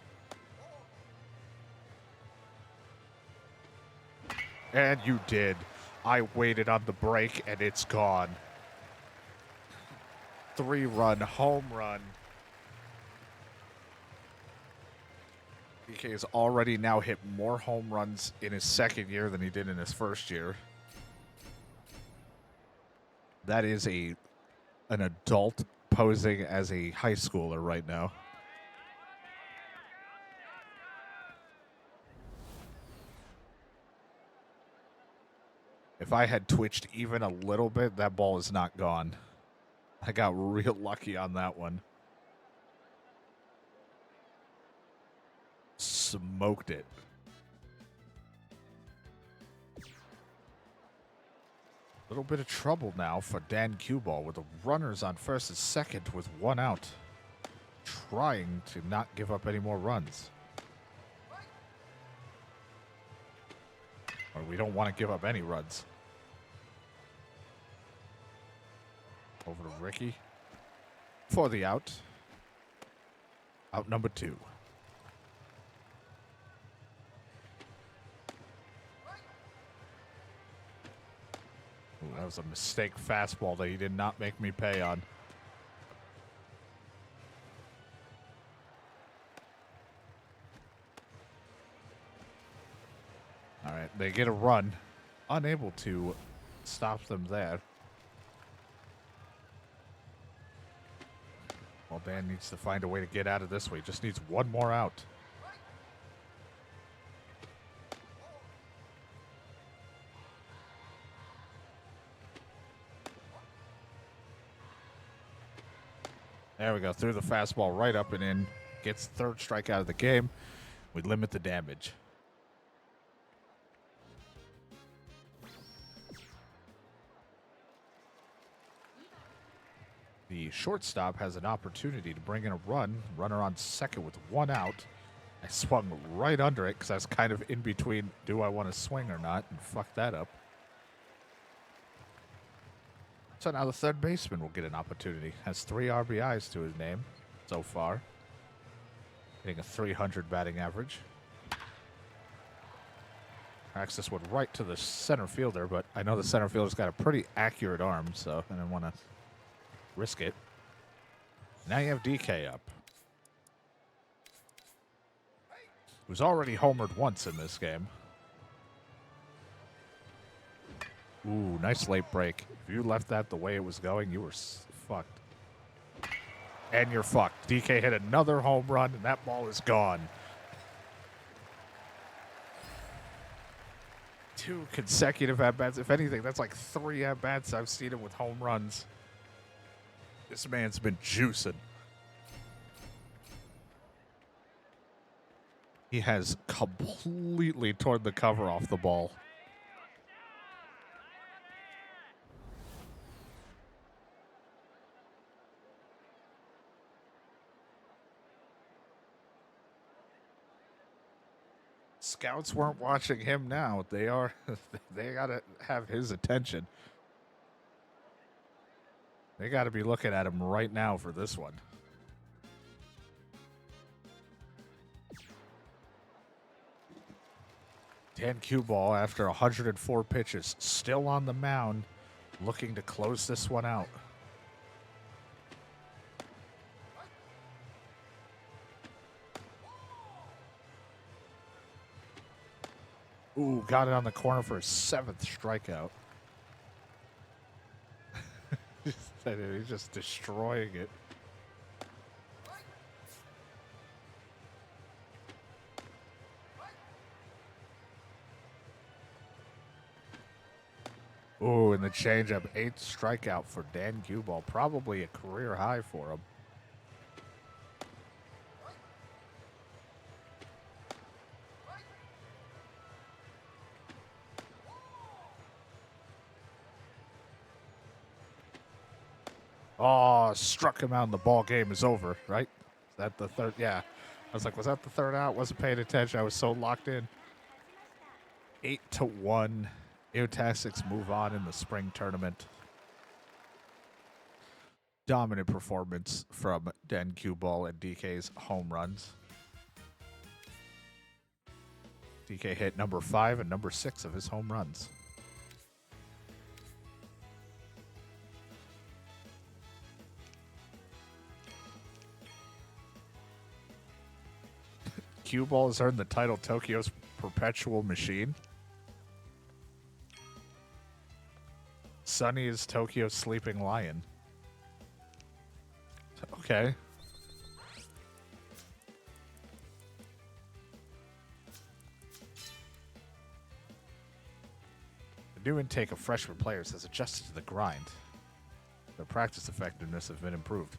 And you did. I waited on the break, and it's gone. 3-run home run. DK has already now hit more home runs in his second year than he did in his first year. That is an adult posing as a high schooler right now. If I had twitched even a little bit, that ball is not gone. I got real lucky on that one. Smoked it. A little bit of trouble now for Dan Cue Ball with the runners on first and second with one out. Trying to not give up any more runs. Or we don't want to give up any runs. Over to Ricky for the out. Out number 2. Ooh, that was a mistake fastball that he did not make me pay on. All right, they get a run. Unable to stop them there. Well, Dan needs to find a way to get out of this way. Just needs one more out. There we go. Threw the fastball right up and in. Gets third strikeout of the game. We limit the damage. The shortstop has an opportunity to bring in a run. Runner on second with one out. I swung right under it because I was kind of in between, do I want to swing or not, and fuck that up. So now the third baseman will get an opportunity. Has 3 RBIs to his name so far. Hitting a 300 batting average. Cracks this one right to the center fielder, but I know the center fielder's got a pretty accurate arm, so I didn't want to risk it. Now you have DK up, who's already homered once in this game. Ooh, nice late break. If you left that the way it was going, you were fucked. And you're fucked. DK hit another home run, and that ball is gone. 2 consecutive at-bats. If anything, that's like 3 at-bats I've seen him with home runs. This man's been juicing. He has completely torn the cover off the ball. Scouts weren't watching him now. They are. They got to have his attention. They got to be looking at him right now for this one. Dan Cuball, after 104 pitches, still on the mound, looking to close this one out. Ooh, got it on the corner for his 7th strikeout. He's just destroying it. Ooh, and the changeup, 8th strikeout for Dan Cuball. Probably a career high for him. Oh, struck him out and the ball game is over, right? Is that the third? Yeah. I was like, was that the third out? Wasn't paying attention. I was so locked in. 8-1. Ewtastics move on in the spring tournament. Dominant performance from Dan Cuball and DK's home runs. DK hit number 5 and number 6 of his home runs. Cuball has earned the title Tokyo's Perpetual Machine. Sunny is Tokyo's Sleeping Lion. Okay. The new intake of freshman players has adjusted to the grind. Their practice effectiveness has been improved.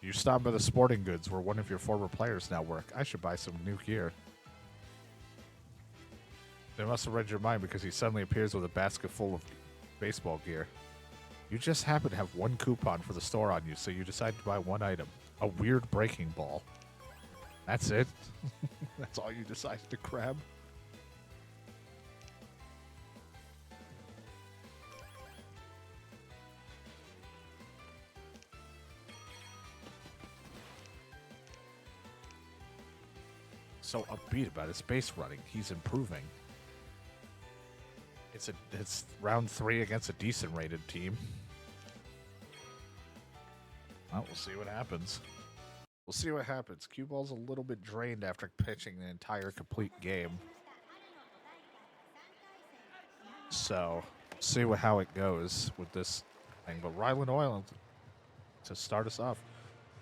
You stop by the sporting goods where one of your former players now work. I should buy some new gear. They must have read your mind because he suddenly appears with a basket full of baseball gear. You just happen to have one coupon for the store on you, so you decide to buy one item. A weird breaking ball. That's it? That's all you decided to grab? So upbeat about his base running. He's improving. It's round 3 against a decent rated team. Well, we'll see what happens. We'll see what happens. Cuball's a little bit drained after pitching the entire complete game. So, see how it goes with this thing. But Ryland Oil, to start us off,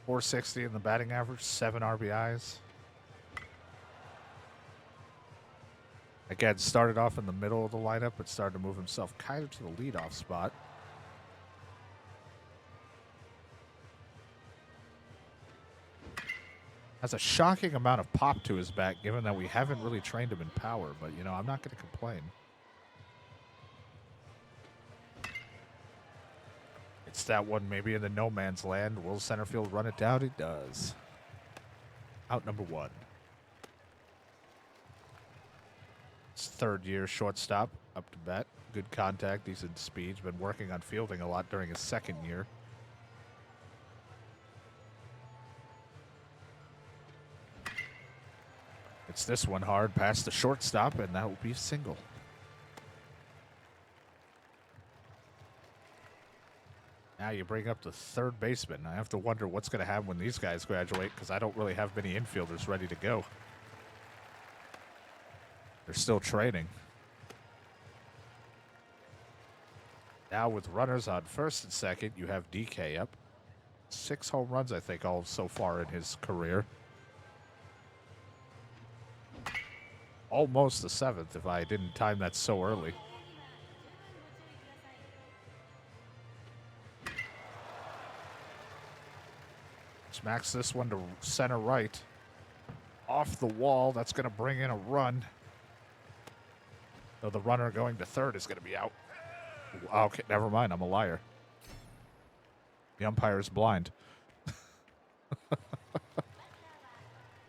460 in the batting average, 7 RBIs. Again, started off in the middle of the lineup, but started to move himself kind of to the leadoff spot. Has a shocking amount of pop to his bat, given that we haven't really trained him in power. But, you know, I'm not going to complain. It's that one maybe in the no man's land. Will center field run it down? He does. Out number 1. His 3rd year shortstop, up to bat. Good contact, decent speed. Been working on fielding a lot during his 2nd year. It's this one hard past the shortstop, and that will be a single. Now you bring up the 3rd baseman. I have to wonder what's going to happen when these guys graduate, because I don't really have many infielders ready to go. They're still training. Now with runners on 1st and 2nd, you have DK up. 6 home runs, I think, all so far in his career. Almost the 7th if I didn't time that so early. Smacks this one to center right. Off the wall. That's going to bring in a run. So the runner going to 3rd is going to be out. Okay, never mind. I'm a liar. The umpire's blind.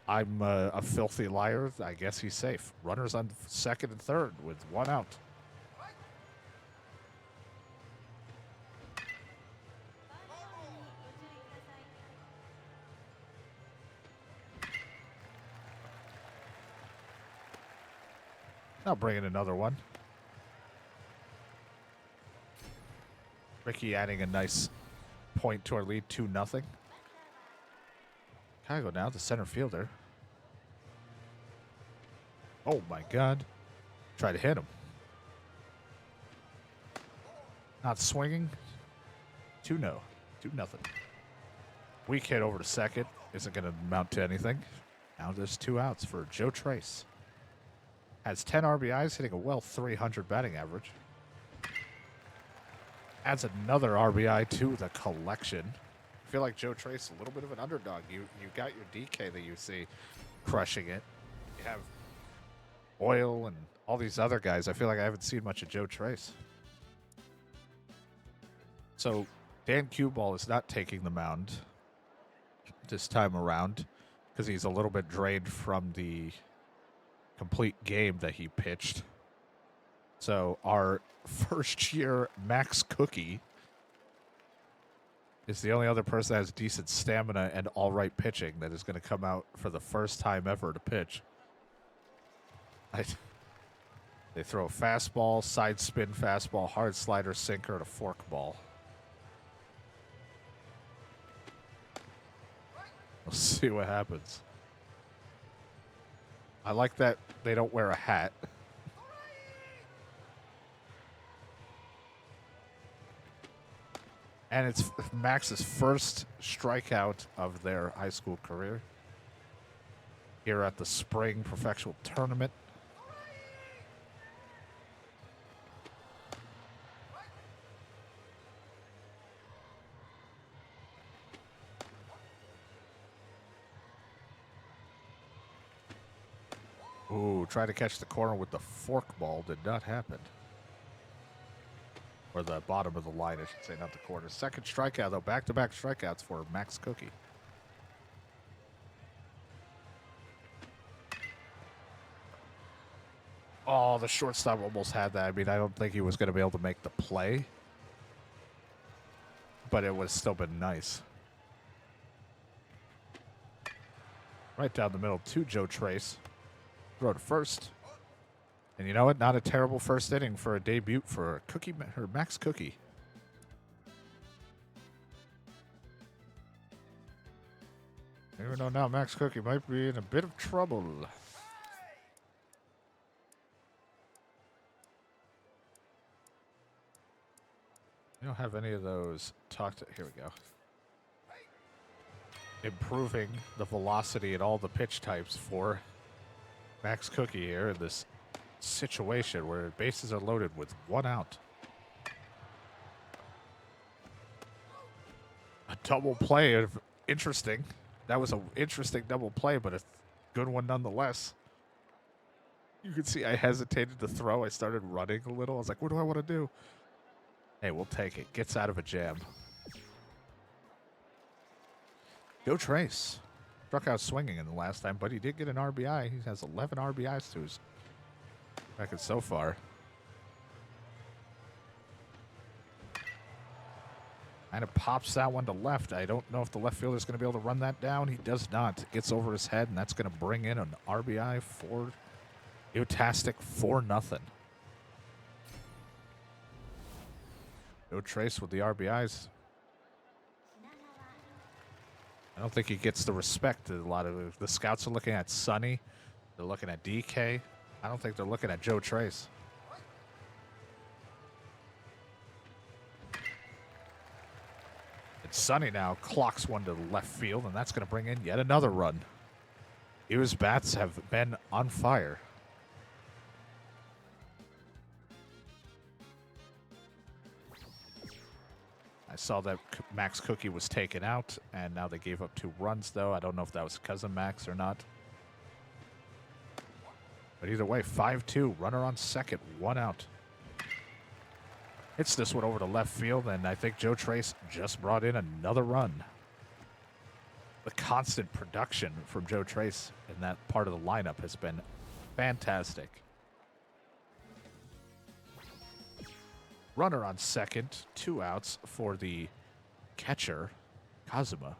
I'm a filthy liar. I guess he's safe. Runners on 2nd and 3rd with 1 out. I'll bring in another one. Ricky adding a nice point to our lead, 2-0. Kygo now, the center fielder. Oh my God. Try to hit him. Not swinging. 2-0. 2-0. Weak hit over to second. Isn't going to amount to anything. Now there's 2 outs for Joe Trace. Has 10 RBIs, hitting a well 300 batting average. Adds another RBI to the collection. I feel like Joe Trace a little bit of an underdog. You got your DK that you see crushing it. You have Oil and all these other guys. I feel like I haven't seen much of Joe Trace. So Dan Cuball is not taking the mound this time around because he's a little bit drained from the complete game that he pitched. So our first year Max Cookie is the only other person that has decent stamina and all right pitching that is going to come out for the first time ever to pitch. They throw a fastball, side spin fastball, hard slider, sinker, and a fork ball. We'll see what happens. I like that they don't wear a hat. And it's Max's first strikeout of their high school career here at the spring professional tournament. Ooh, try to catch the corner with the fork ball. Did not happen. Or the bottom of the line, I should say, not the corner. Second strikeout, though. Back-to-back strikeouts for Max Cookie. Oh, the shortstop almost had that. I mean, I don't think he was going to be able to make the play. But it would have still been nice. Right down the middle to Joe Trace. Throw to first. And you know what? Not a terrible first inning for a debut for Max Cookie. Even though now Max Cookie might be in a bit of trouble. We don't have any of those here we go. Improving the velocity and all the pitch types for Max Cookie here in this situation where bases are loaded with 1 out. A double play, interesting. That was an interesting double play, but a good one nonetheless. You can see I hesitated to throw. I started running a little. I was like, what do I want to do? Hey, we'll take it. Gets out of a jam. Joe Trace. Struck out swinging in the last time, but he did get an RBI. He has 11 RBIs to his record so far. Kind of pops that one to left. I don't know if the left fielder is going to be able to run that down. He does not. It gets over his head, and that's going to bring in an RBI for Ewtastic 4-0. Joe Trace with the RBIs. I don't think he gets the respect that a lot of the scouts are looking at. Sonny, they're looking at DK. I don't think they're looking at Joe Trace. And Sonny now clocks one to the left field, and that's going to bring in yet another run. His bats have been on fire. I saw that Max Cookie was taken out, and now they gave up 2 runs, though. I don't know if that was because of Max or not. But either way, 5-2. Runner on second, 1 out. Hits this one over to left field, and I think Joe Trace just brought in another run. The constant production from Joe Trace in that part of the lineup has been fantastic. Runner on second, 2 outs for the catcher, Kazuma.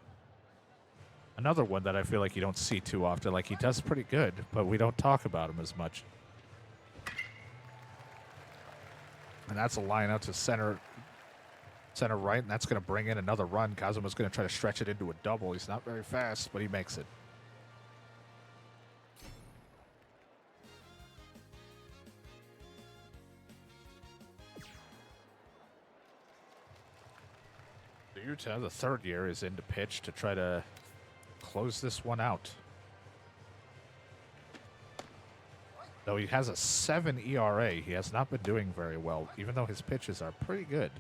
Another one that I feel like you don't see too often. Like, he does pretty good, but we don't talk about him as much. And that's a line out to center right, and that's going to bring in another run. Kazuma's going to try to stretch it into a double. He's not very fast, but he makes it. Utah, the third year, is into pitch to try to close this one out. Though he has a 7 ERA, he has not been doing very well, even though his pitches are pretty good.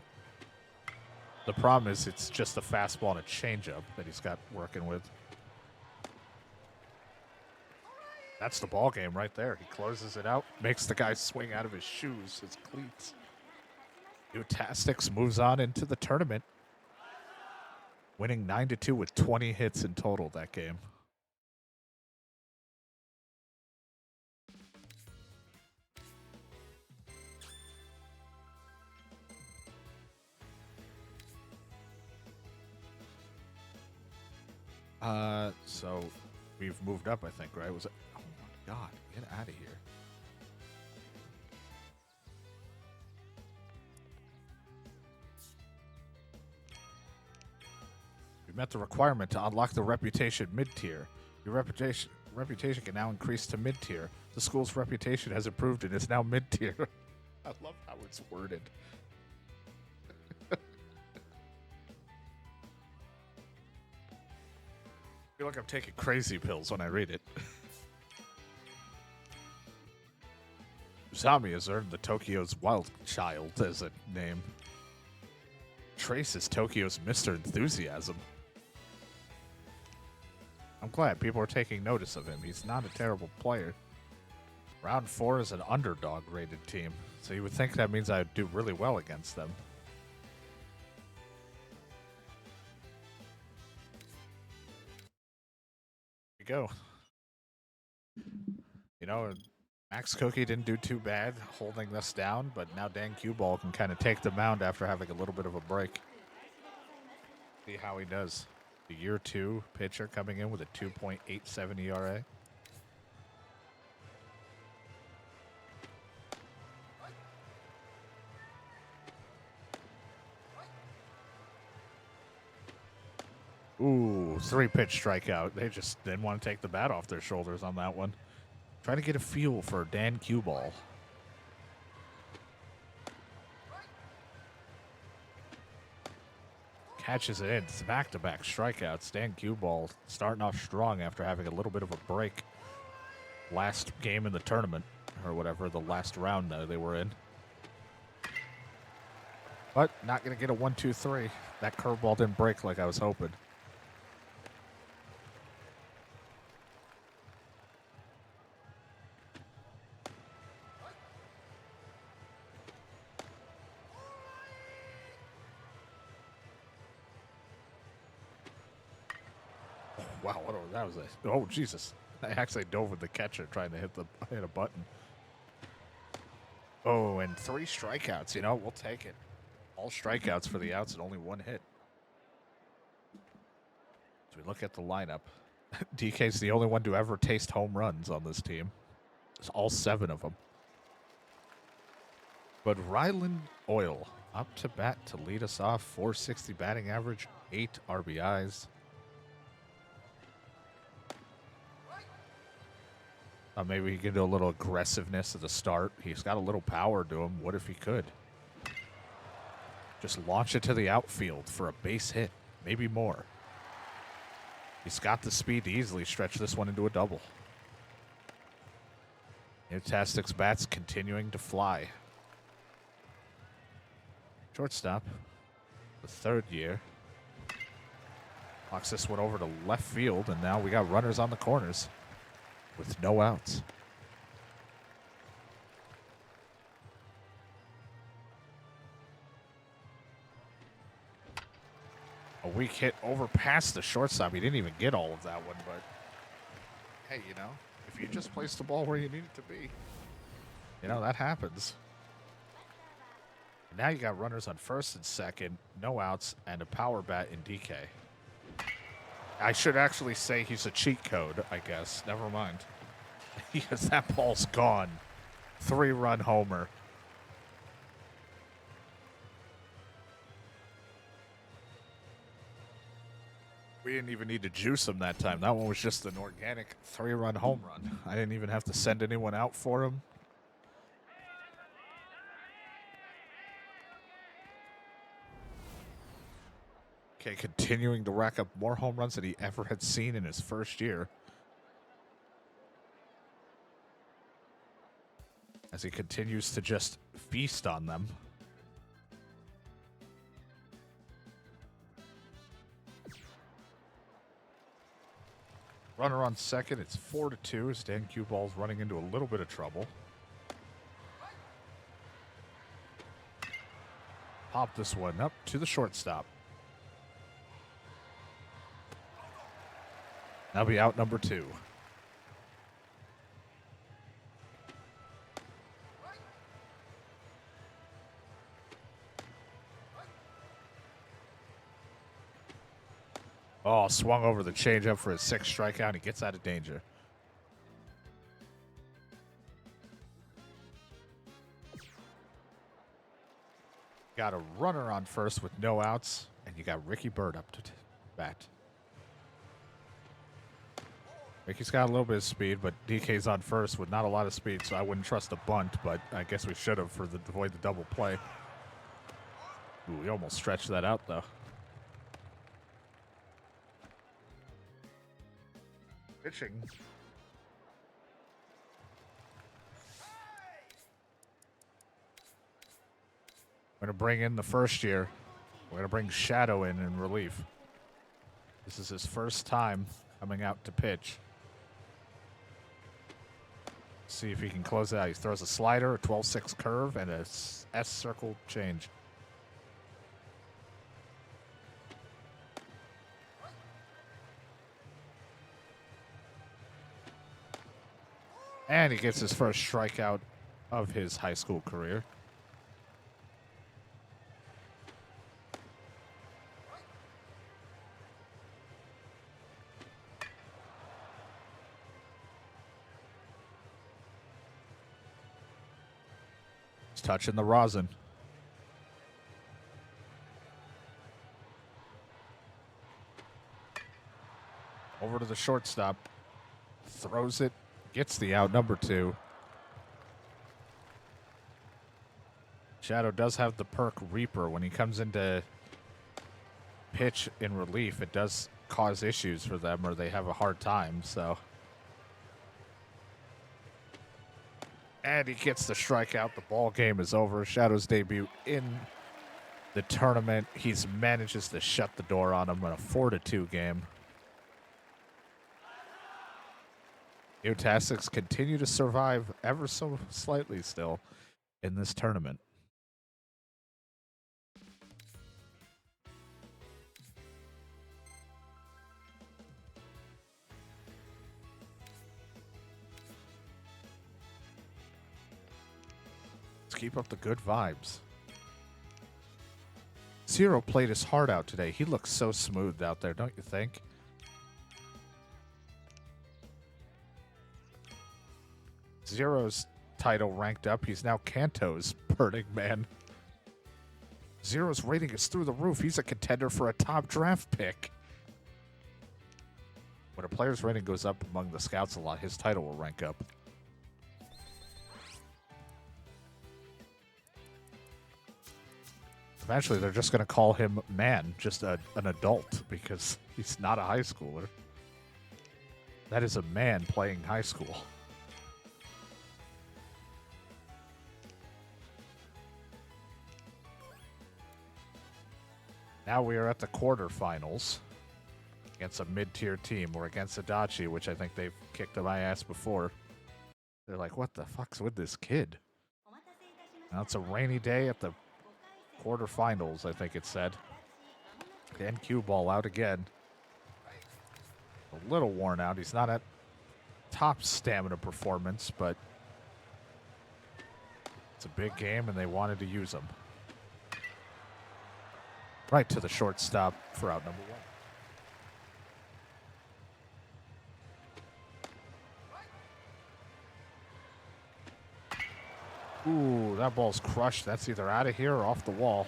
The problem is it's just a fastball and a changeup that he's got working with. That's the ball game right there. He closes it out, makes the guy swing out of his shoes, his cleats. Ewtastic moves on into the tournament, winning 9-2 with 20 hits in total that game. So we've moved up, I think, right? Was it? Oh my God, get out of here. We met the requirement to unlock the reputation mid-tier. Your reputation can now increase to mid-tier. The school's reputation has improved and is now mid-tier. I love how it's worded. I feel like I'm taking crazy pills when I read it. Usami has earned the Tokyo's Wild Child as a name. Trace is Tokyo's Mr. Enthusiasm. I'm glad people are taking notice of him. He's not a terrible player. Round 4 is an underdog-rated team, so you would think that means I would do really well against them. Go. You know, Max Cookie didn't do too bad holding this down, but now Dan Q-Ball can kind of take the mound after having a little bit of a break. See how he does. The year 2 pitcher coming in with a 2.87 ERA. Ooh, 3-pitch strikeout. They just didn't want to take the bat off their shoulders on that one. Trying to get a feel for Dan Q-Ball. Catches it in. It's back-to-back strikeouts. Dan Q-Ball starting off strong after having a little bit of a break last game in the tournament, or whatever, the last round they were in. But not going to get a 1-2-3. That curveball didn't break like I was hoping. Wow, that was a... Oh, Jesus. I actually dove with the catcher trying to hit a button. Oh, and 3 strikeouts. You know, we'll take it. All strikeouts for the outs and only 1 hit. As we look at the lineup, DK's the only one to ever taste home runs on this team. It's all 7 of them. But Ryland Oil up to bat to lead us off. 460 batting average, 8 RBIs. Maybe he can do a little aggressiveness at the start. He's got a little power to him. What if he could? Just launch it to the outfield for a base hit. Maybe more. He's got the speed to easily stretch this one into a double. Ewtastic's bats continuing to fly. Shortstop, the 3rd year. Knocks this one over to left field, and now we got runners on the corners with no outs. A weak hit over past the shortstop. He didn't even get all of that one, but hey, you know, if you just place the ball where you need it to be, you know, that happens. And now you got runners on first and second, no outs, and a power bat in DK. I should actually say he's a cheat code, I guess. Never mind. Because that ball's gone. 3-run homer. We didn't even need to juice him that time. That one was just an organic 3-run home run. I didn't even have to send anyone out for him. Okay, continuing to rack up more home runs than he ever had seen in his first year. As he continues to just feast on them. Runner on second. It's 4-2 as Dan Q-Ball's running into a little bit of trouble. Pop this one up to the shortstop. That'll be out number 2. Oh, swung over the changeup for his 6th strikeout. He gets out of danger. Got a runner on first with no outs, and you got Ricky Bird up to bat. Ricky's got a little bit of speed, but DK's on first with not a lot of speed, so I wouldn't trust a bunt, but I guess we should have to avoid the double play. Ooh, we almost stretched that out, though. Pitching. We're going to bring in the first year. We're going to bring Shadow in relief. This is his first time coming out to pitch. See if he can close it out. He throws a slider, a 12-6 curve, and a S-circle change. And he gets his first strikeout of his high school career. He's touching the rosin. Over to the shortstop. Throws it. Gets the out, number 2. Shadow does have the perk Reaper. When he comes into pitch in relief, it does cause issues for them, or they have a hard time, so. And he gets the strikeout. The ball game is over. Shadow's debut in the tournament. He's manages to shut the door on him in a 4-2 game. Ewtastics continue to survive ever so slightly still in this tournament. Let's keep up the good vibes. Zero played his heart out today. He looks so smooth out there, don't you think? Zero's title ranked up. He's now Kanto's Burning Man. Zero's rating is through the roof. He's a contender for a top draft pick. When a player's rating goes up among the scouts a lot, his title will rank up. Eventually, they're just going to call him man, just an adult, because he's not a high schooler. That is a man playing high school. Now we are at the quarterfinals against a mid-tier team. We're against Adachi, which I think they've kicked my ass before. They're like, what the fuck's with this kid? Now it's a rainy day at the quarterfinals, I think it said. And cue ball out again. A little worn out. He's not at top stamina performance, but it's a big game and they wanted to use him. Right to the shortstop for out number 1. Ooh, that ball's crushed. That's either out of here or off the wall.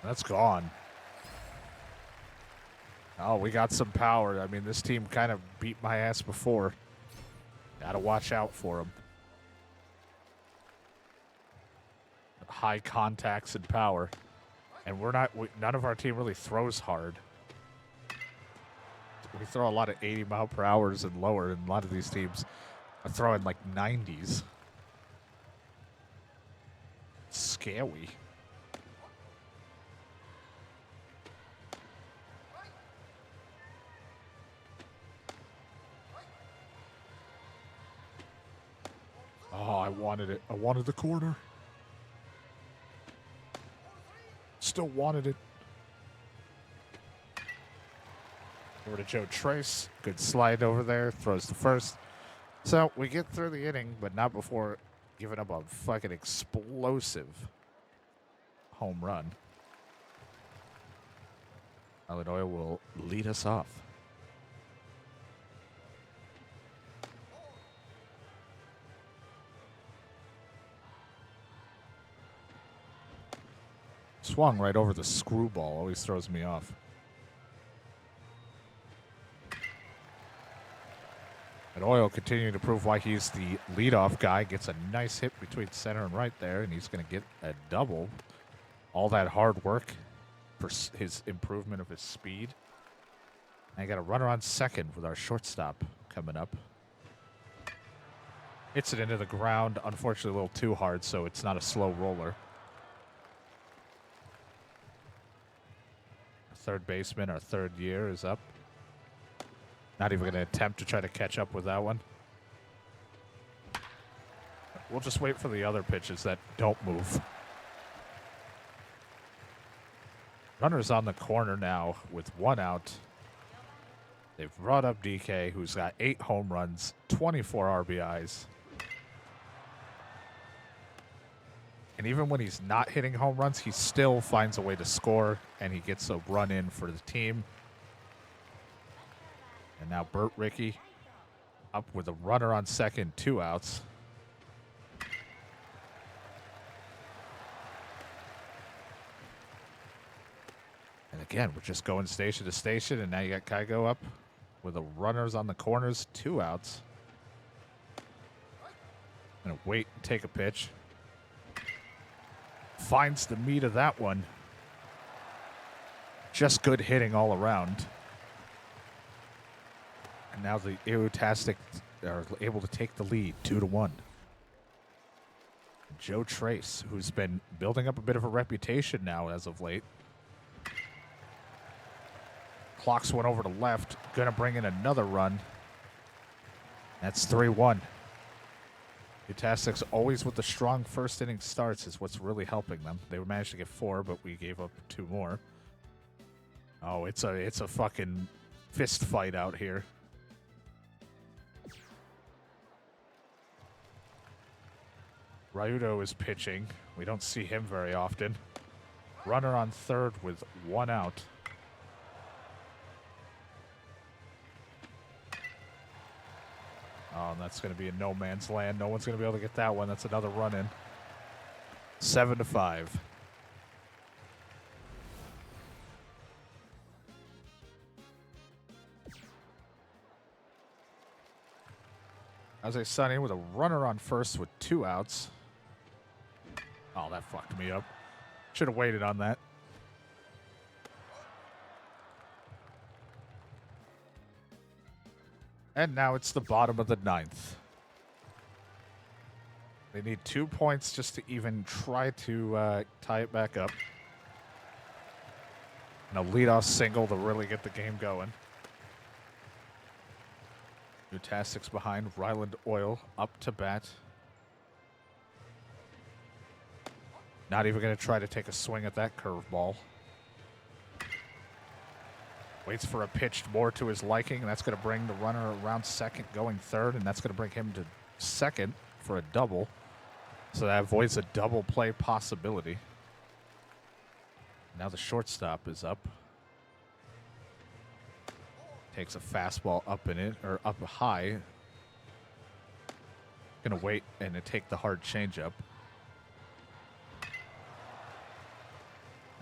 That's gone. Oh, we got some power. I mean, this team kind of beat my ass before. Gotta watch out for them. High contacts and power. And none of our team really throws hard. We throw a lot of 80 mile per hours and lower, and a lot of these teams are throwing like 90s. Scary. Oh, I wanted it. I wanted the corner. Still wanted it. Over to Joe Trace. Good slide over there. Throws to first. So we get through the inning, but not before giving up a fucking explosive home run. Illinois will lead us off. Swung right over the screwball. Always throws me off. And Oil continuing to prove why he's the leadoff guy. Gets a nice hit between center and right there, and he's going to get a double. All that hard work for his improvement of his speed. And I got a runner on second with our shortstop coming up. Hits it into the ground. Unfortunately, a little too hard, so it's not a slow roller. Third baseman, our third year, is up. Not even going to attempt to try to catch up with that one. We'll just wait for the other pitches that don't move. Runner's on the corner now with one out. They've brought up DK, who's got 8 home runs, 24 RBIs. And even when he's not hitting home runs, he still finds a way to score, and he gets a run in for the team. And now Burt Rickey up with a runner on second, 2 outs. And again, we're just going station to station, and now you got Kygo up with the runners on the corners, 2 outs. Gonna wait and take a pitch. Finds the meat of that one. Just good hitting all around. And now the Ewtastic are able to take the lead, 2-1. Joe Trace, who's been building up a bit of a reputation now as of late. Clocks one over to left. Going to bring in another run. That's 3-1. Ewtastic's always with the strong first inning starts is what's really helping them. They managed to get 4, but we gave up 2 more. Oh, it's a fucking fist fight out here. Ryudo is pitching. We don't see him very often. Runner on third with 1 out. Oh, and that's going to be in no man's land. No one's going to be able to get that one. That's another run in. 7-5. Jose Sonny with a runner on first with 2 outs. Oh, that fucked me up. Should have waited on that. And now it's the bottom of the 9th. They need 2 points just to even try to tie it back up. And a leadoff single to really get the game going. Ewtastic's behind. Ryland Oil up to bat. Not even going to try to take a swing at that curveball. Waits for a pitch more to his liking, and that's going to bring the runner around second going third, and that's going to bring him to second for a double. So that avoids a double play possibility. Now the shortstop is up. Takes a fastball up in it, or up high. Going to wait and take the hard changeup.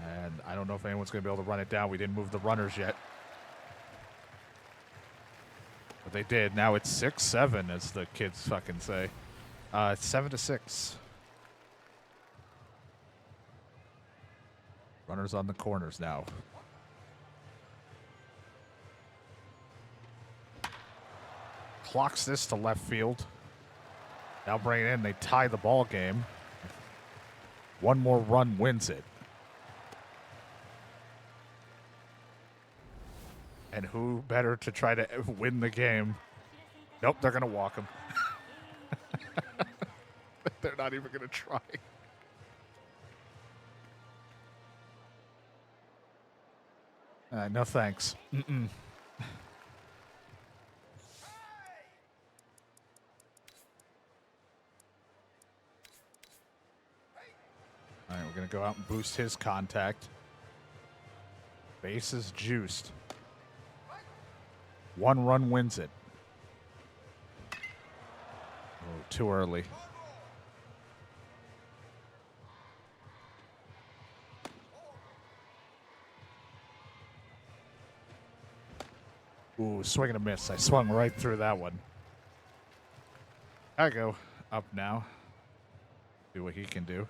And I don't know if anyone's going to be able to run it down. We didn't move the runners yet. But they did. Now it's 6-7, as the kids fucking say. It's 7-6. Runners on the corners now. Clocks this to left field. Now bring it in. They tie the ball game. One more run wins it. And who better to try to win the game? Nope, they're going to walk him. They're not even going to try. No thanks. Mm-mm. All right, we're going to go out and boost his contact. Base is juiced. One run wins it. Oh, too early. Ooh, swing and a miss. I swung right through that one. I go up now. See what he can do.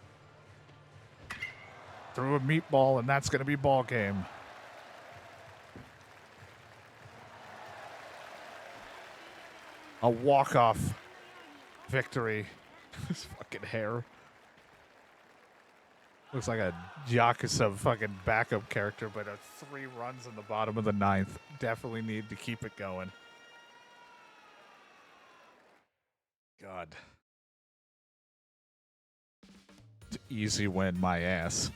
Threw a meatball, and that's going to be ball game. A walk-off victory. His fucking hair. Looks like a Yakuza fucking backup character, but 3 runs in the bottom of the 9th. Definitely need to keep it going. God. It's an easy win, my ass.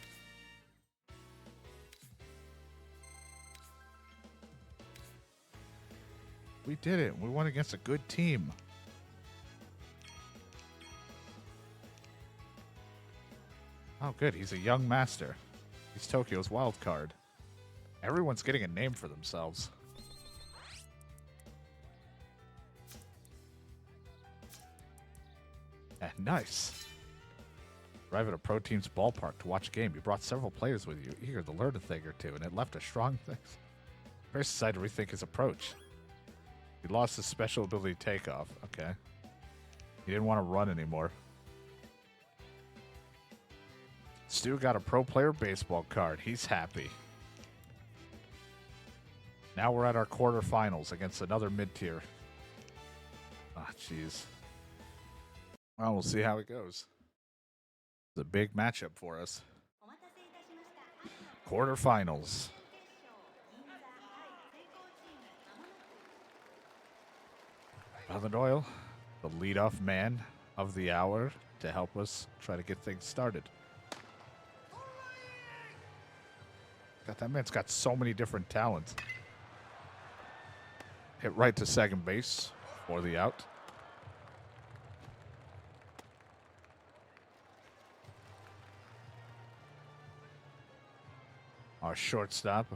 We did it. We won against a good team. Oh, good. He's a young master. He's Tokyo's wild card. Everyone's getting a name for themselves. Nice. Arrive at a pro team's ballpark to watch a game. You brought several players with you, eager to learn a thing or two, and it left a strong thing. First decided to rethink his approach. He lost his special ability takeoff. Okay. He didn't want to run anymore. Stu got a pro player baseball card. He's happy. Now we're at our quarterfinals against another mid-tier. Ah, jeez. Well, we'll see how it goes. It's a big matchup for us. Quarterfinals. Brother Doyle, the leadoff man of the hour, to help us try to get things started. God, that man's got so many different talents. Hit right to second base for the out. Our shortstop.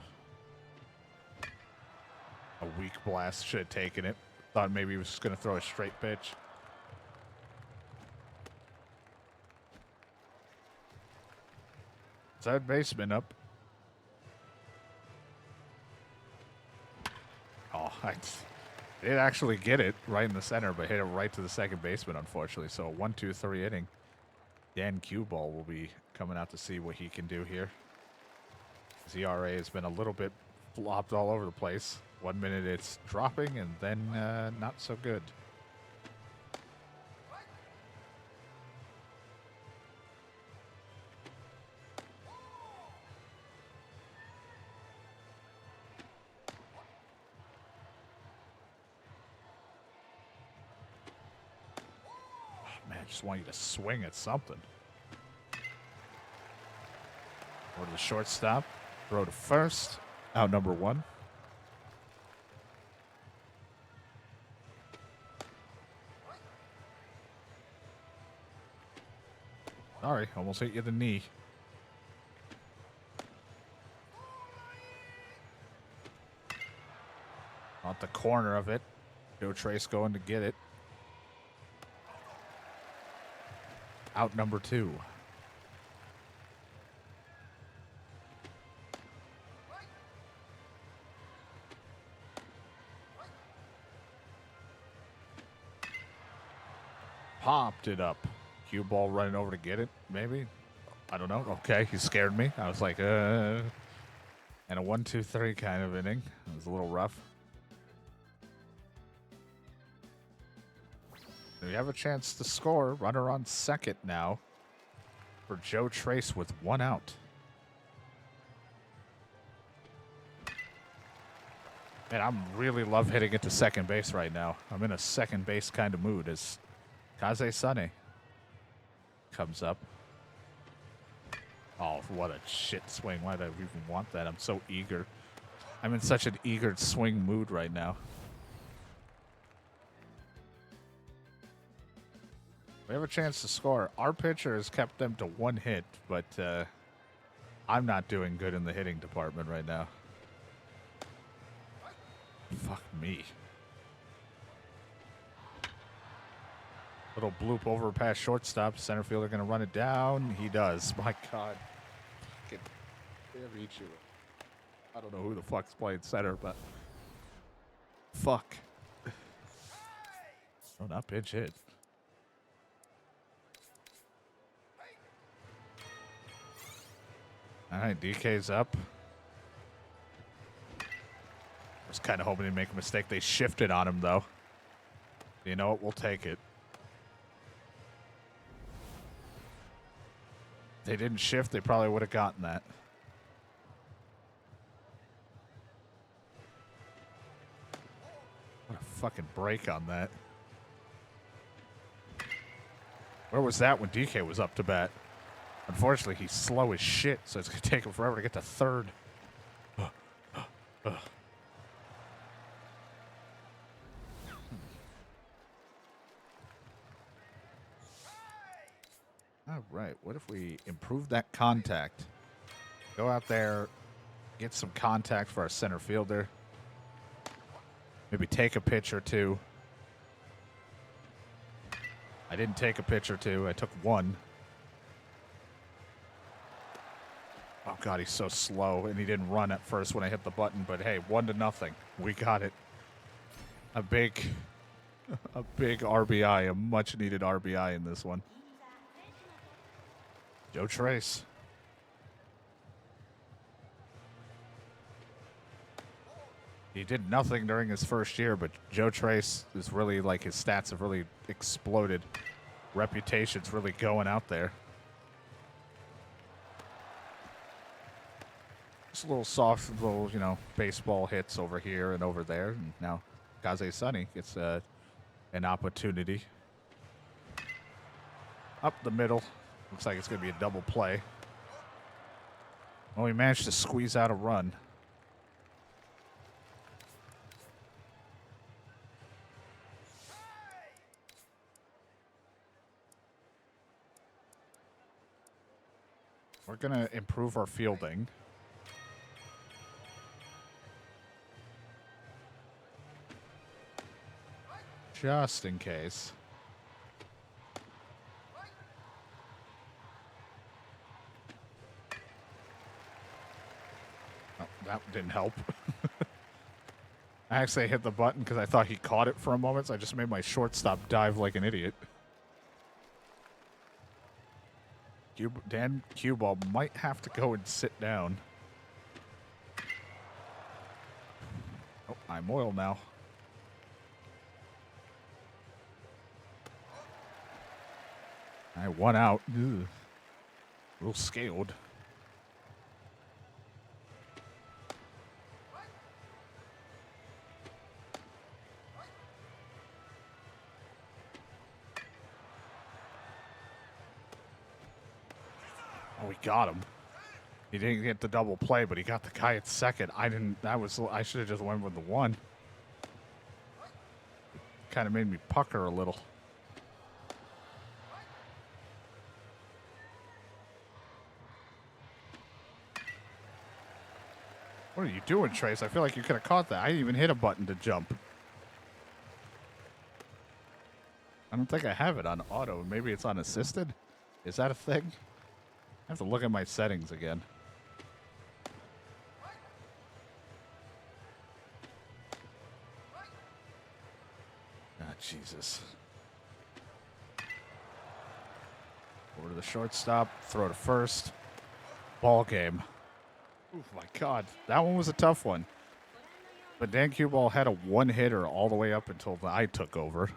A weak blast. Should have taken it. Thought maybe he was just going to throw a straight pitch. Third baseman up. Oh, I did actually get it right in the center, but hit it right to the second baseman, unfortunately. So a 1-2-3 inning. Dan Q-Ball will be coming out to see what he can do here. His ERA has been a little bit flopped all over the place. 1 minute it's dropping, and then not so good. Man, I just want you to swing at something. Go to the shortstop. Throw to first. Out number 1. Sorry, almost hit you in the knee. On the corner of it. Joe Trace going to get it. Out number 2. Popped it up. Cue ball running over to get it, maybe? I don't know. Okay, he scared me. I was like, And a 1-2-3 kind of inning. It was a little rough. We have a chance to score. Runner on second now for Joe Trace with 1 out. Man, I'm really love hitting it to second base right now. I'm in a second base kind of mood as Kaze Sane comes up. Oh, what a shit swing. Why did I even want that? I'm so eager. I'm in such an eager swing mood right now. We have a chance to score. Our pitcher has kept them to 1 hit, but I'm not doing good in the hitting department right now. Fuck me. Little bloop over past shortstop. Center fielder going to run it down. He does. My God. Damn you. I don't know who the fuck's playing center, but fuck. Oh, not pitch hit. All right, DK's up. I was kind of hoping to make a mistake. They shifted on him, though. You know what? We'll take it. If they didn't shift, they probably would have gotten that. What a fucking break on that. Where was that when DK was up to bat? Unfortunately, he's slow as shit, so it's going to take him forever to get to third. All right, what if we improve that contact? Go out there, get some contact for our center fielder. Maybe take a pitch or two. I didn't take a pitch or two. I took 1. Oh, God, he's so slow, and he didn't run at first when I hit the button. But, hey, 1-0. We got it. A big RBI, a much-needed RBI in this one. Joe Trace. He did nothing during his first year, but Joe Trace is really, like, his stats have really exploded. Reputation's really going out there. Just a little soft, little, baseball hits over here and over there. And now Kaze Sane gets an opportunity. Up the middle. Looks like it's going to be a double play. Well, we managed to squeeze out a run. We're going to improve our fielding. Just in case. Oh, that didn't help. I actually hit the button because I thought he caught it for a moment, so I just made my shortstop dive like an idiot. Dan Cue-ball might have to go and sit down. Oh, I'm oil now. I 1 out. Ugh. A little scaled. Oh, we got him. He didn't get the double play, but he got the guy at second. I should have just went with the 1. Kind of made me pucker a little. What are you doing, Trace? I feel like you could have caught that. I didn't even hit a button to jump. I don't think I have it on auto. Maybe it's on assisted? Is that a thing? I have to look at my settings again. Ah, Jesus. Over to the shortstop. Throw to first. Ball game. Oh, my God. That one was a tough one. But Dan Q-Ball had a one-hitter all the way up until I took over.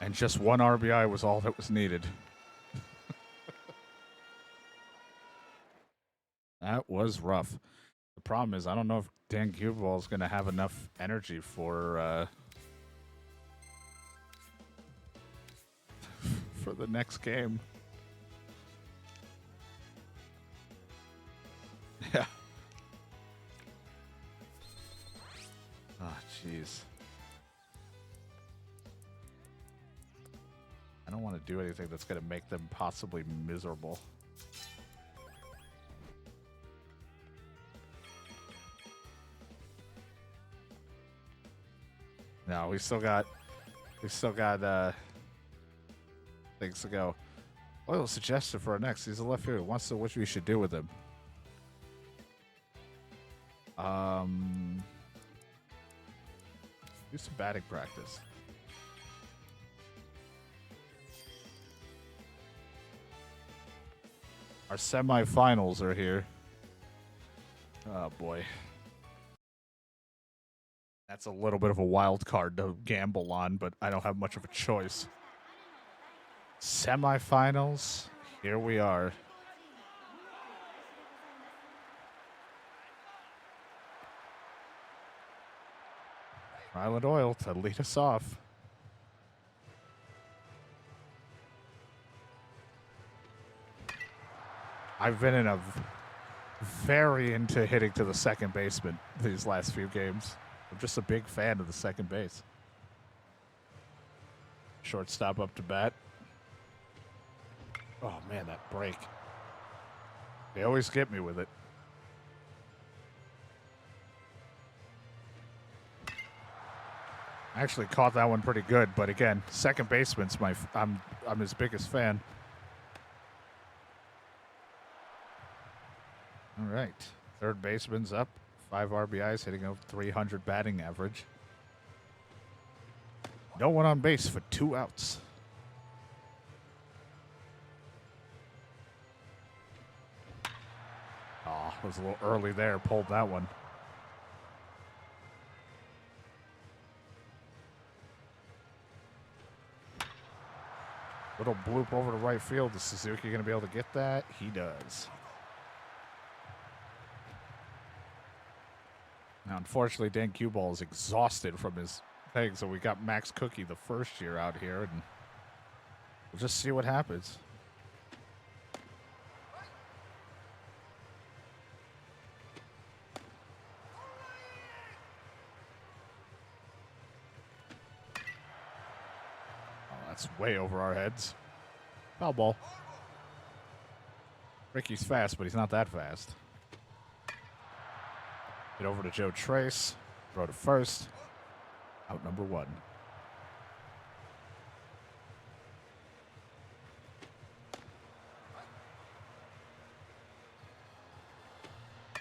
And just one RBI was all that was needed. That was rough. The problem is I don't know if Dan Q-Ball is going to have enough energy for the next game. Yeah. Oh, jeez. I don't want to do anything that's going to make them possibly miserable. No, we still got things to go. Oil suggested for our next. He's a left fielder. Wants to what we should do with him. Do some batting practice. Our semifinals are here. Oh boy. That's a little bit of a wild card to gamble on, but I don't have much of a choice. Semifinals, here we are. Island Oil to lead us off. I've been very into hitting to the second baseman these last few games. I'm just a big fan of the second base. Shortstop up to bat. Oh, man, that break. They always get me with it. I actually caught that one pretty good, but again, second baseman's I'm his biggest fan. All right. Third baseman's up. 5 RBIs, hitting over 300 batting average. No one on base for 2 outs. Oh, was a little early there. Pulled that one. Little bloop over to right field. Is Suzuki going to be able to get that? He does. Now, unfortunately, Dan Q-Ball is exhausted from his thing, so we got Max Cookie the first year out here, and we'll just see what happens. Oh, that's way over our heads. Foul ball. Ricky's fast, but he's not that fast. Get over to Joe Trace. Throw to first. Out number 1. Joe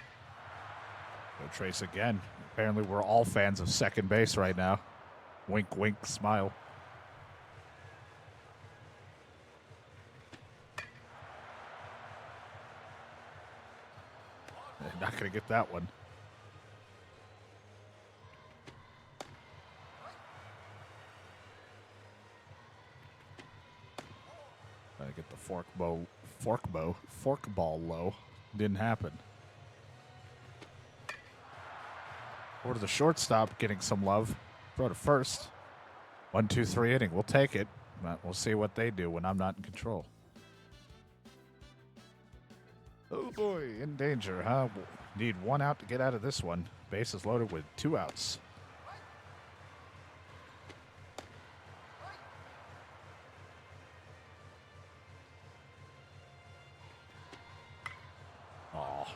Trace again. Apparently we're all fans of second base right now. Wink, wink, smile. They're not going to get that one. Trying to get the fork ball low. Didn't happen. Over to the shortstop, getting some love. Throw to first. 1, 2, 3 inning. We'll take it. But we'll see what they do when I'm not in control. Oh boy, in danger, huh? Need 1 out to get out of this one. Base is loaded with 2 outs. Aw.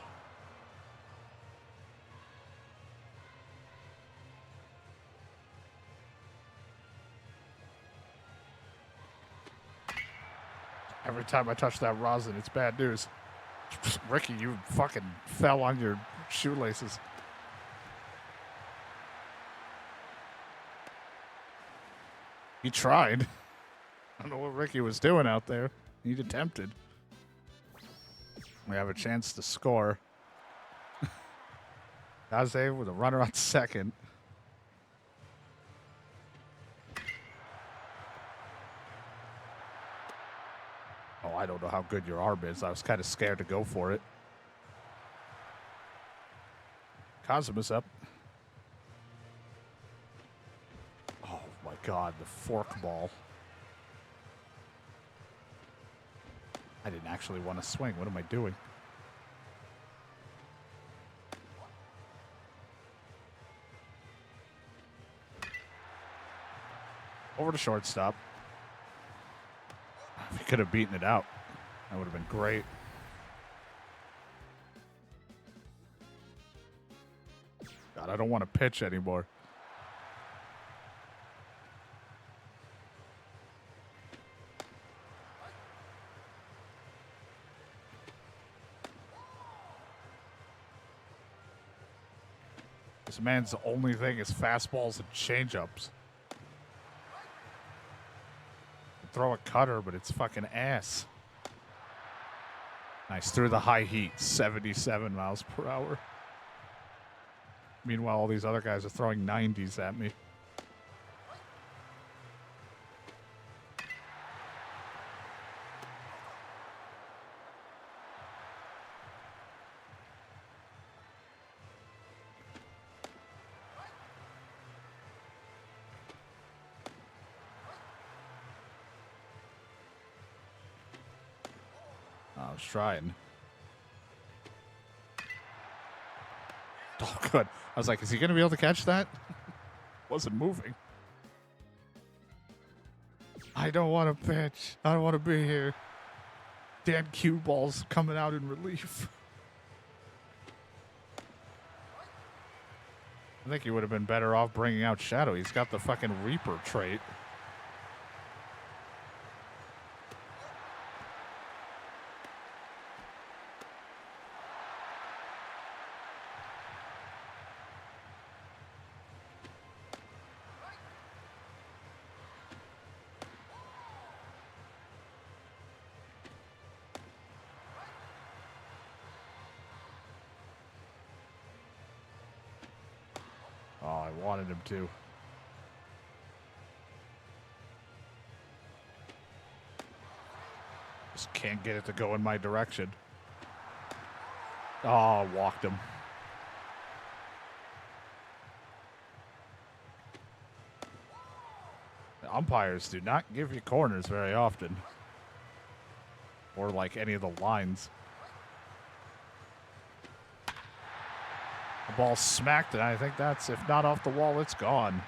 Every time I touch that rosin, it's bad news. Ricky, you fucking fell on your shoelaces. He tried. don't know what Ricky was doing out there. He attempted. We have a chance to score. Gaze with a runner on second. Oh, I don't know how good your arm is. I was kind of scared to go for it. Kazuma's up. Oh, my God. The fork ball. I didn't actually want to swing. What am I doing? Over to shortstop. If he could have beaten it out, that would have been great. God, I don't want to pitch anymore. This man's only thing is fastballs and changeups. Throw a cutter, but it's fucking ass. Nice. Through the high heat, 77 miles per hour. Meanwhile, all these other guys are throwing 90s at me. I was trying. Oh, good. I was like, is he going to be able to catch that? Wasn't moving. I don't want to pitch. I don't want to be here. Dan cue ball's coming out in relief. I think he would have been better off bringing out Shadow. He's got the fucking Reaper trait. Oh, I wanted him to. Just can't get it to go in my direction. Oh, walked him. The umpires do not give you corners very often. Or like any of the lines. The ball smacked, and I think that's, if not off the wall, it's gone.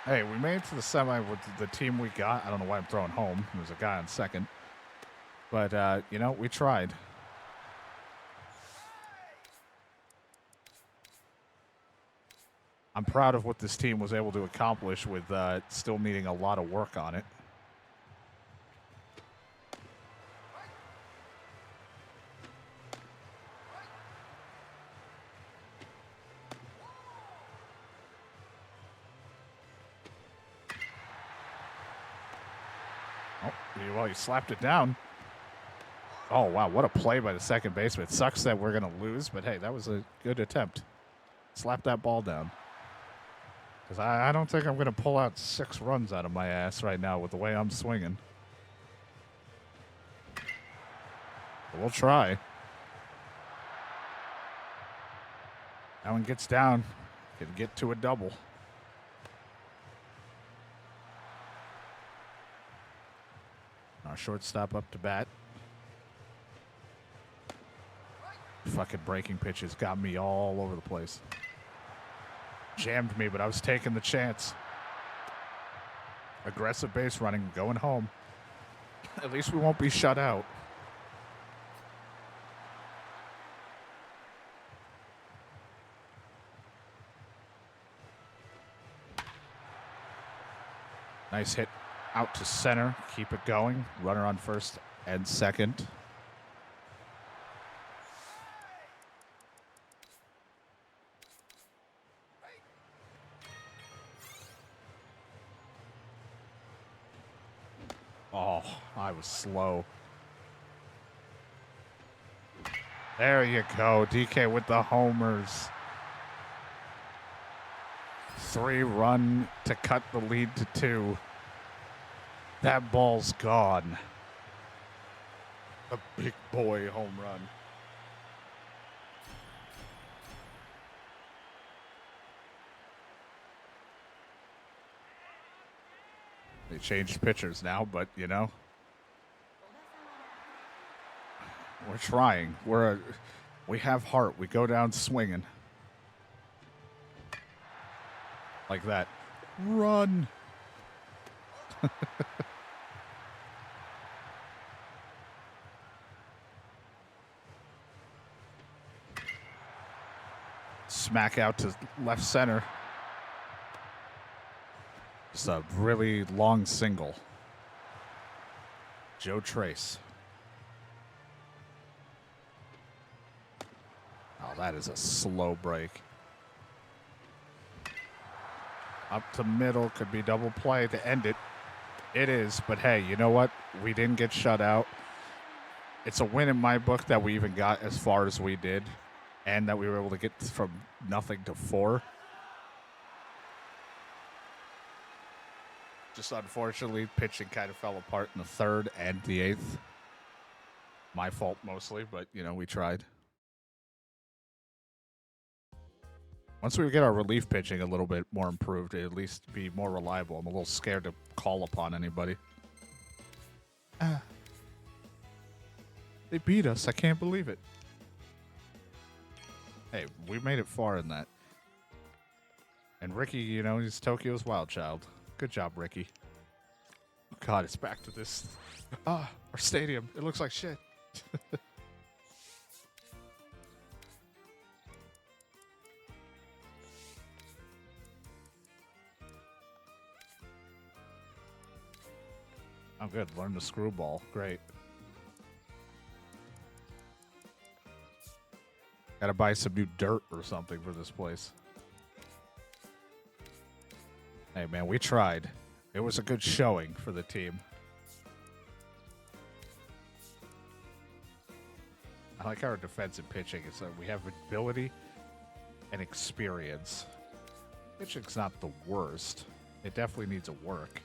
Hey, we made it to the semi with the team we got. I don't know why I'm throwing home. There's a guy on second. But, you know, we tried. I'm proud of what this team was able to accomplish with still needing a lot of work on it. Well, he slapped it down. Oh, wow. What a play by the second baseman. It sucks that we're going to lose, but hey, that was a good attempt. Slap that ball down. Because I don't think I'm going to pull out 6 runs out of my ass right now with the way I'm swinging. But we'll try. That one gets down. Can get to a double. Our shortstop up to bat. Fucking breaking pitches got me all over the place. Jammed me, but I was taking the chance. Aggressive base running, going home. At least we won't be shut out. Nice hit out to center. Keep it going. Runner on first and second. Oh, I was slow. There you go. DK with the homers. 3-run to cut the lead to 2. That ball's gone. A big boy home run. They changed pitchers now, but you know, we're trying. We have heart. We go down swinging like that. Run. Smack out to left center. Just a really long single. Joe Trace. Oh, that is a slow break. Up to middle, could be double play to end it. It is, but hey, you know what? We didn't get shut out. It's a win in my book that we even got as far as we did, and that we were able to get from nothing to 4. Just unfortunately, pitching kind of fell apart in the 3rd and the 8th. My fault mostly, but, you know, we tried. Once we get our relief pitching a little bit more improved, it'd at least be more reliable. I'm a little scared to call upon anybody. They beat us. I can't believe it. Hey, we made it far in that. And Ricky, you know, he's Tokyo's wild child. Good job, Ricky. Oh, God, it's back to this. Our stadium. It looks like shit. I'm good. Learn the screwball. Great. Gotta buy some new dirt or something for this place. Hey, man, we tried. It was a good showing for the team. I like our defense and pitching. It's that we have ability and experience. Pitching's not the worst. It definitely needs a work.